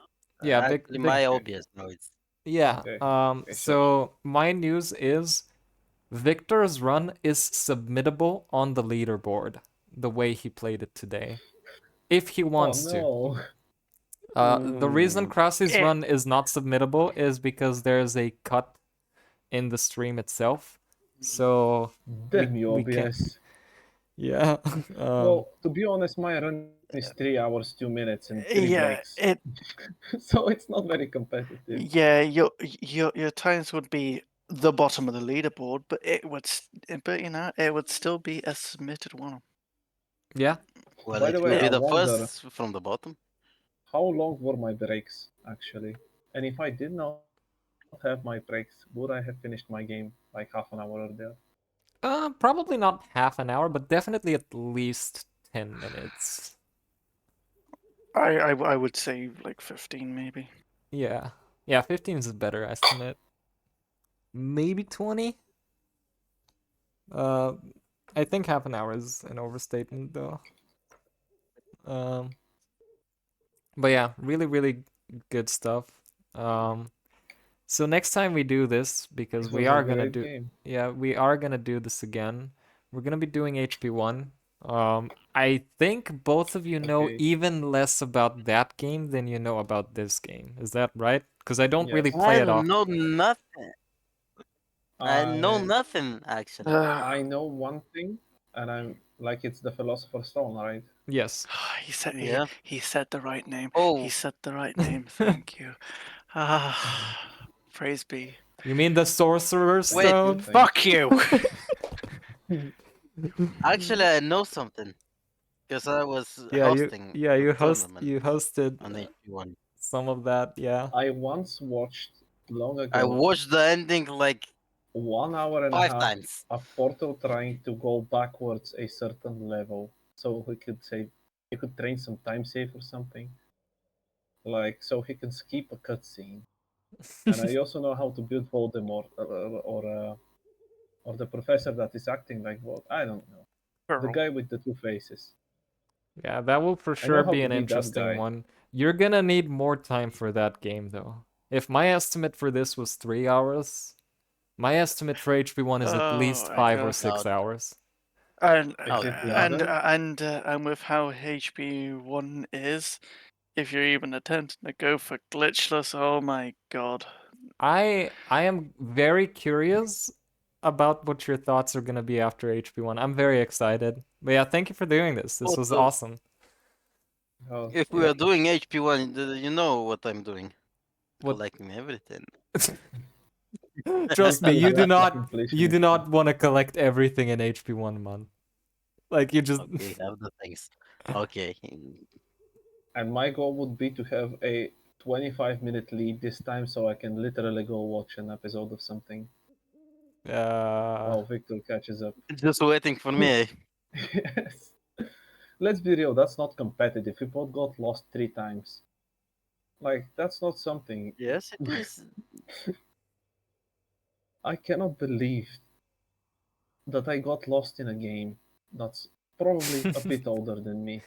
Yeah, Actually, my OBS now it's. Yeah. Okay. So my news is Victor's run is submittable on the leaderboard the way he played it today. If he wants no. to. The reason Krasi's Eh. run is not submittable is because there's a cut in the stream itself. So Damn you, we can't- OBS. Yeah. Well, to be honest, my run is 3 hours, 2 minutes, and 3 Yeah, breaks. it. So it's not very competitive. Yeah, your times would be the bottom of the leaderboard, but it would still be a submitted one. Yeah. Well, By it the will way, be I the wonder first from the bottom. how long were my breaks actually, and if I did not have my breaks, would I have finished my game like half an hour earlier? Probably not half an hour, but definitely at least 10 minutes. I would say like 15 maybe. Yeah. Yeah, 15 is a better estimate. Maybe 20? I think half an hour is an overstatement though. But yeah, really, really good stuff. So next time we do this, because It we was a are gonna great do, game. yeah, we are gonna do this again. We're gonna be doing HP1. I think both of you know Okay. even less about that game than you know about this game. Is that right? Because I don't really Yes. play I it off. know nothing. I know nothing actually. I know one thing, and I'm like it's the Philosopher's Stone, right? Yes. He said Yeah. he said the right name. Oh. He said the right name. Thank you. Praise be. You mean the Sorcerer's Wait, Stone? Fuck you. Actually, I know something because I was Yeah, hosting. you a hosted tournament on uh, HP1. some of that, yeah. I once watched long ago. I watched the ending like 1 hour and a 5 half times. of Portal trying to go backwards a certain level, so he could say he could train some time save or something, like so he can skip a cutscene. And I also know how to build Voldemort or the professor that is acting like Voldemort. I don't know. The Quirrell. guy with the 2 faces. Yeah, that will for I know sure how be to an beat that interesting guy. one. You're gonna need more time for that game though. If my estimate for this was 3 hours, my estimate for HP1 is at least Oh, 5 or God. 6 hours. And Is it and louder? and with how HP1 is, if you're even attempting to go for glitchless, oh my god. I am very curious about what your thoughts are gonna be after HP1. I'm very excited. But yeah, thank you for doing this. This was Also, awesome. Oh, if we are doing HP1, you know what I'm doing. What? Collecting everything. Trust me, you do not Completionist. want to collect everything in HP1, man. Like you just Okay, have the things. Okay. And my goal would be to have a 25-minute lead this time so I can literally go watch an episode of something while Victor catches up. Just waiting for me. Yes. Let's be real, that's not competitive. We both got lost 3 times. Like, that's not something. Yes, it is. I cannot believe that I got lost in a game that's probably a bit older than me.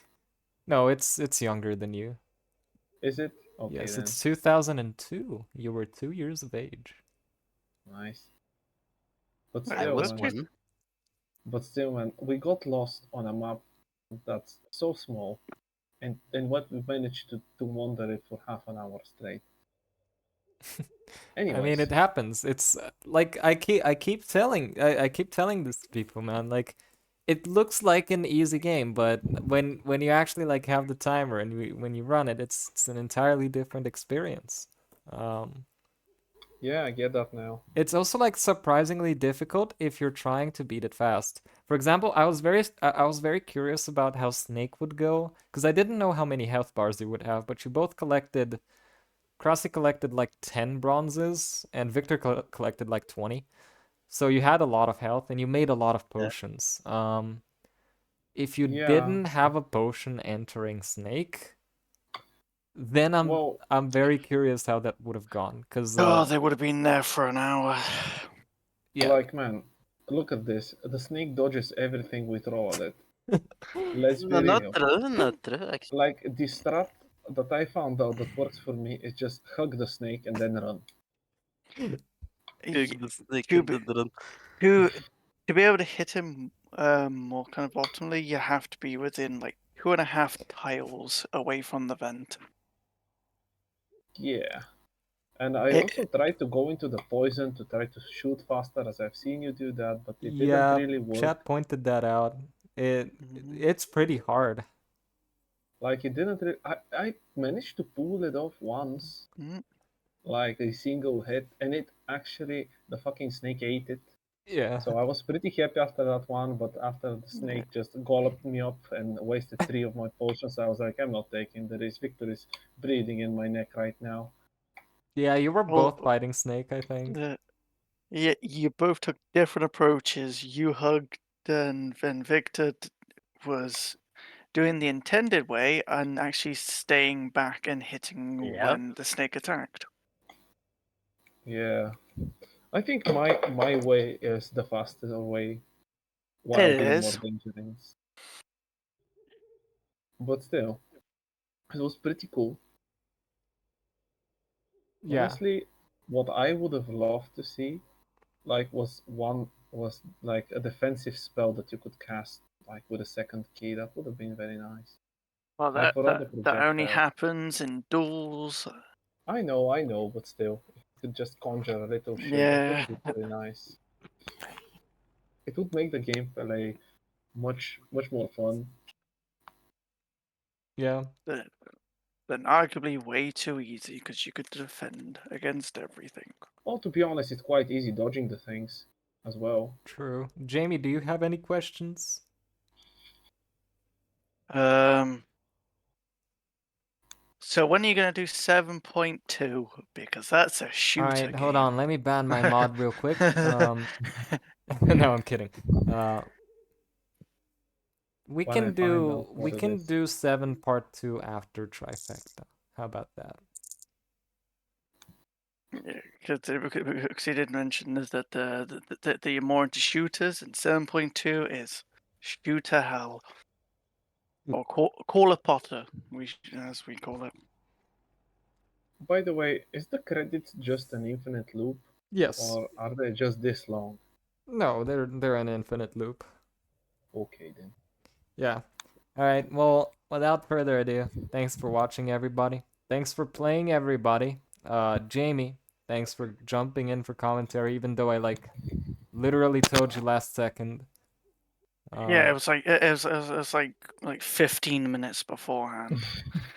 No, it's younger than you. Is it? Okay, Yes, then. it's 2002. You were 2 years of age. Nice. But I still, was man, one. we got lost on a map that's so small, and what we managed to wander it for half an hour straight. I mean, Anyways. it happens. It's like I keep telling this to people, man. Like, it looks like an easy game, but when you actually like have the timer and when you run it, it's an entirely different experience. Yeah, I get that now. It's also like surprisingly difficult if you're trying to beat it fast. For example, I was very curious about how Snake would go because I didn't know how many health bars he would have, but you both collected. Krasi collected like 10 bronzes, and Victor collected like 20. So you had a lot of health, and you made a lot of potions. If you Yeah. didn't have a potion entering Snake, then I'm very curious how that would have gone. Cause Oh, they would have been there for an hour. yeah. Like, man, look at this. The snake dodges everything we throw at it. Let's be No, not real. true, not true. Actually. Like, the strat that I found out that works for me is just hug the snake and then run. To be able to hit him more kind of optimally, you have to be within like 2.5 tiles away from the vent. Yeah. And I also tried to go into the poison to try to shoot faster, as I've seen you do that, but it didn't really work. Chat pointed that out. It's pretty hard. Like, it didn't really... I managed to pull it off once. Like, a single hit, and it actually... The fucking snake ate it. Yeah. So I was pretty happy after that one, but after the snake just galloped me up and wasted 3 of my potions, I was like, I'm not taking this. Victor is breathing in my neck right now. Yeah, you were both fighting Snake, I think. Yeah, you both took different approaches. You hugged, and then Victor was doing the intended way and actually staying back and hitting when the snake attacked. Yeah. I think my way is the fastest way while It being is. more dangerous. But still, it was pretty cool. Yeah. Honestly, what I would have loved to see, like, was like a defensive spell that you could cast, like with a second key. That would have been very nice. Well, Like, for all the that only projectiles. happens in duels. I know, but still, if you could just conjure a little shit, Yeah. that would be very nice. It would make the gameplay much more fun. Yeah. But arguably way too easy because you could defend against everything. Well, to be honest, it's quite easy dodging the things as well. True. Jamie, do you have any questions? So when are you gonna do 7.2? Because that's a shooter. Alright, hold on. Let me ban my mod real quick. No, I'm kidding. We When can I find do out what it is. 7 part 2 after Trifecta. How about that? Because he did mention is that the more into shooters, and 7.2 is shooter hell, or call a Potter, as we call it. By the way, is the credits just an infinite loop? Yes. Or are they just this long? No, they're an infinite loop. Okay then. Yeah. All right. Well, without further ado, thanks for watching, everybody. Thanks for playing, everybody. Jamie, thanks for jumping in for commentary, even though I like literally told you last second. Yeah, it was like it was like 15 minutes beforehand.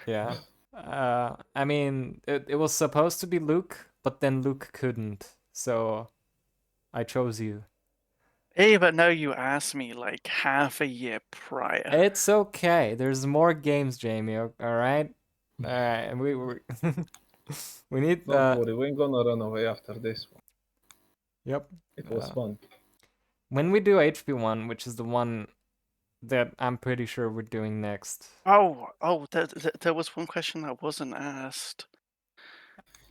Yeah. I mean, it was supposed to be Luke, but then Luke couldn't, so I chose you. Hey, but now you asked me like half a year prior. It's okay. There's more games, Jamie. All right, all right. And we we need. Don't worry, we ain't gonna run away after this one. Yep. It was fun. When we do HP1, which is the one that I'm pretty sure we're doing next. Oh, there was one question that wasn't asked.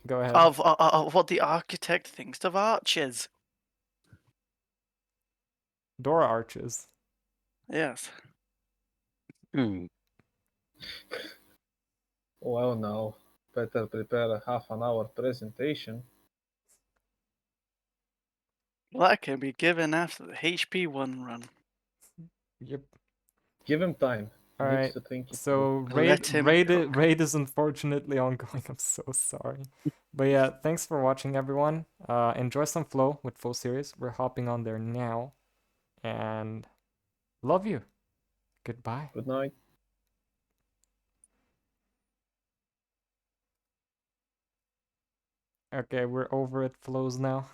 Go ahead. Of what the architect thinks of arches. Door arches. Yes. Well, now, better prepare a half an hour presentation. Well, that can be given after the HP1 run. Yep. Give him time. He All needs right. to think it So through. raid is unfortunately ongoing. I'm so sorry. But yeah, thanks for watching, everyone. Enjoy some Flow with full series. We're hopping on there now, and love you. Goodbye. Good night. Okay, we're over at Flows now.